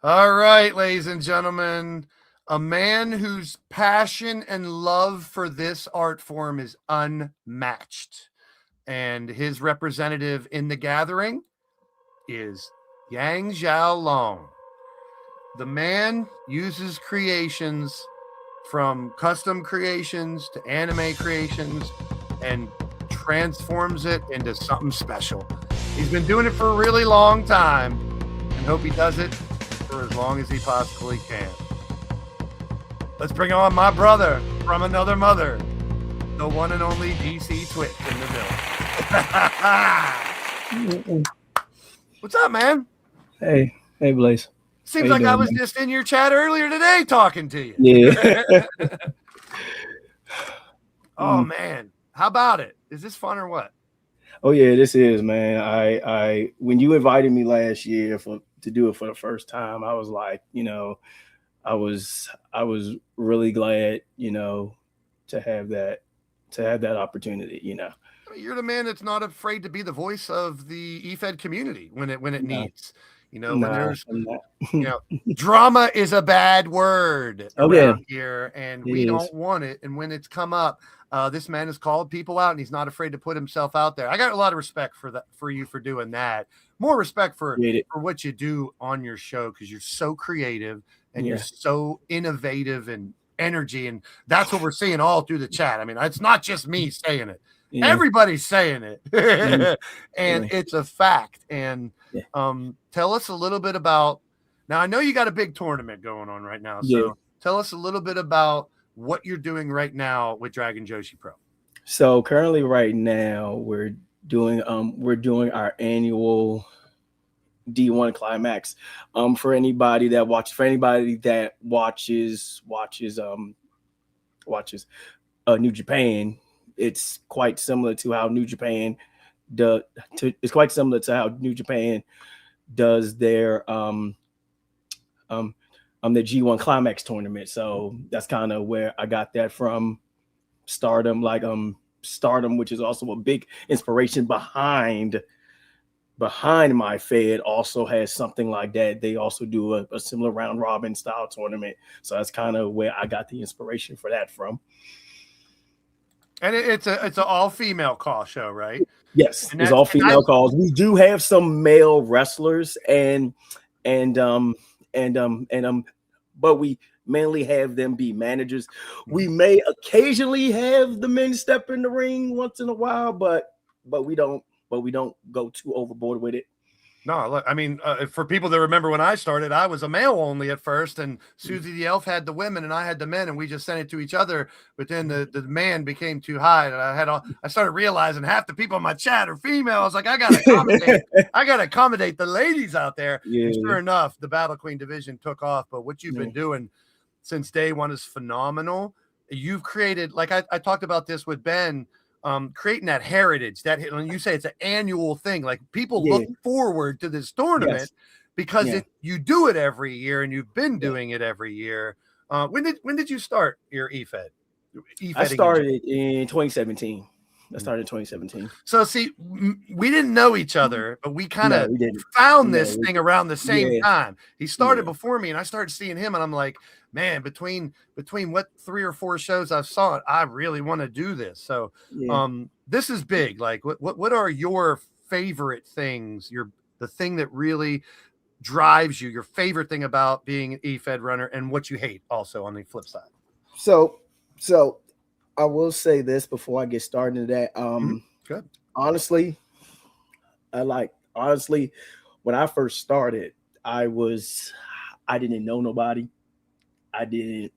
All right, ladies and gentlemen, a man whose passion and love for this art form is unmatched. And his representative in the gathering is Yang Xiao Long. The man uses creations from custom creations to anime creations and transforms it into something special. He's been doing it for a really long time and hope he does it for as long as he possibly can. Let's bring on my brother from another mother, the one and only DC Twitch in the building. What's up, man? Hey, Blaze. Seems like I was just in your chat earlier today talking to you. Yeah. Oh man, how about it? Is this fun or what? Oh yeah, this is, man. I when you invited me last year to do it for the first time, I was like, I was really glad, to have that opportunity, You're the man that's not afraid to be the voice of the Efed community when it needs. When there's drama is a bad word around here, and we don't want it. And when it's come up, this man has called people out, and he's not afraid to put himself out there. I got a lot of respect for you for doing that. More respect for what you do on your show, because you're so creative and you're so innovative and energy, and that's what we're seeing all through the chat. I mean, it's not just me saying it. Yeah. Everybody's saying it. And it's a fact. And tell us a little bit about, now I know you got a big tournament going on right now, so tell us a little bit about what you're doing right now with Dragon Joshi Pro. So currently right now we're doing our annual D1 climax. For anybody that watches New Japan, it's quite similar to how New Japan does their the G1 Climax tournament. So that's kind of where I got that from. Stardom, Stardom, which is also a big inspiration behind my Fed, also has something like that. They also do a similar round robin style tournament. So that's kind of where I got the inspiration for that from. And it's an all female call show, right? Yes, it's all female calls. We do have some male wrestlers but we mainly have them be managers. We may occasionally have the men step in the ring once in a while, but we don't go too overboard with it. No, look, I mean, for people that remember when I started, I was a male only at first, and Susie the Elf had the women and I had the men, and we just sent it to each other. But then the man became too high, and I started realizing half the people in my chat are female. I was like, I gotta accommodate the ladies out there. Yeah. And sure enough, the Battle Queen division took off. But what you've been doing since day one is phenomenal. You've created, like I talked about this with Ben. Creating that heritage, that when you say it's an annual thing, like people look forward to this tournament because you do it every year and you've been doing it every year. When did you start your Efed? I started in 2017. So see, we didn't know each other, but we kind of found this thing around the same time. He started before me, and I started seeing him, and I'm like, man, between what 3 or 4 shows I've saw it, I really want to do this. So this is big. Like what are your favorite things? The thing that really drives you, your favorite thing about being an Efed runner, and what you hate also on the flip side. So I will say this before I get started into that. Good. Honestly, when I first started, I didn't know nobody. I didn't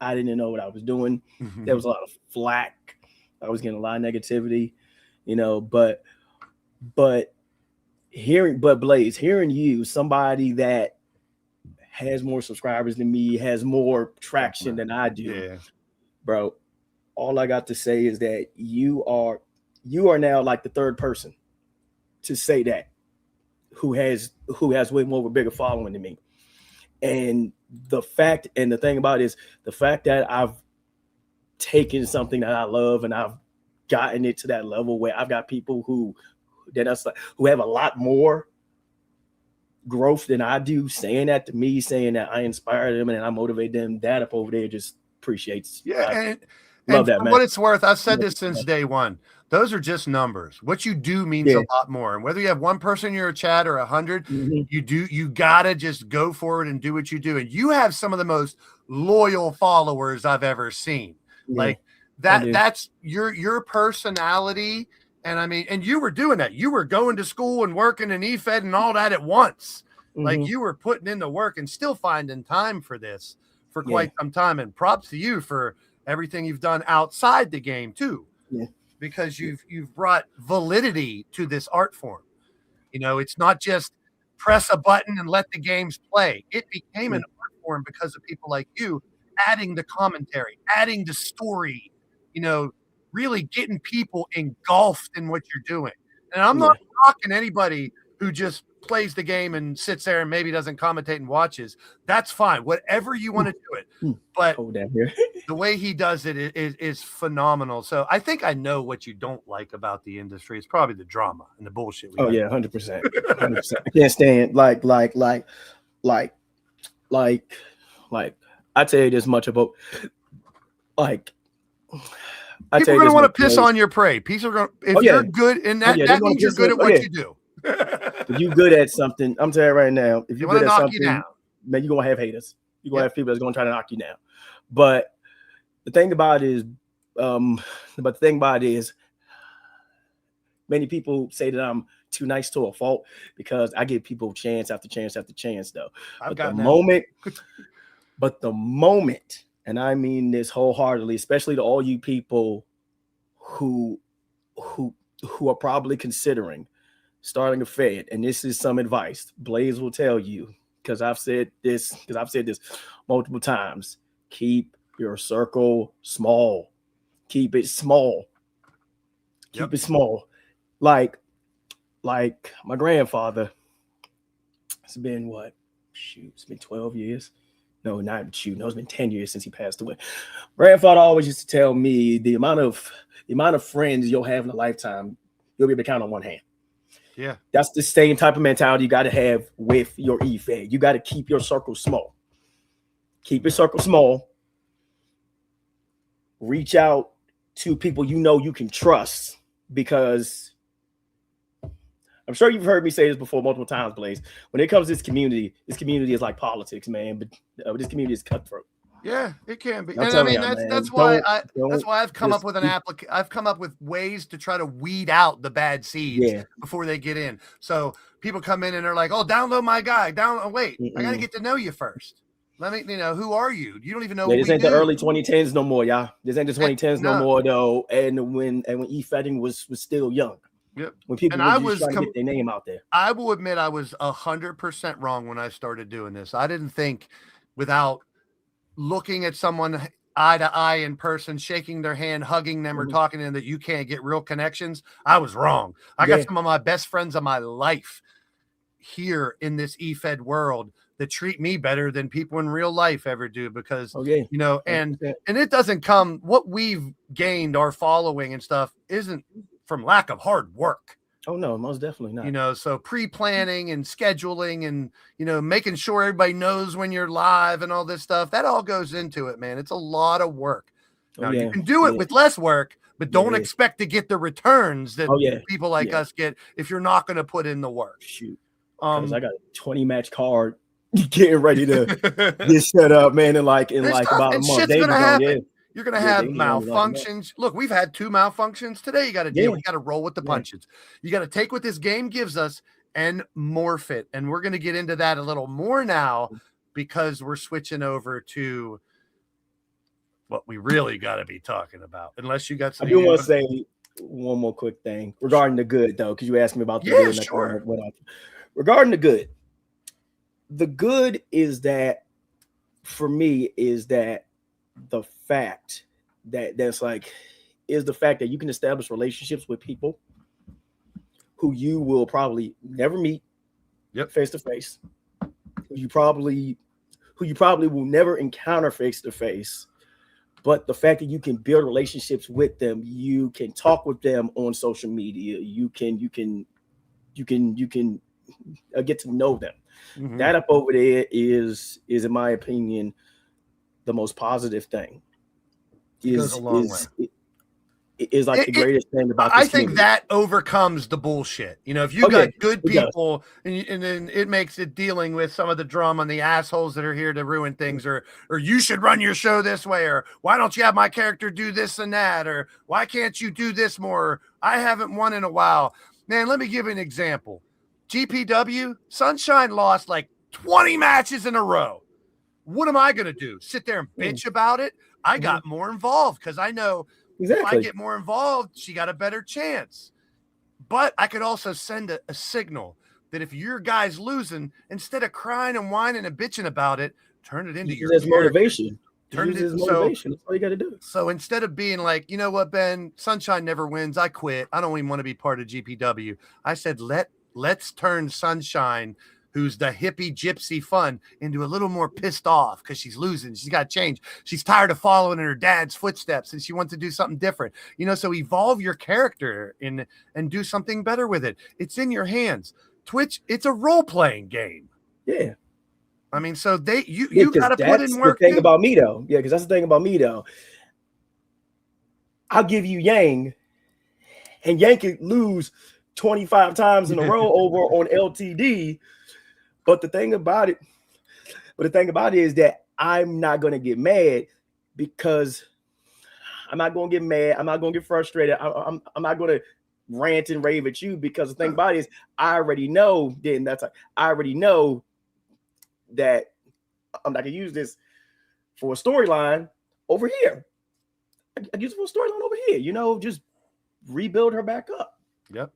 know what I was doing. Mm-hmm. There was a lot of flack. I was getting a lot of negativity, but Blaze, hearing you, somebody that has more subscribers than me, has more traction than I do, bro, all I got to say is that you are now like the third person to say that who has way more of a bigger following than me. And the thing about it is the fact that I've taken something that I love and I've gotten it to that level where I've got people who have a lot more growth than I do, saying that to me, saying that I inspire them and I motivate them, that up over there just appreciates. Yeah, love and that, for man. what it's worth, I've said this since day one. Those are just numbers. What you do means a lot more. And whether you have one person in your chat or 100, you gotta just go forward and do what you do. And you have some of the most loyal followers I've ever seen. Like that's your personality. And I mean, and you were doing that. You were going to school and working in Efed and all that at once. Like you were putting in the work and still finding time for this for quite some time. And props to you for everything you've done outside the game too, because you've brought validity to this art form. You know, it's not just press a button and let the games play. It became an art form because of people like you adding the commentary, adding the story, you know, really getting people engulfed in what you're doing. And I'm not knocking anybody who just plays the game and sits there and maybe doesn't commentate and watches. That's fine. Whatever you want to do it. But the way he does it is phenomenal. So I think I know what you don't like about the industry. It's probably the drama and the bullshit. 100%. 100%. I can't stand like I tell you this much about like people are going to want to piss on your prey. People are going if you're good and that means you're good at what you do. If you're good at something, I'm telling you right now, if you're good at something, man, you're gonna have haters. You're gonna have people that's gonna try to knock you down. But the thing about it is, many people say that I'm too nice to a fault because I give people chance after chance after chance, though. But the moment, and I mean this wholeheartedly, especially to all you people who are probably considering starting a Fed, and this is some advice Blaze will tell you, because I've said this multiple times. Keep your circle small. Keep it small. Keep it small. Like my grandfather, it's been it's been 12 years. No, it's been 10 years since he passed away. Grandfather always used to tell me the amount of friends you'll have in a lifetime, you'll be able to count on one hand. Yeah, that's the same type of mentality you got to have with your Efed. You got to keep your circle small. Keep your circle small. Reach out to people you know you can trust, because I'm sure you've heard me say this before multiple times, Blaze. When it comes to this community is like politics, man. But this community is cutthroat. Yeah, it can be. And I mean, that's why I've come up with I've come up with ways to try to weed out the bad seeds before they get in. So people come in and they're like, "Oh, download my guy." Wait, I got to get to know you first. Let me, who are you? You don't even know. This ain't the early 2010s no more, y'all. This ain't the 2010s no more, though. And when Efeding was still young. Yep. When people were trying to get their name out there. I will admit I was 100% wrong when I started doing this. I didn't think without looking at someone eye to eye in person, shaking their hand, hugging them, or talking to them that you can't get real connections. I was wrong. I got some of my best friends of my life here in this Efed world that treat me better than people in real life ever do, because and it doesn't come, what we've gained, our following and stuff, isn't from lack of hard work. Oh no, most definitely not. So pre-planning and scheduling and, making sure everybody knows when you're live and all this stuff, that all goes into it, man. It's a lot of work. Now you can do it with less work, but don't expect to get the returns that people like us get if you're not going to put in the work. Shoot. I got a 20 match card getting ready to get set up, man, in like about a month. Shit's gonna happen. You're gonna have malfunctions. Look, we've had 2 malfunctions today. You got to deal. You got to roll with the punches. You got to take what this game gives us and morph it. And we're gonna get into that a little more now, because we're switching over to what we really got to be talking about. Unless you got something. I do want to say one more quick thing regarding the good, though, because you asked me about the good. Sure. Regarding the good is that, for me, is that the fact that the fact that you can establish relationships with people who you will probably never meet face to face, who you probably will never encounter face to face, but the fact that you can build relationships with them, you can talk with them on social media, you can get to know them. Mhm. That up over there is in my opinion the most positive thing. Goes a long way. Is like the greatest thing about this I think community. that overcomes the bullshit. You know, if you got good it does. people and then it makes it dealing with some of the drama and the assholes that are here to ruin things, or you should run your show this way, or why don't you have my character do this and that, or why can't you do this more? I haven't won in a while. Man, let me give you an example. GPW, Sunshine lost like 20 matches in a row. What am I going to do? Sit there and bitch about it? I got more involved because I know if I get more involved, she got a better chance. But I could also send a signal that if your guy's losing, instead of crying and whining and bitching about it, turn it into your motivation. Turn it into motivation. That's all you got to do. So instead of being like, you know what, Ben, Sunshine never wins. I quit. I don't even want to be part of GPW. I said, let's turn Sunshine, who's the hippie gypsy fun, into a little more pissed off because she's losing. She's got to change. She's tired of following in her dad's footsteps and she wants to do something different. You know, so evolve your character and do something better with it. It's in your hands. Twitch, it's a role-playing game. Yeah. I mean, so you got to put in work. The thing about me though. Yeah, because that's the thing about me though. I'll give you Yang, and Yang could lose 25 times in a row over on LTD. But the thing about it is that I'm not going to get mad because I'm not going to get mad. I'm not going to get frustrated. I'm not going to rant and rave at you because the thing about it is I already know that I'm not going to use this for a storyline over here. I use it for a storyline over here, you know, just rebuild her back up. Yep.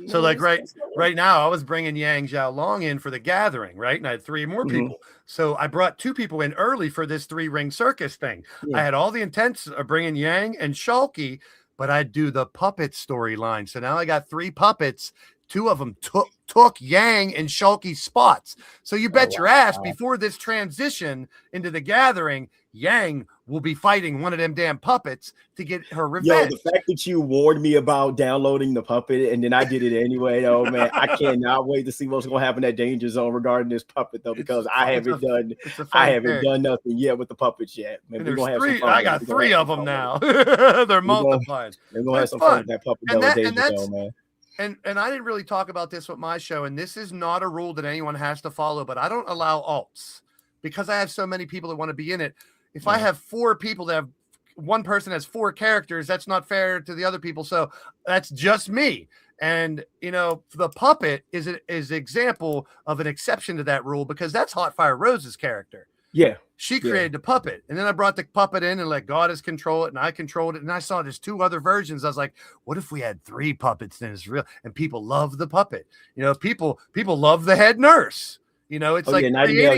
So like right now, I was bringing Yang Zhao Long in for the gathering, right? And I had 3 more people. So I brought 2 people in early for this 3-ring circus thing. I had all the intents of bringing Yang and Shulky, but I'd do the puppet storyline. So now I got 3 puppets. 2 of them took Yang and Shulky's spots. So you bet your ass before this transition into the gathering, Yang will be fighting one of them damn puppets to get her revenge. Yo, the fact that you warned me about downloading the puppet and then I did it anyway, though, man, I cannot wait to see what's going to happen at Danger Zone regarding this puppet, though, because I haven't done nothing yet with the puppets yet. Man, we're gonna have some fun. I got 3 of them now. They're multiplying. We're going to have some fun with that puppet, though, at Danger Zone, man. And I didn't really talk about this with my show, and this is not a rule that anyone has to follow, but I don't allow alts because I have so many people that want to be in it. If I have 4 people that have one person has 4 characters, that's not fair to the other people. So that's just me. And, you know, the puppet is an example of an exception to that rule because that's Hot Fire Rose's character. Yeah. She created the puppet, and then I brought the puppet in and let Goddess control it, and I controlled it. And I saw there's 2 other versions. I was like, what if we had 3 puppets? Then it's real, and people love the puppet. You know, people love the head nurse. You know, it's like Nightingale.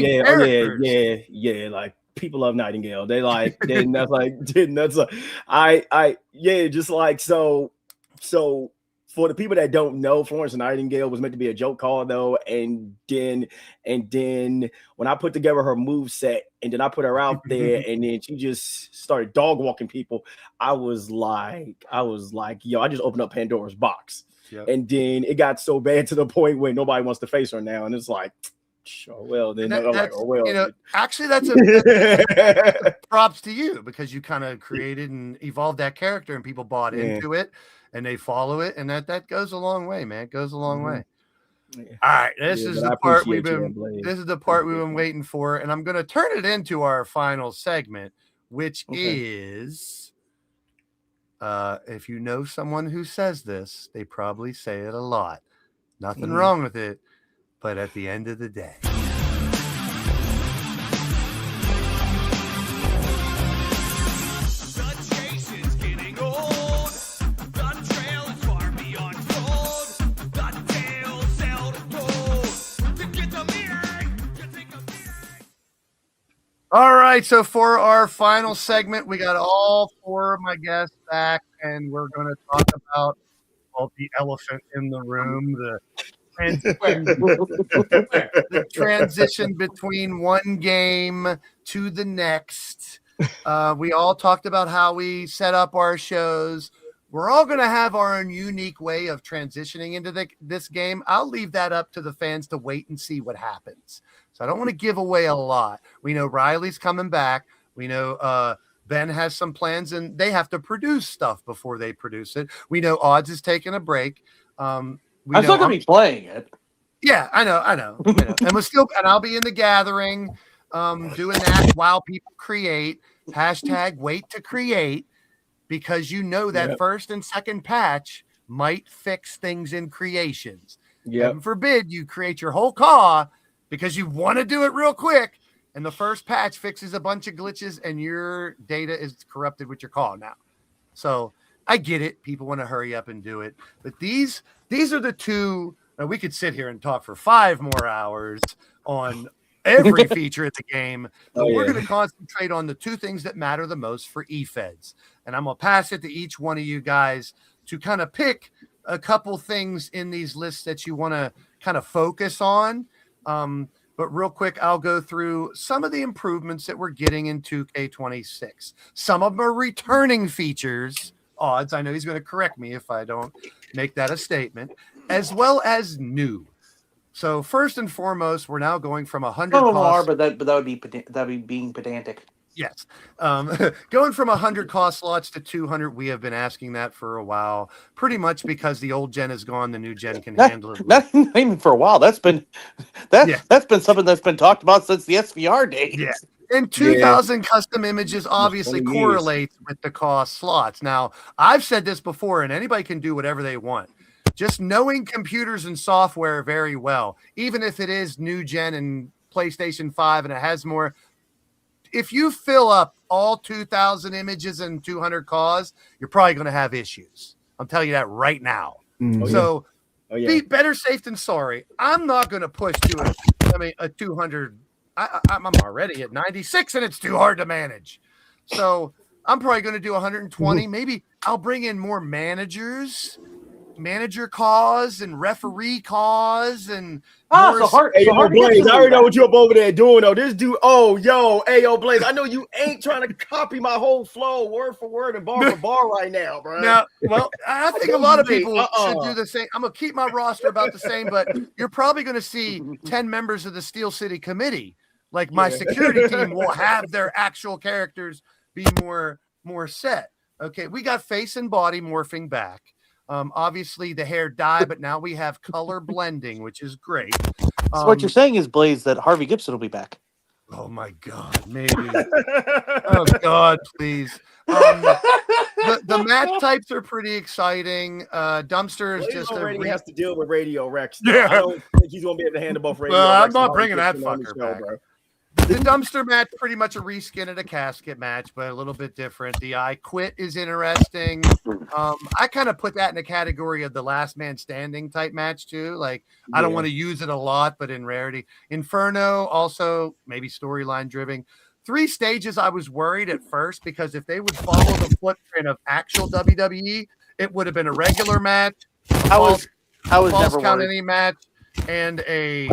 Yeah. Like people love Nightingale. They like, just like so. For the people that don't know, Florence Nightingale was meant to be a joke call, though, and then when I put together her move set, and then I put her out there, and then she just started dog walking people, I was like, yo, I just opened up Pandora's box, and then it got so bad to the point where nobody wants to face her now, and it's like, sure, well, then I'm like, oh well, you know, actually, that's a props to you because you kind of created and evolved that character, and people bought into it. And they follow it, and that goes a long way, man. It goes a long way. Yeah. All right, this is the part we've been waiting for, and I'm going to turn it into our final segment, which is, if you know someone who says this, they probably say it a lot. Nothing wrong with it, but at the end of the day. All right, so for our final segment, we got all 4 of my guests back, and we're going to talk about the elephant in the room, the transition between one game to the next. We all talked about how we set up our shows. We're all going to have our own unique way of transitioning into this game. I'll leave that up to the fans to wait and see what happens. So I don't want to give away a lot. We know Riley's coming back. We know Ben has some plans, and they have to produce stuff before they produce it. We know Odds is taking a break. I'm still going to be playing it. Yeah, I know. And I'll be in the gathering, doing that while people create. Hashtag wait to create. Because you know that first and second patch might fix things in creations. Heaven forbid you create your whole CAW because you want to do it real quick, and the first patch fixes a bunch of glitches and your data is corrupted with your CAW now. So I get it. People want to hurry up and do it. But these are the two. We could sit here and talk for 5 more hours on every feature of the game, but we're going to concentrate on the 2 things that matter the most for Efeds. And I'm going to pass it to each one of you guys to kind of pick a couple things in these lists that you want to kind of focus on. But real quick, I'll go through some of the improvements that we're getting in 2K26. Some of them are returning features. Odds, I know he's going to correct me if I don't make that a statement, as well as new. So first and foremost, we're now going from 100. Some of them are, but that would be being pedantic. Yes, going from 100 cost slots to 200. We have been asking that for a while, pretty much because the old gen is gone, the new gen can handle it. Not even for a while. That's been something that's been talked about since the SVR days. Yeah. And 2,000 custom images obviously correlates with the cost slots. Now, I've said this before, and anybody can do whatever they want. Just knowing computers and software very well, even if it is new gen and PlayStation 5 and it has more, if you fill up all 2,000 images and 200 CAWs, you're probably going to have issues. I'm telling you that right now. So be better safe than sorry. I'm not going to push to a 200. I'm already at 96 and it's too hard to manage. So I'm probably going to do 120. Maybe I'll bring in more manager CAWs and referee CAWs and Blaze, I already know what you're up over there doing though. This dude, Blaze, I know you ain't trying to copy my whole flow word for word and bar for bar right now, bro. Now, well, I think a lot of people should do the same. I'm gonna keep my roster about the same, but you're probably gonna see 10 members of the Steel City Committee. Like my security team will have their actual characters be more set. Okay, we got face and body morphing back. Obviously the hair dye, but now we have color blending, which is great. So what you're saying is, Blaze, that Harvey Gibson will be back. Oh my God, maybe. Oh God, please. The match types are pretty exciting. Dumpster is Blaze just already has to deal with Radio Rex. Yeah, I don't think he's gonna be able to handle both Radio Rex. I'm not bringing that fucker back. Bro. The dumpster match, pretty much a reskin at a casket match, but a little bit different. The I Quit is interesting. I kind of put that in the category of the last man standing type match too. Like I don't want to use it a lot, but in rarity. Inferno also maybe storyline driven. 3 stages. I was worried at first because if they would follow the footprint of actual WWE, it would have been a regular match. I was never count any match and a.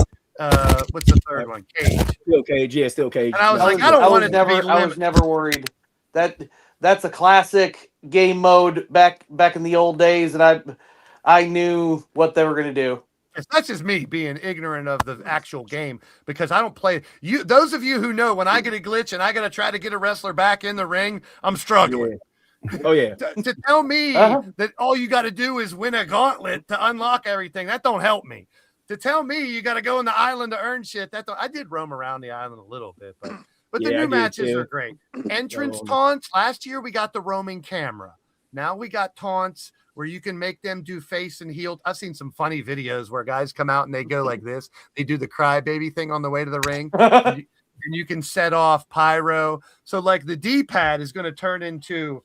What's the third one? Cage. Still Cage, yeah, still Cage. And I was like, I was never worried. That's a classic game mode back in the old days, and I knew what they were gonna do. That's just me being ignorant of the actual game because I don't play. Those of you who know when I get a glitch and I gotta try to get a wrestler back in the ring, I'm struggling. Yeah. Oh yeah. to tell me that all you got to do is win a gauntlet to unlock everything, that don't help me. To tell me you got to go on the island to earn shit, I did roam around the island a little bit, but the new matches are great. Entrance taunts. Last year we got the roaming camera. Now we got taunts where you can make them do face and heel. I've seen some funny videos where guys come out and they go like this. They do the crybaby thing on the way to the ring, and you can set off pyro. So like the D-pad is going to turn into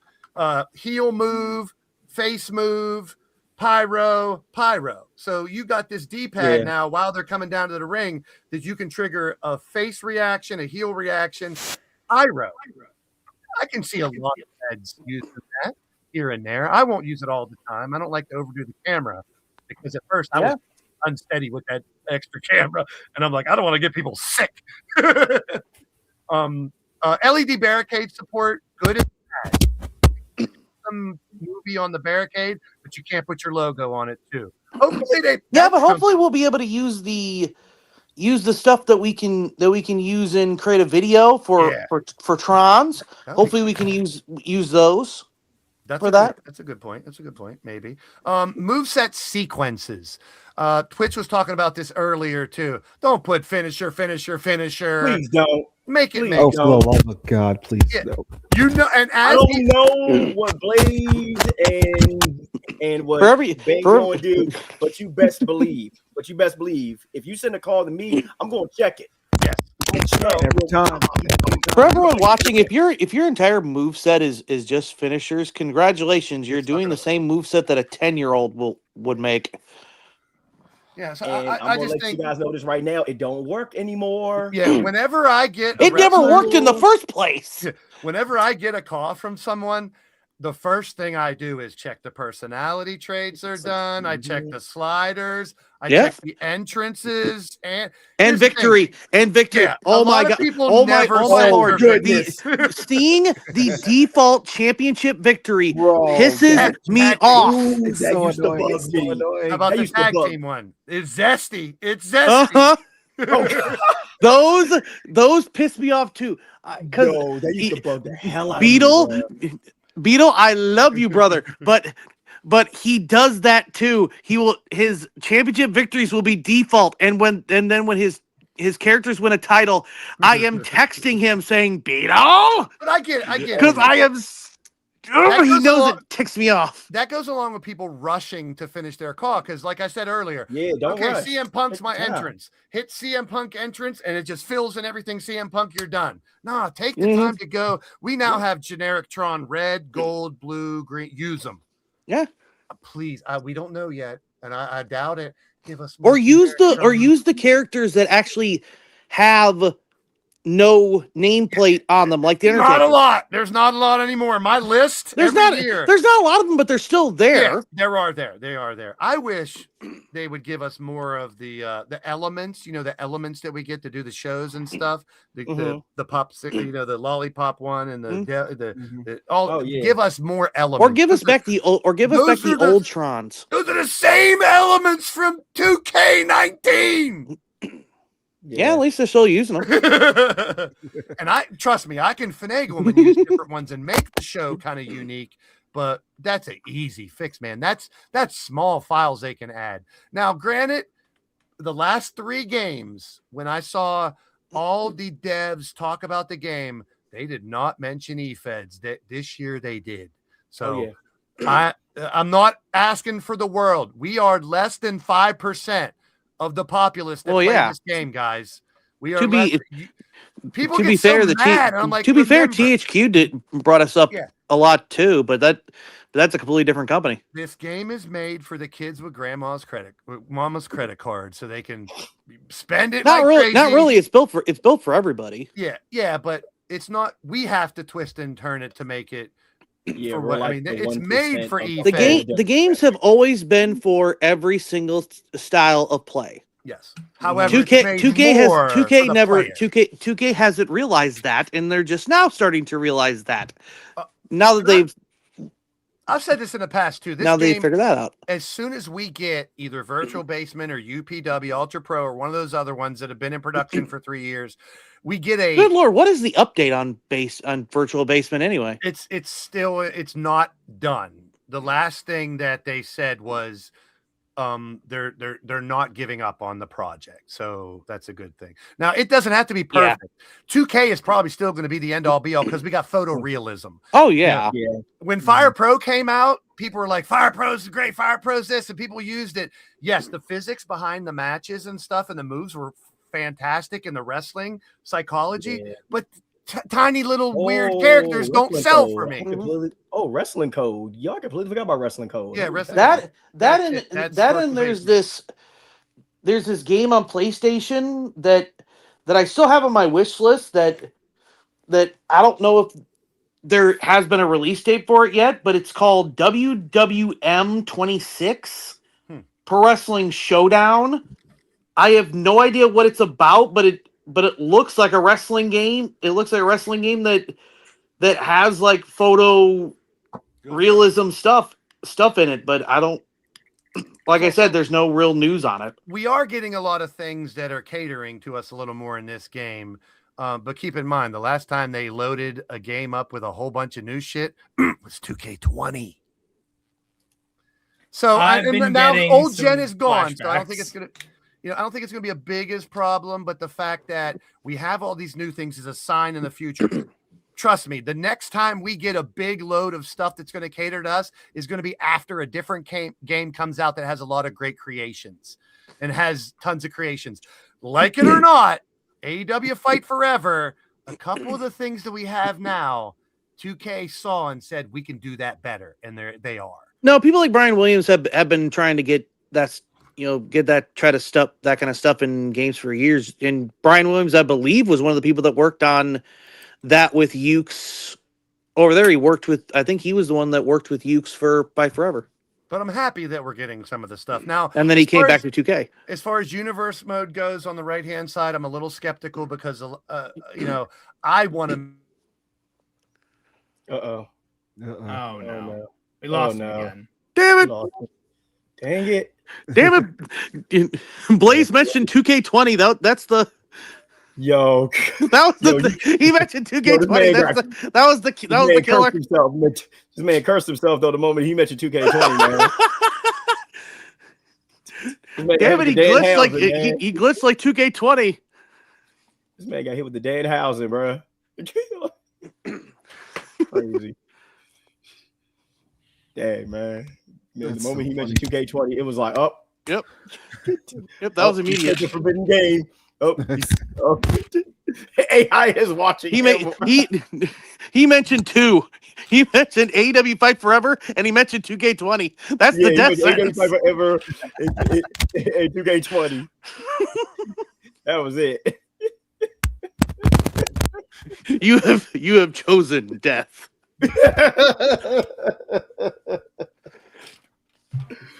heel move, face move, pyro. So you got this D-pad now while they're coming down to the ring that you can trigger a face reaction, a heel reaction, pyro. I can see a lot of heads using that here and there. I won't use it all the time. I don't like to overdo the camera because at first I was unsteady with that extra camera, and I'm like, I don't want to get people sick. LED barricade support, good and bad. some movie on the barricade, but you can't put your logo on it too. Hopefully they. Yeah, but hopefully we'll be able to use the stuff that we can use in create a video for Trons. Hopefully we can use those. That's for a that. Good, that's a good point. That's a good point. Maybe. Moveset sequences. Twitch was talking about this earlier too. Don't put finisher. Please don't. Make it. Please Make Oh, it. for the love of God, please no. You know, and I as don't know what Blaze and what Bang gonna do, but you best believe. If you send a call to me, I'm gonna check it. Yes. Every time. For everyone watching, if your entire moveset is just finishers, congratulations. You're doing the same moveset that a 10-year-old would make. Yeah, so And I'm I gonna just let think you guys know this right now. It don't work anymore. Yeah, whenever I get it never worked in the first place. Whenever I get a call from someone, the first thing I do is check the personality traits are done. I check the sliders. I check the entrances and victory. Yeah, oh my God! Oh my goodness! Seeing the default championship victory pisses me off. That used to bug me. How about That the used to tag bug team one? It's zesty. It's zesty. Those piss me off too. Yo, that used to bug the hell out Beetle, of me. Beetle, I love you, brother, but he does that too. His championship victories will be default, and then when his characters win a title, I am texting him saying, Beetle. But I get it. Because I am. He knows it ticks me off. That goes along with people rushing to finish their call because, like I said earlier, don't rush. CM Punk's Take my your time. entrance. Hit CM Punk entrance, and it just fills in everything CM Punk. You're done. Nah, take the time to go. We now have generic Tron: red, gold, blue, green. Use them. Yeah, please. We don't know yet, and I doubt it. Give us more or use the characters that actually have no nameplate on them, like the Undertaker. Not a lot. There's not a lot anymore. My list. There's not a lot of them, but they're still there. Yeah, they are there. I wish they would give us more of the elements. You know, the elements that we get to do the shows and stuff. The pups. You know, the lollipop one and give us more elements. Or give us back the old Trons. Those are the same elements from 2K19. Yeah, at least they're still using them. And trust me, I can finagle them and use different ones and make the show kind of unique, but that's an easy fix, man. That's small files they can add. Now, granted, the last 3 games, when I saw all the devs talk about the game, they did not mention Efeds. This year they did. So I'm not asking for the world. We are less than 5% of the populace that play this game, guys. We are people to get be fair, so mad. I'm like, to be fair, THQ brought us up a lot too, but that's a completely different company. This game is made for the kids with mama's credit card, so they can spend it. Not really. Crazy. Not really. It's built for everybody. Yeah, but it's not. We have to twist and turn it to make it. Yeah, it's made for Efed. The games have always been for every single style of play. Yes. However, 2K hasn't realized that, and they're just now starting to realize that. Now that I've said this in the past too. They figure that out. As soon as we get either Virtual Basement or UPW Ultra Pro or one of those other ones that have been in production for 3 years, we get a good Lord. What is the update on Virtual Basement anyway? It's not done. The last thing that they said was they're not giving up on the project, so that's a good thing. Now it doesn't have to be perfect. 2K is probably still going to be the end all be all because we got photorealism. Oh yeah. When Fire Pro came out, people were like, Fire Pro's great, Fire Pro's this, and people used it. Yes, the physics behind the matches and stuff and the moves were fantastic, in the wrestling psychology, but tiny little weird characters don't sell for me. Wrestling Code. Y'all completely forgot about Wrestling Code. Yeah, Wrestling Code. There's this game on PlayStation that I still have on my wish list that I don't know if there has been a release date for it yet, but it's called WWM 26 Pro Wrestling Showdown. I have no idea what it's about, but it looks like a wrestling game. It looks like a wrestling game that has like photo realism stuff in it, but I don't. Like I said, there's no real news on it. We are getting a lot of things that are catering to us a little more in this game. But keep in mind, the last time they loaded a game up with a whole bunch of new shit was 2K20. So now old gen is gone. So I don't think it's gonna, I don't think it's gonna be a biggest problem. But the fact that we have all these new things is a sign in the future. Trust me, the next time we get a big load of stuff that's going to cater to us is going to be after a different game comes out that has a lot of great creations and has tons of creations. Like it or not, AEW Fight Forever, a couple of the things that we have now, 2K saw and said we can do that better, and they are. No, people like Brian Williams have been trying to get that, try to stuff that kind of stuff in games for years. And Brian Williams, I believe, was one of the people that worked on that with Ukes over there. I think he was the one that worked with Ukes for Fight Forever. But I'm happy that we're getting some of the stuff now. And then he came back to 2K. As far as universe mode goes on the right-hand side, I'm a little skeptical because, I want to. Oh, no. We lost him again. Damn it. Dang it. Damn it. Blaze mentioned 2K20. That's the. Yo, that was he mentioned 2K20. That was the killer. This man cursed himself though the moment he mentioned 2K20, man. Damn it, he glitched like 2K20. This man got hit with the dead housing, bro. Crazy. Dang, man. The moment he mentioned 2K20, it was like, oh. Yep, that was immediate. Forbidden game. Oh, AI is watching. He mentioned 2. He mentioned AEW Fight Forever, and he mentioned 2K20. That's the death sentence. AEW Fight Forever and 2K20. That was it. You have chosen death.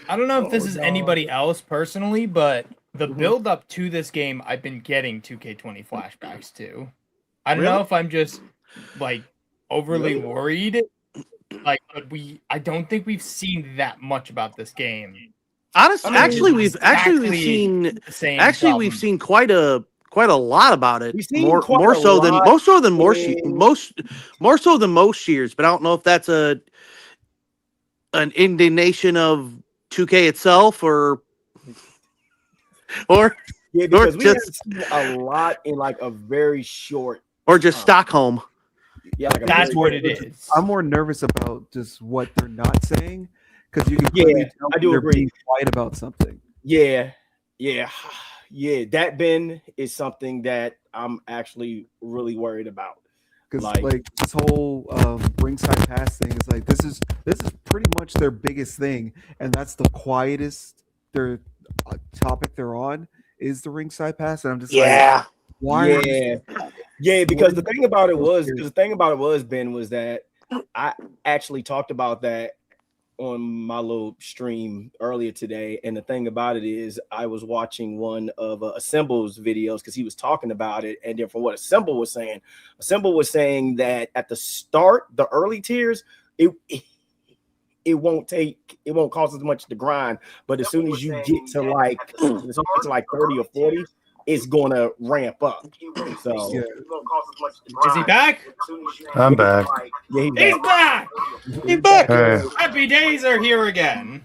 I don't know if this is anybody else personally, but the build up to this game, I've been getting 2K20 flashbacks to. I don't know if I'm just like overly worried. Like, but I don't think we've seen that much about this game. Honestly, we've seen quite a lot about it. More so than most years. But I don't know if that's an indignation of 2K itself or because we have seen a lot in like a very short or just Stockholm. Yeah, that's what it is. I'm more nervous about just what they're not saying because you can clearly tell I do agree. Being quiet about something. Yeah. That Ben is something that I'm actually really worried about. Because like this whole ringside pass thing is like this is pretty much their biggest thing, and that's the quietest their topic they're on is the ringside pass, and I'm just like, why? Yeah, because the thing about it was Ben was that I actually talked about that on my little stream earlier today, and the thing about it is I was watching one of Assemble's videos because he was talking about it, and then from what Assemble was saying that at the start, the early tiers, it won't cost as much to grind, but as soon as you get to like 30 or 40, it's gonna ramp up. So is he back? I'm back. Yeah, he's back. He's back. Happy days are here again.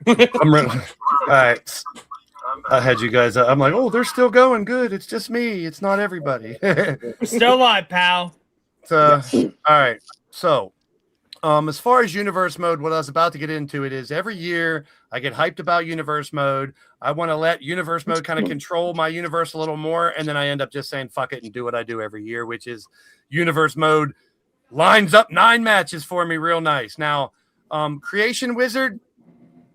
I'm ready. All right. I had you guys. I'm like, oh, they're still going. Good. It's just me. It's not everybody. We're still alive, pal. All right. So, as far as universe mode, what I was about to get into it is every year I get hyped about universe mode. I want to let universe mode kind of control my universe a little more. And then I end up just saying, fuck it and do what I do every year, which is universe mode lines up 9 matches for me real nice. Now, Creation Wizard,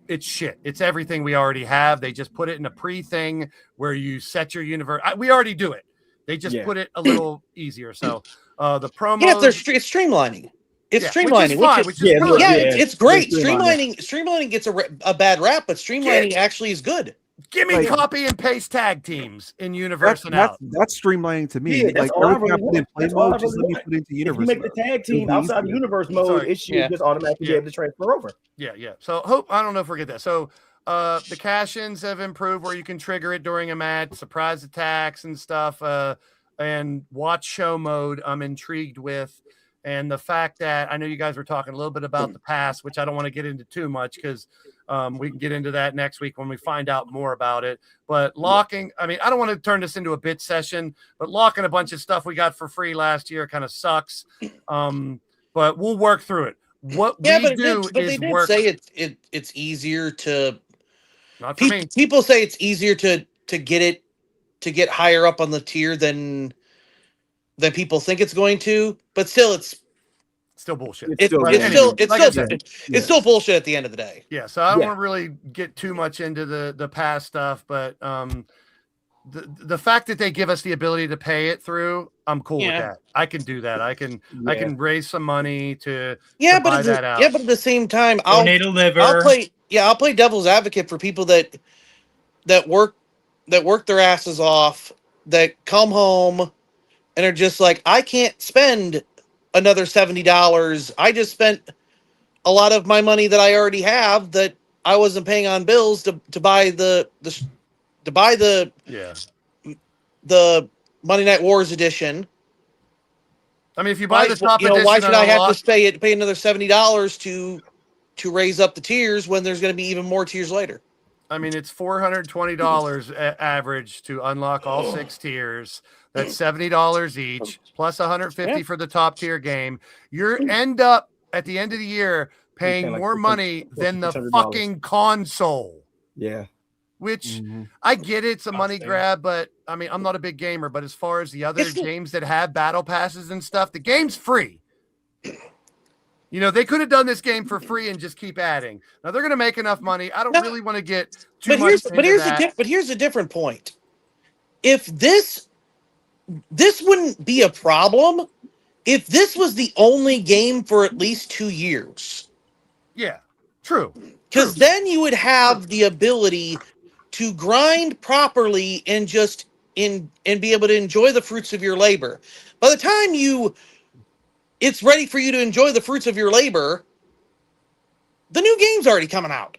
it's shit. It's everything we already have. They just put it in a pre-thing where you set your universe. We already do it. They just put it a little easier. So the promo. Yeah, it's streamlining. It's streamlining, it's great. Streamlining gets a bad rap, but streamlining actually is good. Give me Like- copy and paste tag teams in universe and out. That's streamlining to me. Yeah, that's like all I everything I really put in want. play That's all I mode, just really let me want. put it into If universe you make the mode. tag team It'll be outside the easier. universe mode, Sorry. it should Yeah. just automatically be able to transfer over. Yeah. So I don't know if we get that. So the cash-ins have improved where you can trigger it during a match, surprise attacks and stuff, and watch show mode. I'm intrigued with. And the fact that I know you guys were talking a little bit about the pass, which I don't want to get into too much because we can get into that next week when we find out more about it. But locking, I mean, I don't want to turn this into a bit session, but locking a bunch of stuff we got for free last year kind of sucks. But we'll work through it. What we do is they work. say it's easier to. Not for me. People say it's easier to get higher up on the tier than people think it's going to, but still, it's still bullshit. It's still bullshit at the end of the day. Yeah, so I don't want to really get too much into the past stuff, but the fact that they give us the ability to pay it through, I'm cool with that. I can do that. I can raise some money to buy that out. Yeah, but at the same time, Donate a liver. I'll play devil's advocate for people that work their asses off, that come home and are just like, I can't spend another $70. I just spent a lot of my money that I already have that I wasn't paying on bills to buy the Monday Night Wars edition. I mean, if you buy the top edition, why should I have to pay another $70 to raise up the tiers when there's going to be even more tiers later? I mean, it's $420 average to unlock all 6 tiers. That's $70 each, plus $150 for the top tier game. You end up at the end of the year paying more money than the fucking console. Yeah. Which I get it's a money grab, but I mean, I'm not a big gamer, but as far as the other games that have battle passes and stuff, the game's free. You know, they could have done this game for free and just keep adding. Now they're going to make enough money. I don't really want to get too much into that. But here's a different point. If this wouldn't be a problem if this was the only game for at least 2 years. Yeah, true. Because then you would have the ability to grind properly and and be able to enjoy the fruits of your labor. By the time it's ready for you to enjoy the fruits of your labor, the new game's already coming out.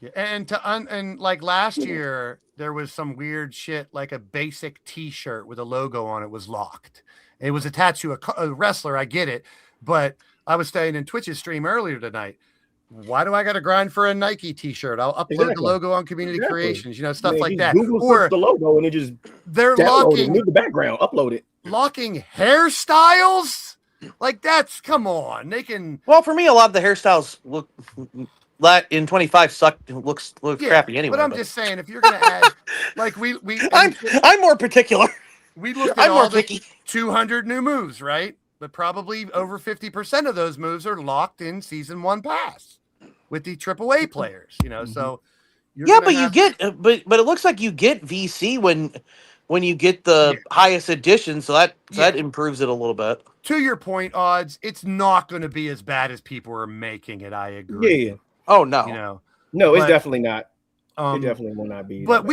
Yeah, and like last year, there was some weird shit, like a basic T-shirt with a logo on it was locked. It was attached to a wrestler. I get it, but I was staying in Twitch's stream earlier tonight. Why do I got to grind for a Nike T-shirt? I'll upload the logo on Community Creations, stuff like that. Google or the logo and it just they're locking the background, upload it. Locking hairstyles. Like come on. They can. Well, for me, a lot of the hairstyles look in 25 looks crappy anyway. But I'm just saying, if you're gonna add, like I'm more particular. We looked at all the 200 new moves, right? But probably over 50% of those moves are locked in Season 1 pass with the AAA players. So but it looks like you get VC when you get the highest edition, so that improves it a little bit. To your point, odds, it's not going to be as bad as people are making it. I agree. Yeah. Oh no. No, it's definitely not. It definitely will not be. But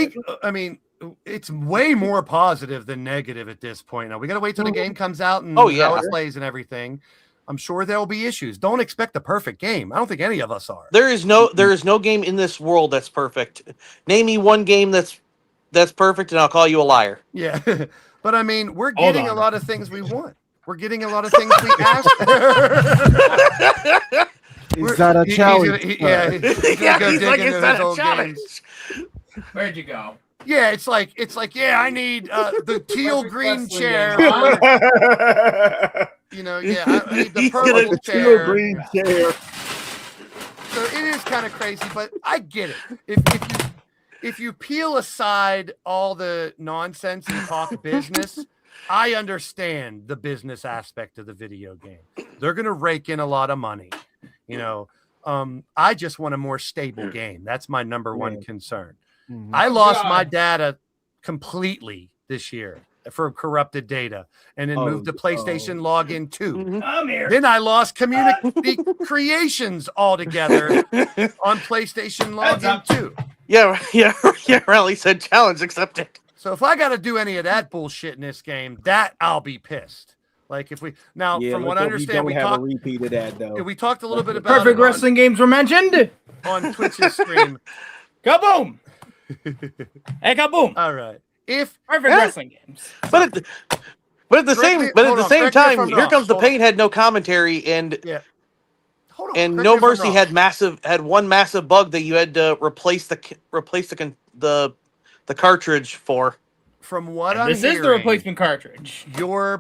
it's way more positive than negative at this point. Now we got to wait till the game comes out and how it plays and everything. I'm sure there will be issues. Don't expect a perfect game. I don't think any of us are. There is no game in this world that's perfect. Name me one game that's perfect, and I'll call you a liar. Yeah, but I mean, we're getting a lot of things we want. We're getting a lot of things we asked for. Is that a challenge? He's gonna go dig into those old games. Where'd you go? Yeah, it's like, I need the teal green chair. I need the purple chair. Teal green chair. So it is kind of crazy, but I get it. If you peel aside all the nonsense and talk business, I understand the business aspect of the video game. They're gonna rake in a lot of money. I just want a more stable game. That's my number one concern. I lost my data completely this year for corrupted data and then moved to PlayStation Login 2. Then I lost Community Creations altogether on PlayStation Login 2. Yeah, Rally said challenge accepted. So if I got to do any of that bullshit in this game, that I'll be pissed. Like if we now, from what I understand, we don't have talked. a repeat of that though. We talked a little bit about Perfect it wrestling games were mentioned on Twitch's stream. Kaboom! Hey, kaboom! All right. If perfect wrestling games, but at the same time, Here Comes the Pain had no commentary, and and No Mercy had one massive bug that you had to replace the cartridge for. From what this is the replacement cartridge. Your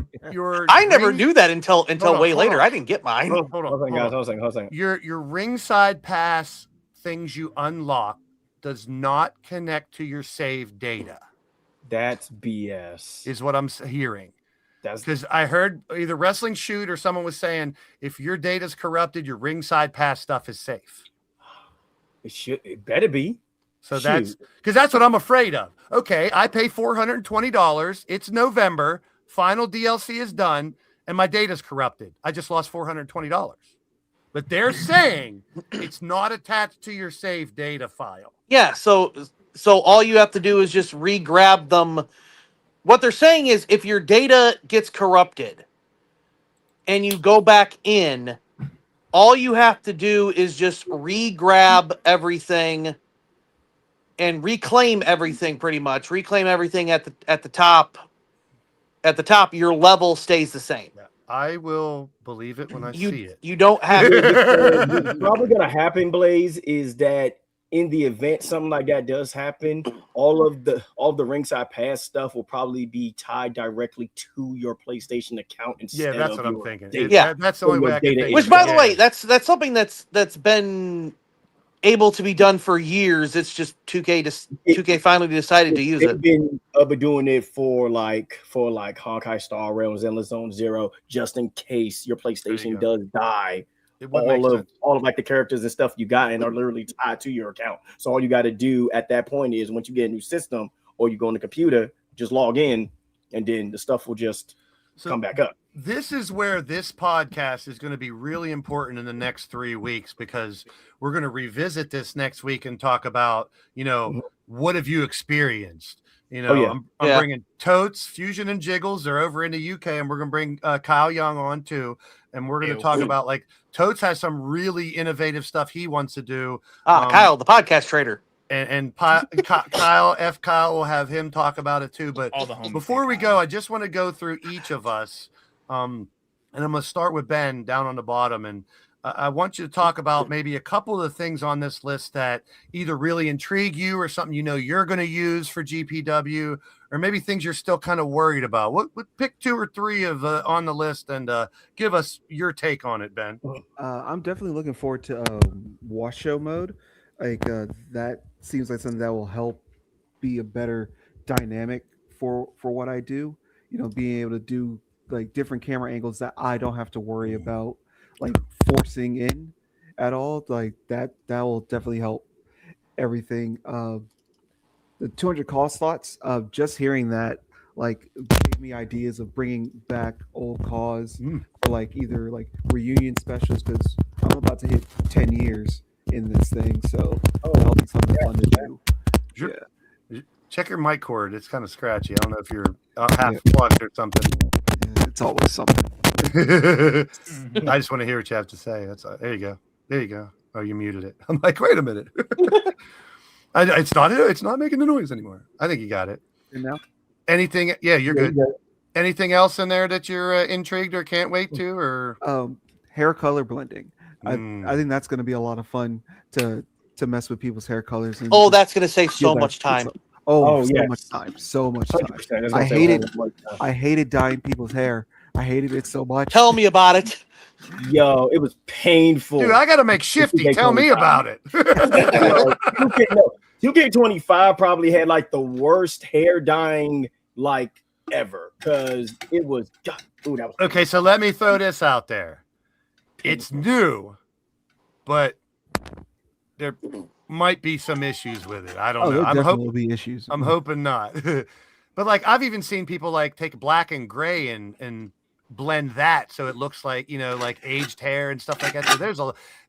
I never knew that until way later. I didn't get mine. Hold on. Your ringside pass things you unlock does not connect to your save data. That's BS. Is what I'm hearing. Because I heard either Wrestling Shoot or someone was saying if your data's corrupted, your ringside pass stuff is safe. It better be. So that's because that's what I'm afraid of. Okay, I pay $420. It's November. Final DLC is done, and my data's corrupted. I just lost $420. But they're saying it's not attached to your save data file. Yeah, so all you have to do is just re-grab them. What they're saying is if your data gets corrupted and you go back in, all you have to do is just re-grab everything and reclaim everything pretty much. Reclaim everything at the top. At the top, your level stays the same. Yeah, I will believe it when I see it. You don't have What's probably gonna happen, Blaze, is that in the event something like that does happen, all of the ringside pass stuff will probably be tied directly to your PlayStation account instead. Yeah, that's of what I'm your thinking. data. That's the only way I can think. Which, by the way, that's something that's been able to be done for years. It's just 2K finally decided to use it. They've been doing it for Honkai Star Rail, Endless Zone Zero, just in case your PlayStation does die. All of like the characters and stuff you got and are literally tied to your account. So all you got to do at that point is once you get a new system or you go on the computer, just log in, and then the stuff will just come back up. This is where this podcast is going to be really important in the next 3 weeks, because we're going to revisit this next week and talk about, what have you experienced? I'm bringing Totes, Fusion, and Jiggles. They're over in the UK, and we're going to bring Kyle Young on too. And we're going to talk about, like, Totes has some really innovative stuff he wants to do. Kyle, the podcast trader. And Kyle will have him talk about it too. But before we go, I just want to go through each of us. And I'm going to start with Ben down on the bottom. And I want you to talk about maybe a couple of the things on this list that either really intrigue you or something you're going to use for GPW, or maybe things you're still kind of worried about. What pick 2 or 3 of on the list and give us your take on it, Ben. I'm definitely looking forward to wash show mode. Like that seems like something that will help be a better dynamic for what I do. Being able to do like different camera angles that I don't have to worry about like forcing in at all. Like that will definitely help everything. The 200 call slots, just hearing that like gave me ideas of bringing back old cause for like either like reunion specials, because I'm about to hit 10 years in this thing, so that'll be something fun to do. Check your mic cord. It's kind of scratchy. I don't know if you're half flushed or something. It's always something. I just want to hear what you have to say. There you go. Oh, you muted it. I'm like, wait a minute. It's not making the noise anymore. I think you got it. And now? Anything? Yeah, you're good. Anything else in there that you're intrigued or can't wait to? Or hair color blending. I think that's going to be a lot of fun to mess with people's hair colors. And that's going to save so much time. So much time. I hated dyeing people's hair. I hated it so much. Tell me about it. Yo, it was painful. Dude, I got to make Shifty. Tell me about it. 2K25 probably had like the worst hair dyeing like ever, because it was that was okay. So let me throw this out there. It's new, but there might be some issues with it. I don't know. There definitely will be issues. I'm hoping not. But like I've even seen people like take black and gray and blend that so it looks like, like aged hair and stuff like that. So there's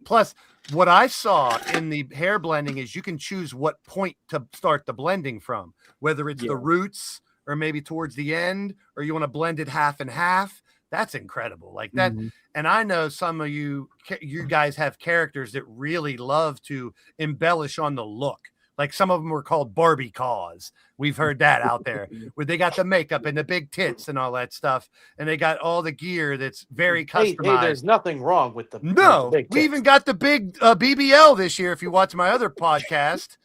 plus what I saw in the hair blending is you can choose what point to start the blending from, whether it's the roots or maybe towards the end, or you want to blend it half and half. That's incredible. Like that. Mm-hmm. And I know some of you guys have characters that really love to embellish on the look. Like some of them were called Barbie CAWs. We've heard that out there, where they got the makeup and the big tits and all that stuff, and they got all the gear that's very customized. Hey, there's nothing wrong with the no. With the big we tits. even got the big BBL this year. If you watch my other podcast,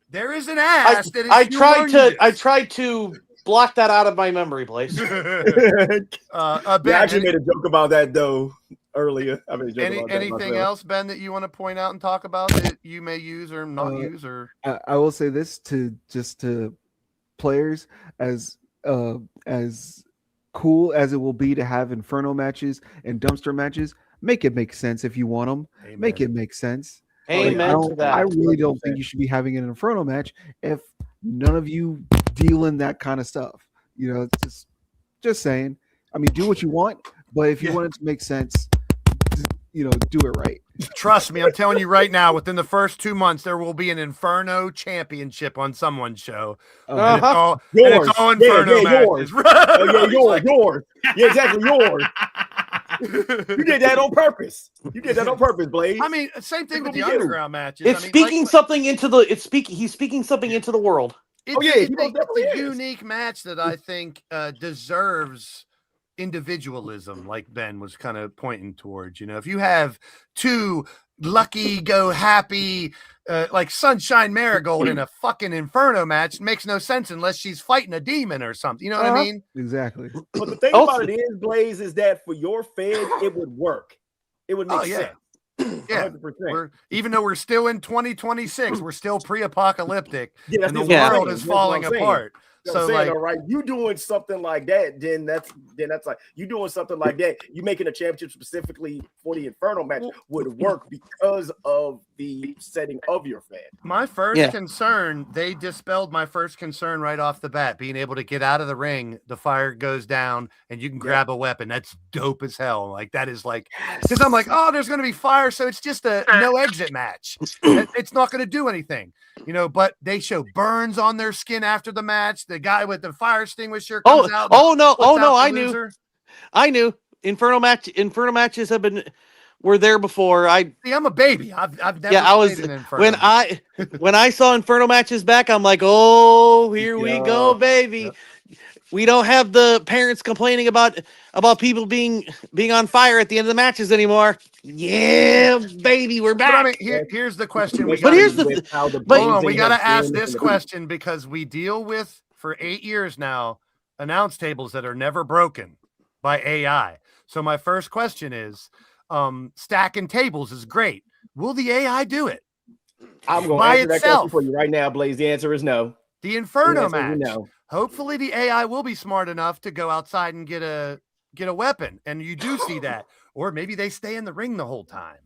there is an ass that is I humongous. tried to block that out of my memory, Blaze. Ben, Ben, I actually made a joke about that though earlier. I made a joke about that anything myself. else, Ben, that you want to point out and talk about that you may use or not use? Or I will say this to players, as cool as it will be to have Inferno matches and dumpster matches, make it make sense if you want them. Amen. Make it make sense. Amen to that. I really don't think you should be having an Inferno match if none of you deal in that kind of stuff. It's just saying. I mean, do what you want, but if you want it to make sense, do it right. Trust me, I'm telling you right now, within the first 2 months, there will be an Inferno championship on someone's show. And it's all Inferno matches. Yours. Yeah, exactly, yours. You did that on purpose. Blaze. I mean, same thing with the underground matches. It's speaking something into the. He's speaking something into the world. It's a unique match that I think deserves individualism, like Ben was kind of pointing towards. If you have two lucky go happy like Sunshine Marigold in a fucking Inferno match, it makes no sense unless she's fighting a demon or something. You know what I mean? Exactly. But the thing about it is, Blaze, is that for your feds, it would work. It would make sense. Yeah, even though we're still in 2026, we're still pre-apocalyptic, and the the world is falling apart. So, like, all right, you doing something like that, then that's like you doing something like that. You making a championship specifically for the Inferno match would work because of the setting of your fan. My first concern, they dispelled my first concern right off the bat. Being able to get out of the ring, the fire goes down, and you can grab a weapon. That's dope as hell. Like that is like, because I'm like, oh, there's going to be fire, so it's just a no exit match. It's not going to do anything, But they show burns on their skin after the match. The guy with the fire extinguisher comes out. Oh no! I knew. Inferno matches were there before. I'm a baby. I've never. Yeah, I was an Inferno when I saw Inferno matches back. I'm like, oh, here we go, baby. Yep. We don't have the parents complaining about people being on fire at the end of the matches anymore. Yeah, baby, we're back. But I mean, here's the question. We got to ask this question because we deal with for 8 years now announce tables that are never broken by AI. So my first question is, stacking tables is great. Will the AI do it? I'm going to answer that question for you right now, Blaze. The answer is no. The Inferno match. No. Hopefully the AI will be smart enough to go outside and get a weapon, and you do see that, or maybe they stay in the ring the whole time.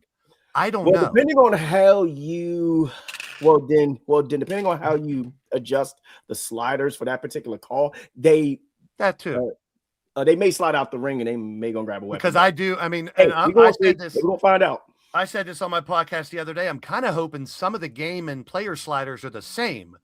I don't know. Depending on how you, depending on how you adjust the sliders for that particular call, they may slide out the ring and they may go grab a weapon. Because I do. I mean, I said this. We're gonna find out. I said this on my podcast the other day. I'm kind of hoping some of the game and player sliders are the same.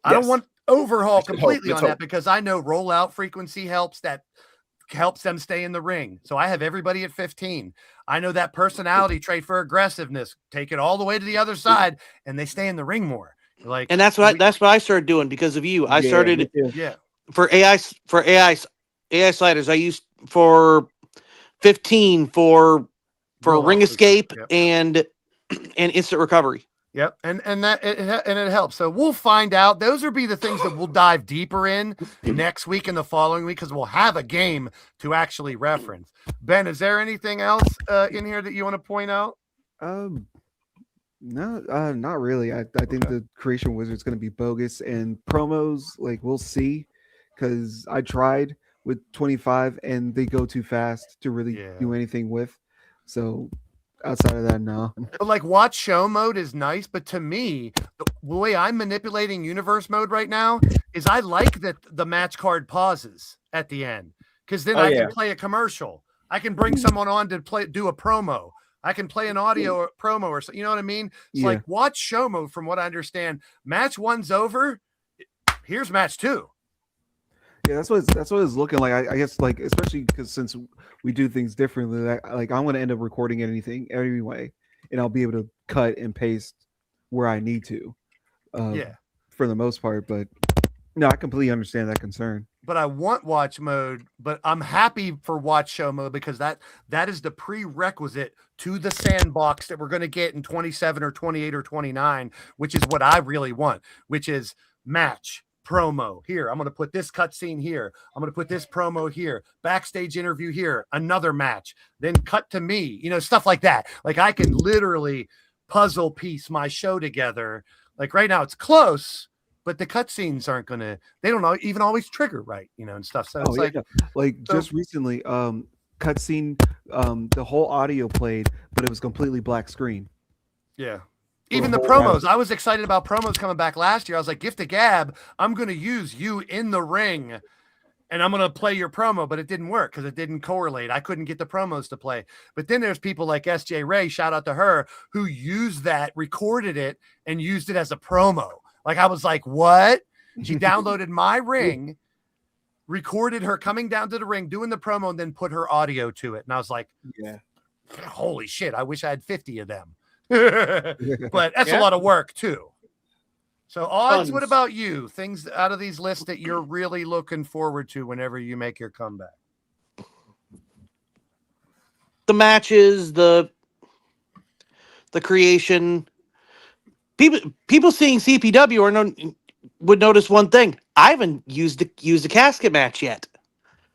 I don't want overhaul completely on that because I know rollout frequency helps them stay in the ring. So I have everybody at 15. I know that personality trait for aggressiveness, take it all the way to the other side and they stay in the ring more. Like, and that's what I started doing because of you. I started for AI sliders. I used for 15 for ring escape and instant recovery. Yep, and it helps. So we'll find out. Those will be the things that we'll dive deeper in next week and the following week because we'll have a game to actually reference. Ben, is there anything else in here that you want to point out? No, not really. I think the Creation Wizard's going to be bogus and promos. Like we'll see, because I tried with 25 and they go too fast to really do anything with. So. Outside of that, no. But like watch show mode is nice, but to me, the way I'm manipulating universe mode right now is I like that the match card pauses at the end. because then Oh, I yeah. can play a commercial. I can bring someone on to do a promo. I can play an audio promo or something. You know what I mean? It's Yeah. like watch show mode. From what I understand, match 1's over. Here's match 2. Yeah, that's what it's looking like. I guess like especially because since we do things differently, like I'm gonna end up recording anything anyway, and I'll be able to cut and paste where I need to. Yeah. For the most part, but no, I completely understand that concern. But I want watch mode, but I'm happy for watch show mode because that is the prerequisite to the sandbox that we're going to get in 27 or 28 or 29, which is what I really want, which is match promo here. I'm going to put this cutscene here. I'm going to put this promo here, backstage interview here, another match, then cut to me, stuff like that. Like I can literally puzzle piece my show together. Like right now it's close, but the cutscenes aren't they don't even always trigger right, and stuff. So it's just recently, cutscene, the whole audio played, but it was completely black screen. Yeah. Even the promos. I was excited about promos coming back last year. I was like, Gift of Gab, I'm going to use you in the ring and I'm going to play your promo, but it didn't work because it didn't correlate. I couldn't get the promos to play. But then there's people like SJ Ray, shout out to her, who used that, recorded it, and used it as a promo. Like I was like, what? She downloaded my ring, recorded her coming down to the ring, doing the promo, and then put her audio to it. And I was like, yeah, holy shit, I wish I had 50 of them. But that's a lot of work too. So Odds, what about you? Things out of these lists that you're really looking forward to whenever you make your comeback? The matches, the creation. People seeing CPW would notice one thing. I haven't used a casket match yet.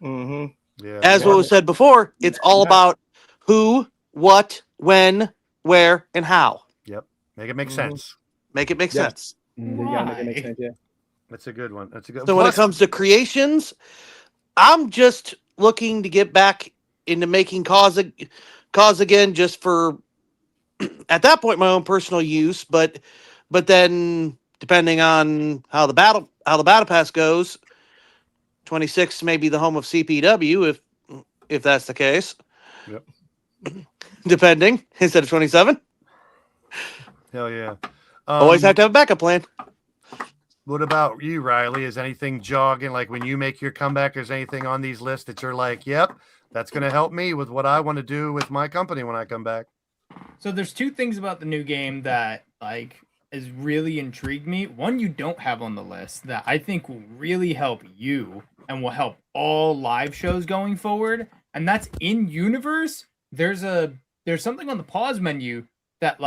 Mm-hmm. Yeah. As what was said before, it's all about who, what, when, where, and how. Yep. Make it make sense. Make it make sense. You gotta make it make sense, yeah. That's a good one. That's a good. So when it comes to creations, I'm just looking to get back into making cause again, just for at that point my own personal use. But then depending on how the battle pass goes, 26 may be the home of CPW if that's the case. Yep. Depending instead of 27. Hell yeah. Always have to have a backup plan. What about you, Riley? Is anything jogging? Like when you make your comeback, is anything on these lists that you're like, yep, that's going to help me with what I want to do with my company when I come back? So there's two things about the new game that has really intrigued me. One you don't have on the list that I think will really help you and will help all live shows going forward. And that's in universe. There's something on the pause menu that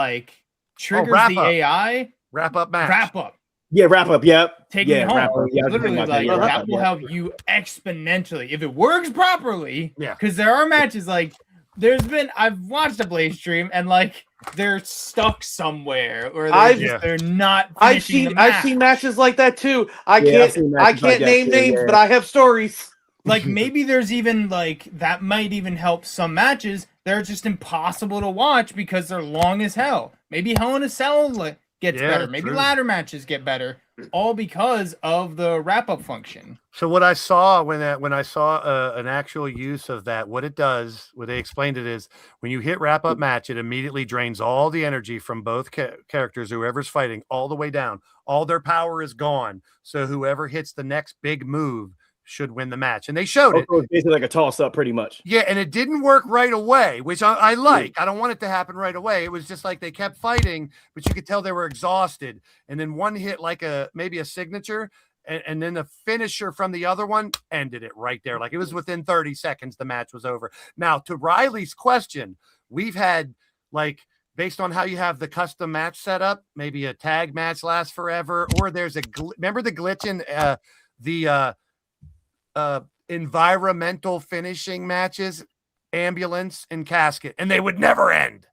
triggers the AI. Wrap up match. Wrap up. Yeah, wrap up. Yep. Taking it home. Wrap up. Yeah, Literally, that will help you exponentially if it works properly. Yeah. Because there are matches I've watched a Blaze stream and they're stuck somewhere or they're not. I've seen matches like that too. I can't name names, but I have stories. Maybe there's even that might even help some matches. They're just impossible to watch because they're long as hell. Maybe Hell in a Cell gets better. Maybe ladder matches get better, all because of the wrap up function. So what I saw when I saw an actual use of that, what it does, what they explained it is, when you hit wrap up match, it immediately drains all the energy from both characters, whoever's fighting, all the way down. All their power is gone. So whoever hits the next big move should win the match. And they showed it. It's basically like a toss up pretty much. Yeah, and it didn't work right away, which I like. I don't want it to happen right away. It was just like they kept fighting, but you could tell they were exhausted. And then one hit maybe a signature, and then the finisher from the other one ended it right there. Like it was within 30 seconds, the match was over. Now, to Riley's question, we've had based on how you have the custom match set up, maybe a tag match lasts forever, or there's remember the glitch in the environmental finishing matches, ambulance and casket, and they would never end.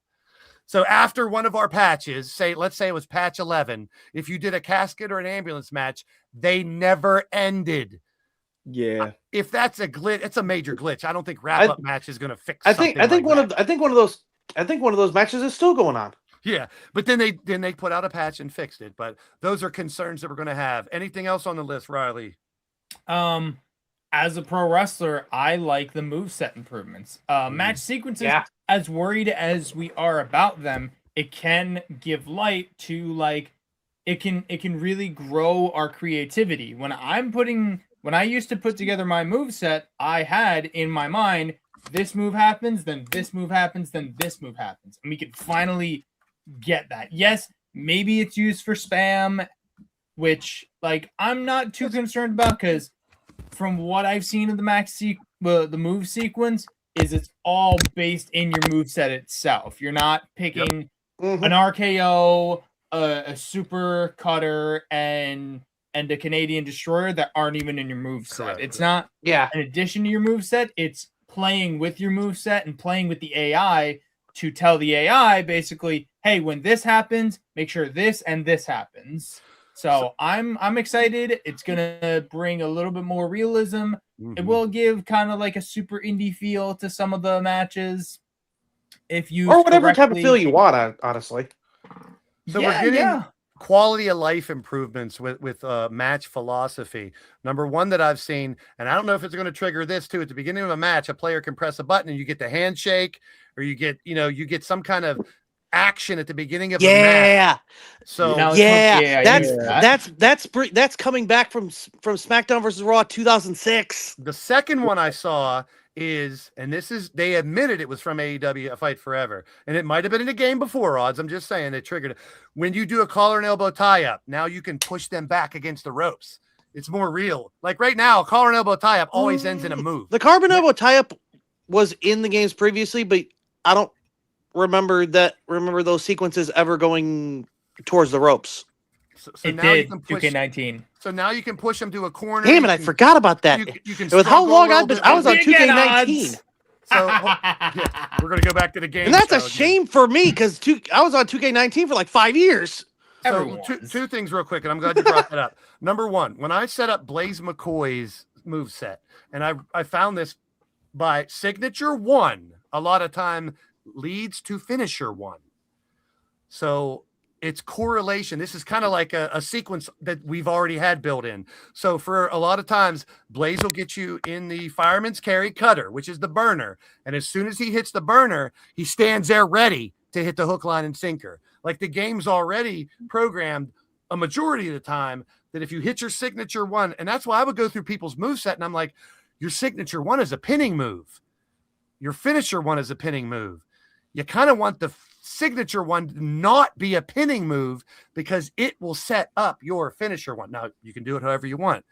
So after one of our patches, let's say it was patch 11, if you did a casket or an ambulance match, they never ended. Yeah. If that's a glitch, it's a major glitch. I don't think wrap up match is going to fix. I think one of those matches is still going on. Yeah, but then they put out a patch and fixed it. But those are concerns that we're going to have. Anything else on the list, Riley? as a pro wrestler, I like the moveset improvements. Match sequences, as worried as we are about them, it can give light to like it can really grow our creativity. When I used to put together my moveset, I had in my mind this move happens, then this move happens, then this move happens. And we could finally get that. Yes, maybe it's used for spam, which like I'm not too concerned about because from what I've seen of the move sequence is it's all based in your moveset itself. You're not picking an RKO, a super cutter, and a Canadian destroyer that aren't even in your moveset. It's not an addition to your moveset. It's playing with your moveset and playing with the AI to tell the AI basically, hey, when this happens, make sure this and this happens. So I'm excited. It's gonna bring a little bit more realism. It will give kind of like a super indie feel to some of the matches. If you or whatever type of feel you want, honestly. So we're getting quality of life improvements with match philosophy. Number one that I've seen, and I don't know if it's going to trigger this too. At the beginning of a match, a player can press a button and you get the handshake, or you get some kind of action at the beginning of the match. So that's coming back from SmackDown versus Raw 2006. The second one I saw is, and this is, they admitted it was from AEW, A Fight Forever, and it might have been in a game before, odds. I'm just saying it triggered it. When you do a collar and elbow tie up, now you can push them back against the ropes. It's more real. Like right now, a collar and elbow tie up always ends in a move. The carbon elbow tie up was in the games previously, but I don't remember those sequences ever going towards the ropes. So now you can push 2K19. So now you can push them to a corner. Damn it, I forgot about that. You can with how long I was on 2K19. So we're gonna go back to the game. And that's a shame for me because I was on 2K19 for like 5 years. So two things real quick, and I'm glad you brought that up. Number one, when I set up Blaze McCoy's moveset, and I found this by signature one, a lot of time leads to finisher one. So it's correlation. This is kind of like a sequence that we've already had built in. So for a lot of times, Blaze will get you in the fireman's carry cutter, which is the burner. And as soon as he hits the burner, he stands there ready to hit the hook, line, and sinker. Like the game's already programmed a majority of the time that if you hit your signature one, and that's why I would go through people's moveset and I'm like, your signature one is a pinning move. Your finisher one is a pinning move. You kind of want the signature one to not be a pinning move because it will set up your finisher one. Now, you can do it however you want,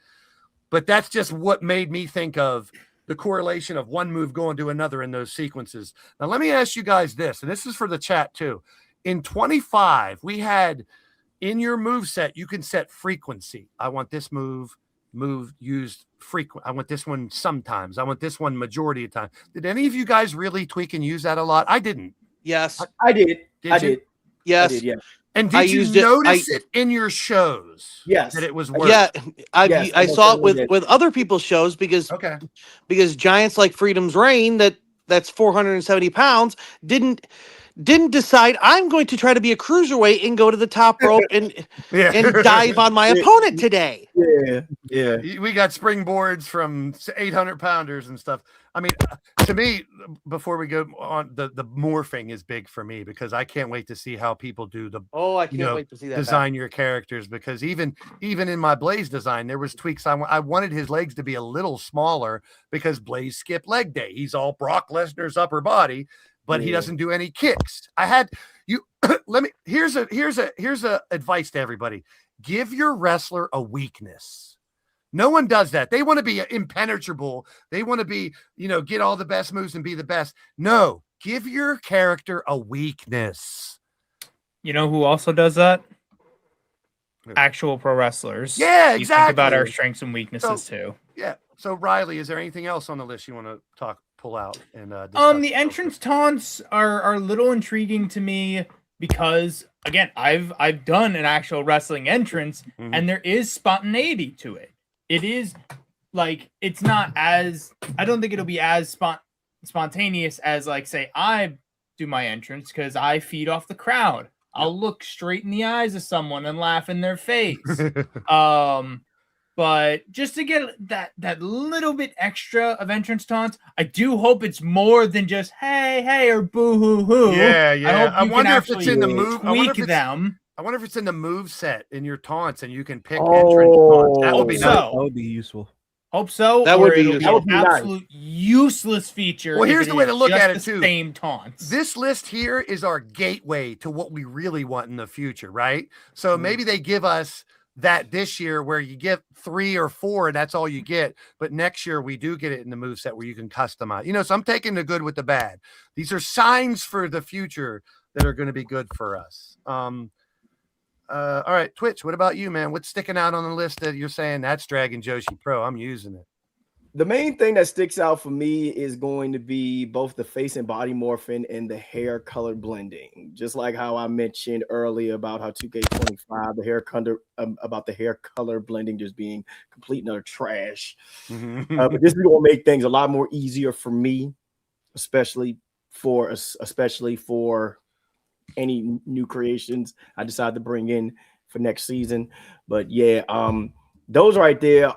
but that's just what made me think of the correlation of one move going to another in those sequences. Now, let me ask you guys this, and this is for the chat too. In 25, we had in your move set, you can set frequency. I want this move used frequent. I want this one sometimes. I want this one majority of time. Did any of you guys really tweak and use that a lot? I didn't. Yes. I did. I did. Yes. I did, yeah. And did you notice it in your shows? Yes. That it was working? Yeah. I saw it with other people's shows because giants like Freedom's Reign that's 470 pounds didn't decide I'm going to try to be a cruiserweight and go to the top rope and dive on my opponent today. Yeah. We got springboards from 800 pounders and stuff. I mean, to me, before we go on, the morphing is big for me because I can't wait to see how people do the. Oh, I can't wait to see that. Design your characters because even in my Blaze design, there was tweaks. I wanted his legs to be a little smaller because Blaze skipped leg day. He's all Brock Lesnar's upper body, but he doesn't do any kicks. I had you. Here's a advice to everybody: give your wrestler a weakness. No one does that. They want to be impenetrable. They want to be, get all the best moves and be the best. No, give your character a weakness. You know who also does that? Actual pro wrestlers. Yeah, you exactly. Think about our strengths and weaknesses too. Yeah. So Riley, is there anything else on the list you want to pull out? And the entrance taunts are a little intriguing to me because again, I've done an actual wrestling entrance and there is spontaneity to it. It is like it's not as I don't think it'll be as spontaneous as like say I do my entrance because I feed off the crowd. I'll look straight in the eyes of someone and laugh in their face. But just to get that little bit extra of entrance taunts, I do hope it's more than just hey or boo hoo hoo. Yeah, yeah. I hope you can if it's in the move. tweak them. I wonder if it's in the move set in your taunts and you can pick entrance taunts. That would be nice. That would be useful. Hope so. That or would be it'll useful. be an absolute useless feature. Well, here's if the way to look just at it the too. Same taunts. This list here is our gateway to what we really want in the future, right? So maybe they give us that this year where you get 3 or 4 and that's all you get. But next year we do get it in the moveset where you can customize. You know, so I'm taking the good with the bad. These are signs for the future that are going to be good for us. All right, Twitch, what about you, man? What's sticking out on the list that you're saying that's Dragon Joshi Pro? I'm using it. The main thing that sticks out for me is going to be both the face and body morphing and the hair color blending. Just like how I mentioned earlier about how 2K25, the hair color, about the hair color blending just being complete and utter trash. But this is going to make things a lot more easier for me, especially for any new creations I decide to bring in for next season. But yeah, those right there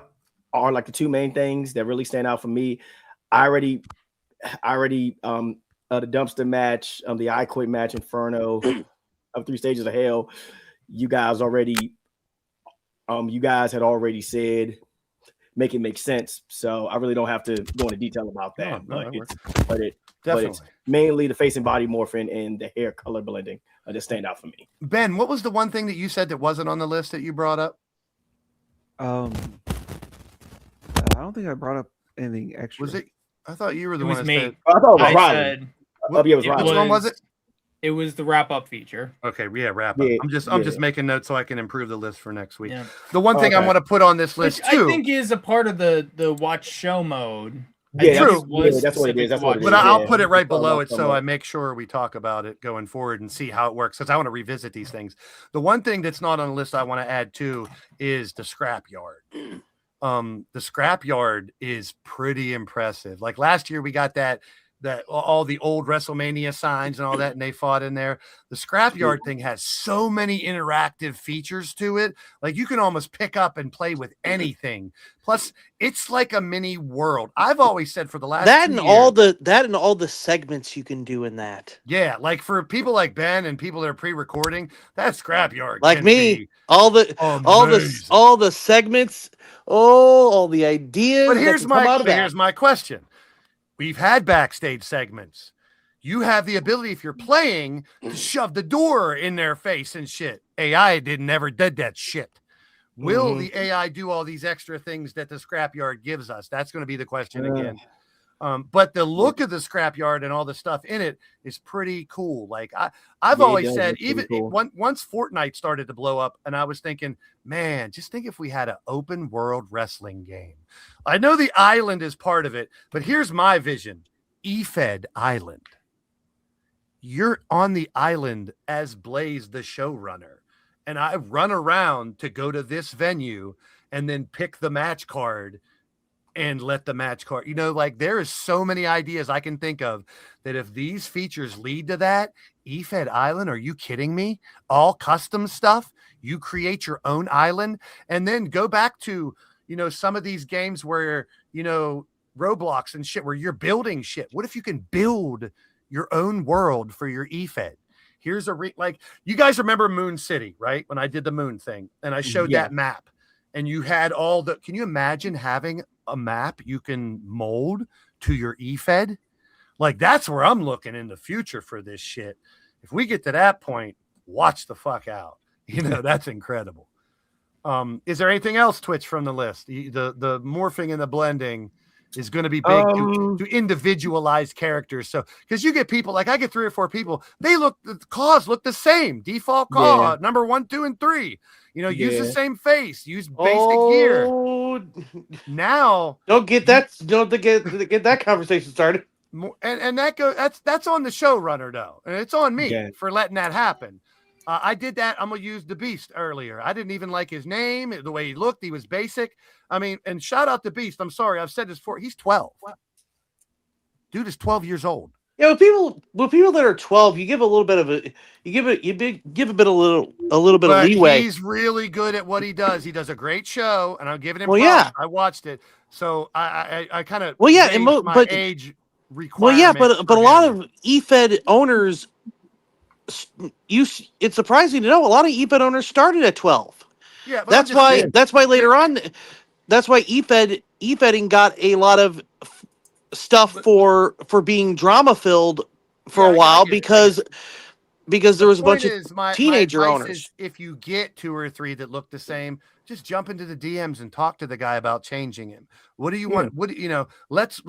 are like the two main things that really stand out for me. I already the dumpster match, the I Quit match, Inferno of 3 Stages of Hell. You guys had already said make it make sense. So I really don't have to go into detail about that. But it's mainly the face and body morphing and the hair color blending that stand out for me. Ben, what was the one thing that you said that wasn't on the list that you brought up? I don't think I brought up anything extra. Was it? I thought you were the It one was that me. said. I thought it was I Rodney. said Which one was it? It was the wrap up feature. Okay, yeah, wrap up. Yeah, I'm just making notes so I can improve the list for next week. Yeah. The one thing I want to put on this list Which too, I think is a part of the watch show mode. Yeah, true. That's what it is. That's what it is. But I'll put it right It's all below about it so someone. I make sure we talk about it going forward and see how it works because I want to revisit these things. The one thing that's not on the list I want to add too is the scrapyard. The scrapyard is pretty impressive. Like last year, we got that all the old WrestleMania signs and all that, and they fought in there. The scrapyard thing has so many interactive features to it. Like you can almost pick up and play with anything. Plus, it's like a mini world. I've always said for the last that 2 and years, all the segments you can do in that. yeah, like for people like Ben and people that are pre-recording, that scrapyard Like can me, be all the amazing. segments, all the ideas. But that here's can come out of that. here's my question. We've had backstage segments. You have the ability, if you're playing, to shove the door in their face and shit. AI never did that shit. Will the AI do all these extra things that the scrapyard gives us? That's going to be the question again. But the look of the scrapyard and all the stuff in it is pretty cool. Like I've always said, even once Fortnite started to blow up, and I was thinking, man, just think if we had an open world wrestling game. I know the island is part of it, but here's my vision: Efed Island. You're on the island as Blaze, the showrunner, and I run around to go to this venue and then pick the match card and let the match card, like there is so many ideas I can think of that if these features lead to that, Efed Island, are you kidding me? All custom stuff. You create your own island and then go back to, some of these games where, Roblox and shit, where you're building shit. What if you can build your own world for your Efed? Here's like you guys remember Moon City, right? When I did the moon thing and I showed that map and you had can you imagine having a map you can mold to your Efed? Like that's where I'm looking in the future for this shit. If we get to that point, watch the fuck out. That's incredible. Is there anything else, Twitch, from the list? The morphing and the blending is going to be big to individualize characters. So, because you get people like I get 3 or 4 people, the CAWs look the same. Default CAW number 1, 2, and 3. Use the same face, use basic gear. Now, don't get that conversation started. And that's on the showrunner though, and it's on me for letting that happen. I did that. I'm gonna use the Beast earlier. I didn't even like his name, the way he looked. He was basic. I mean, and shout out to Beast. I'm sorry, I've said this before. He's 12. Dude is 12 years old. Yeah, with people that are 12, you give a little bit of a give a bit a little bit of But leeway. he's really good at what he does. He does a great show, and I'm giving him Well, props. yeah. I watched it, so I kind of Well, yeah, and my age well, requirement. yeah, but a lot of Efed owners, it's surprising to know a lot of Efed owners started at 12. Yeah, but That's why later on, that's why Efeding got a lot of stuff for being drama filled for a while because there was a bunch of my teenager advice owners. is if you get 2 or 3 that look the same, just jump into the DMs and talk to the guy about changing him. What do you want? What let's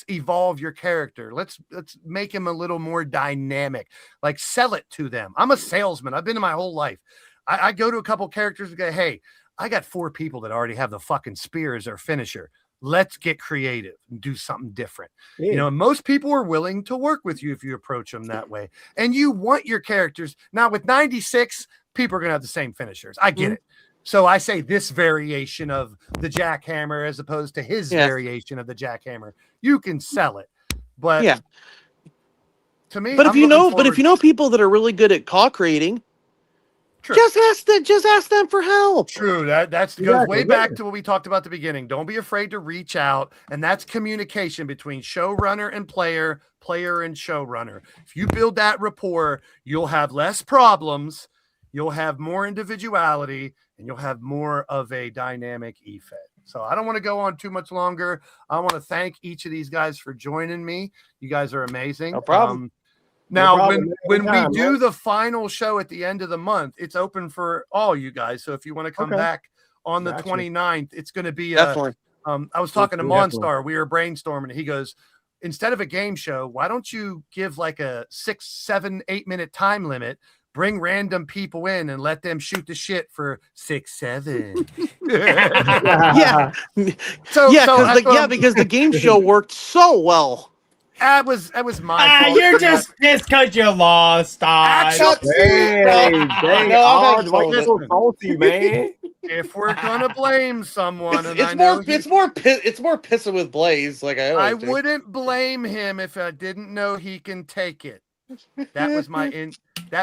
evolve your character. Let's make him a little more dynamic. Like sell it to them. I'm a salesman. I've been in my whole life. I go to a couple characters and go, hey, I got 4 people that already have the fucking spear as their finisher. Let's get creative and do something different. Yeah. And most people are willing to work with you if you approach them that way. And you want your characters. Now with 96, people are going to have the same finishers. I get it. So I say this variation of the jackhammer as opposed to his variation of the jackhammer. You can sell it. But to me, but if you know people that are really good at CAW creating, True. Just ask them for help. True. That goes way back to what we talked about at the beginning. Don't be afraid to reach out, and that's communication between showrunner and player and showrunner. If you build that rapport, you'll have less problems, you'll have more individuality, and you'll have more of a dynamic Efed. So I don't want to go on too much longer. I want to thank each of these guys for joining me. You guys are amazing. No problem. Now, when we do the final show at the end of the month, it's open for all you guys. So if you want to come back on the 29th, it's going to be I was talking to Monstar. We were brainstorming. He goes, instead of a game show, why don't you give like a 6, 7, 8 minute time limit? Bring random people in and let them shoot the shit for 6, 7. Because the game show worked so well. That was my fault. You're just pissed because you lost. Salty, man. If we're gonna blame someone, it's more pissing with Blaze. Like I wouldn't blame him if I didn't know he can take it. That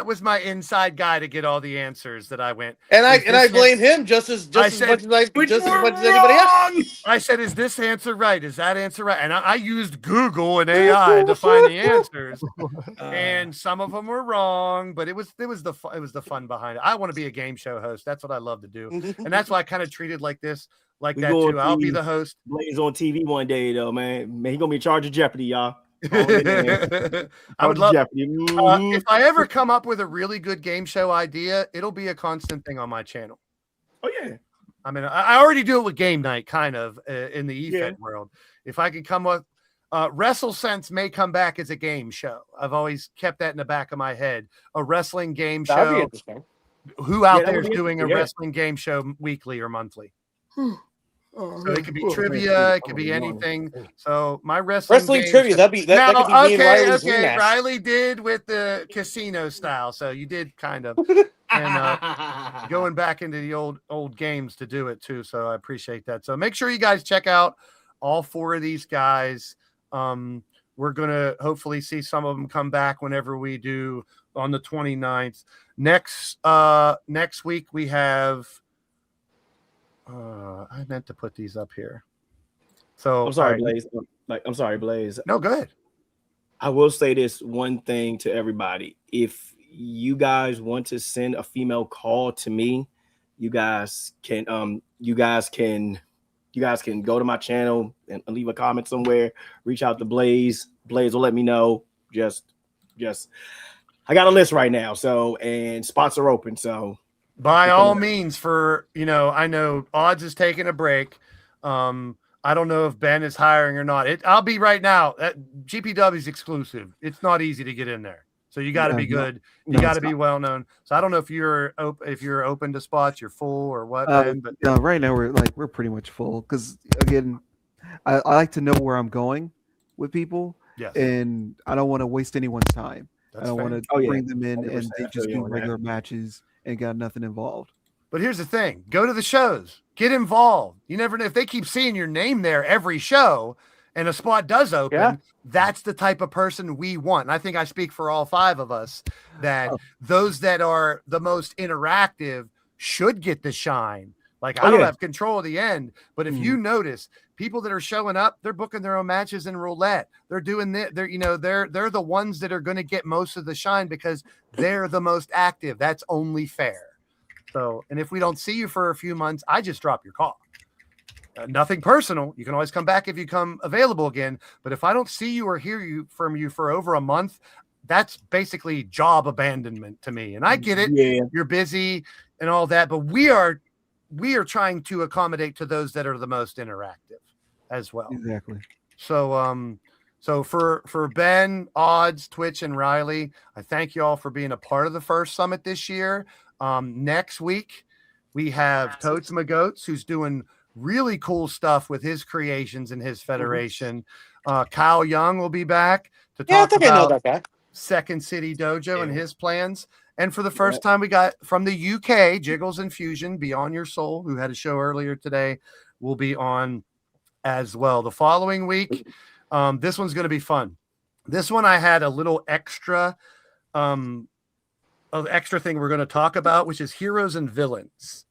was my inside guy to get all the answers that I went. And I blame him just as much as anybody else. I said, is this answer right? Is that answer right? And I used Google and AI to find the answers. And some of them were wrong, but it was the fun behind it. I want to be a game show host. That's what I love to do. And that's why I kind of treated like that too. I'll be the host. Blaze on TV one day though, man. He gonna be in charge of Jeopardy, y'all. I would love if I ever come up with a really good game show idea, it'll be a constant thing on my channel. Oh yeah. I mean, I already do it with game night, kind of in the Efed world. If I could come up, WrestleSense may come back as a game show. I've always kept that in the back of my head. A wrestling game show. Who out there is doing a wrestling game show weekly or monthly? So it could be trivia, it could be anything. So my wrestling trivia, that could be okay. Riley did with the casino style, so you did kind of, and going back into the old games to do it too. So I appreciate that. So make sure you guys check out all 4 of these guys. We're gonna hopefully see some of them come back whenever we do on the 29th. Next week we have. I meant to put these up here. So I'm sorry, Blaze. I'm sorry, Blaze. No, go ahead. I will say this one thing to everybody. If you guys want to send a female call to me, you guys can go to my channel and leave a comment somewhere. Reach out to Blaze. Blaze will let me know. Just I got a list right now. So, and spots are open. So by all means, I know Odds is taking a break. I don't know if Ben is hiring or not. I'll be right now. GPW is exclusive. It's not easy to get in there. So you got to be good. You got to be well known. So I don't know if you're open to spots, you're full or what. Ben, but no, right now we're pretty much full because again, I like to know where I'm going with people. Yes. And I don't want to waste anyone's time. That's I don't want to bring them in and they just do regular matches and got nothing involved. But here's the thing: go to the shows, get involved. You never know if they keep seeing your name there every show, and a spot does open, that's the type of person we want. And I think I speak for all 5 of us that those that are the most interactive should get the shine. Like, I don't have control of the end, but if you notice people that are showing up, they're booking their own matches in roulette. They're doing that. They're the ones that are going to get most of the shine because they're the most active. That's only fair. So, and if we don't see you for a few months, I just drop your call. Nothing personal. You can always come back if you come available again. But if I don't see you or hear from you for over a month, that's basically job abandonment to me. And I get it. Yeah. You're busy and all that, but we are trying to accommodate to those that are the most interactive as well. Exactly. So, so for Ben, Odds, Twitch, and Riley, I thank you all for being a part of the first summit this year. Next week, we have Totes Magoats, who's doing really cool stuff with his creations and his federation. Kyle Young will be back to talk about Second City Dojo and his plans. And for the first time, we got from the UK, Jiggles and Fusion, Beyond Your Soul, who had a show earlier today, will be on as well. The following week, this one's going to be fun. This one I had a little extra thing we're going to talk about, which is heroes and villains.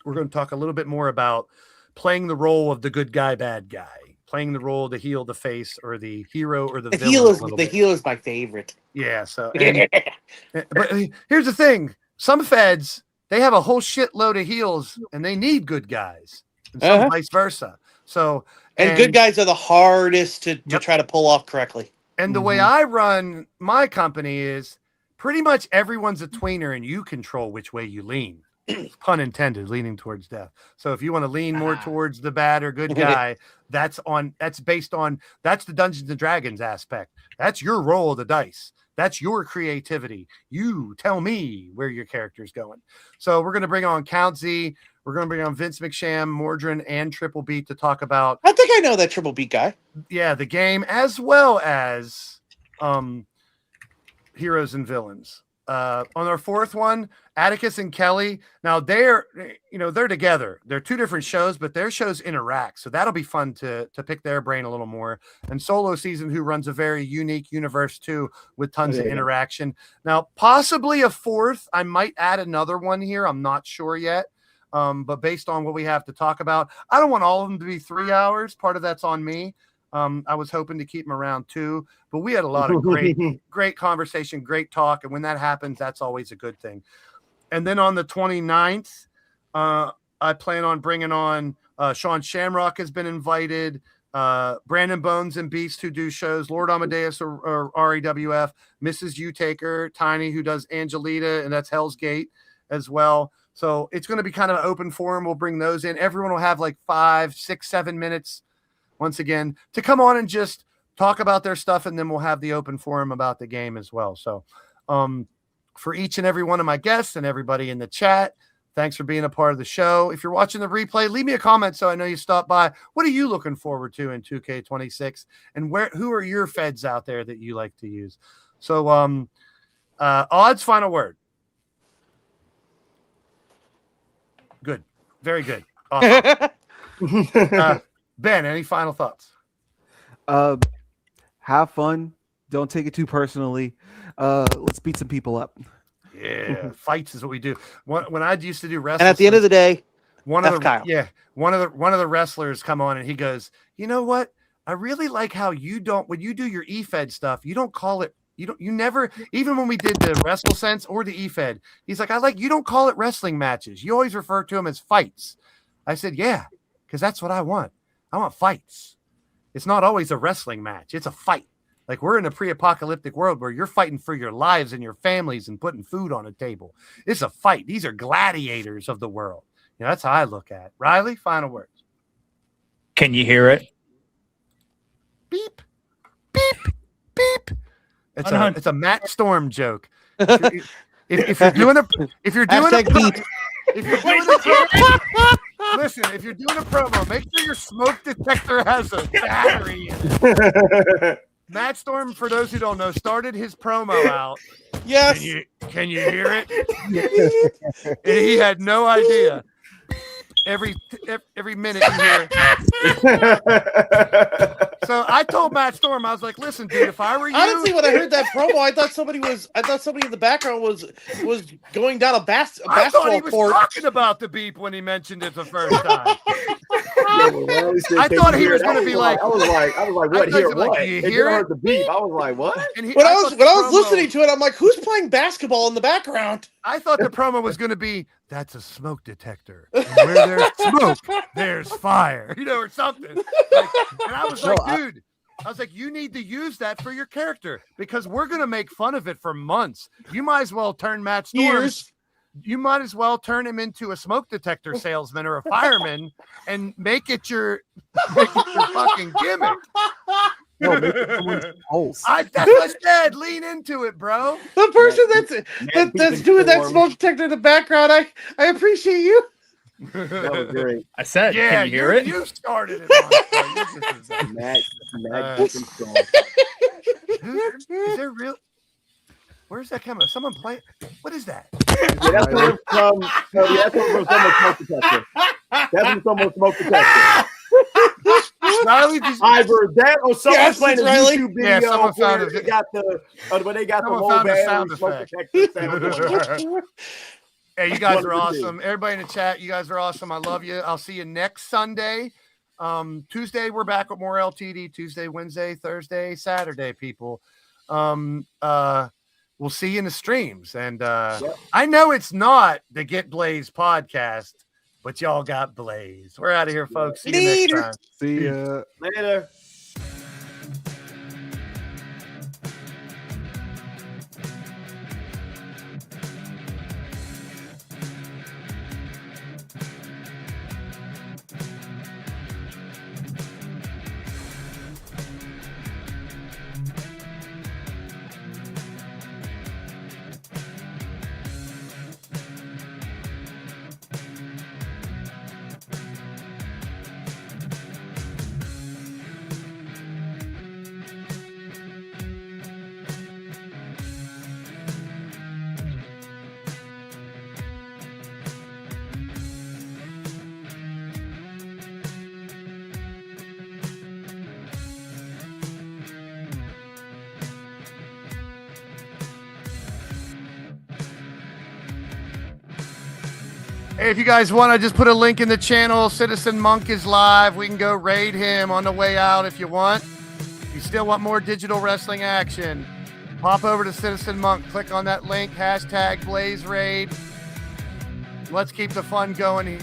We're going to talk a little bit more about playing the role of the good guy, bad guy, playing the role, the heel, the face, or the hero, or the villain. The heel is my favorite. Yeah. So, but here's the thing: some feds, they have a whole shitload of heels, and they need good guys, and some vice versa. So, and good guys are the hardest to try to pull off correctly. And the way I run my company is pretty much everyone's a tweener, and you control which way you lean. Pun intended, leaning towards death. So if you want to lean more towards the bad or good guy, that's the Dungeons and Dragons aspect. That's your roll of the dice. That's your creativity. You tell me where your character's going. So we're going to bring on Count Z. We're going to bring on Vince McSham, Mordrin, and Triple Beat to talk about. I think I know that Triple Beat guy. Yeah, the game, as well as heroes and villains. On our fourth one, Atticus and Kelly. Now they're together. They're 2 different shows, but their shows interact. So that'll be fun to pick their brain a little more. And Solo Season, who runs a very unique universe too, with tons of interaction. Now, possibly a fourth. I might add another one here. I'm not sure yet. But based on what we have to talk about, I don't want all of them to be 3 hours. Part of that's on me. I was hoping to keep them around 2, but we had a lot of great conversation, great talk. And when that happens, that's always a good thing. And then on the 29th, I plan on bringing on Sean Shamrock has been invited, Brandon Bones and Beast, who do shows, Lord Amadeus or REWF, Mrs. U-Taker, Tiny, who does Angelita, and that's Hell's Gate as well. So it's going to be kind of an open forum. We'll bring those in. Everyone will have like 5, 6, 7 minutes once again to come on and just talk about their stuff, and then we'll have the open forum about the game as well. So for each and every one of my guests and everybody in the chat, thanks for being a part of the show. If you're watching the replay, leave me a comment so I know you stopped by. What are you looking forward to in 2K26, and who are your feds out there that you like to use? So Odds, final word. Good. Very good. Awesome. Ben, any final thoughts? Have fun. Don't take it too personally. Let's beat some people up. Yeah, fights is what we do. When I used to do wrestling, and at the end of the day, one of the wrestlers come on and he goes, "You know what? I really like how when you do your EFED stuff, you don't call it. You never, even when we did the Wrestle Sense or the EFED, he's like, you don't call it wrestling matches. You always refer to them as fights." I said, "Yeah, because that's what I want. I want fights. It's not always a wrestling match. It's a fight. Like, we're in a pre-apocalyptic world where you're fighting for your lives and your families and putting food on a table. It's a fight. These are gladiators of the world." That's how I look at it. Riley, final words. Can you hear it? Beep, beep, beep. It's a Matt Storm joke. If you're doing a promo, make sure your smoke detector has a battery in it. Matt Storm, for those who don't know, started his promo out. Yes. Can you hear it? And he had no idea. every minute you hear. So I told Matt Storm, I was like, "Listen, dude, if I were you." Honestly, when I heard that promo, I thought somebody in the background was going down a basketball I thought he was court. talking about the beep when he mentioned it the first time. I thought he was going to be like, I was like, what here? Like, What? do you And hear then I it? heard the beep. I was like, what? When I was listening to it, I'm like, who's playing basketball in the background? I thought the promo was going to be, that's a smoke detector. And where there's smoke, there's fire, or something. And I was like, dude, you need to use that for your character because we're going to make fun of it for months. You might as well turn Matt Storm. You might as well turn him into a smoke detector salesman or a fireman and make it your fucking gimmick. No, make it someone's pulse. That's what I said. Lean into it, bro. The person that's doing that smoke detector in the background, I appreciate you. That was great. I said, yeah, can you hear it? You started it. Matt Is there real? Where's that coming? Someone play? What is that? Yeah, that's coming from someone's smoke detector. That's from someone's smoke detector. Riley, just either that or someone's playing a Riley. YouTube video someone found where they got the someone low found a battery sound smoke effect. detector sound. Hey, you guys are awesome. Everybody in the chat, you guys are awesome. I love you. I'll see you next Sunday. Tuesday, we're back with more LTD. Tuesday, Wednesday, Thursday, Saturday, people. We'll see you in the streams. And I know it's not the Get Blaze podcast, but y'all got Blaze. We're out of here, folks. See you next time. See ya. Later. Hey, if you guys want, I just put a link in the channel. Citizen Monk is live. We can go raid him on the way out if you want. If you still want more digital wrestling action, pop over to Citizen Monk. Click on that link, #BlazeRaid. Let's keep the fun going.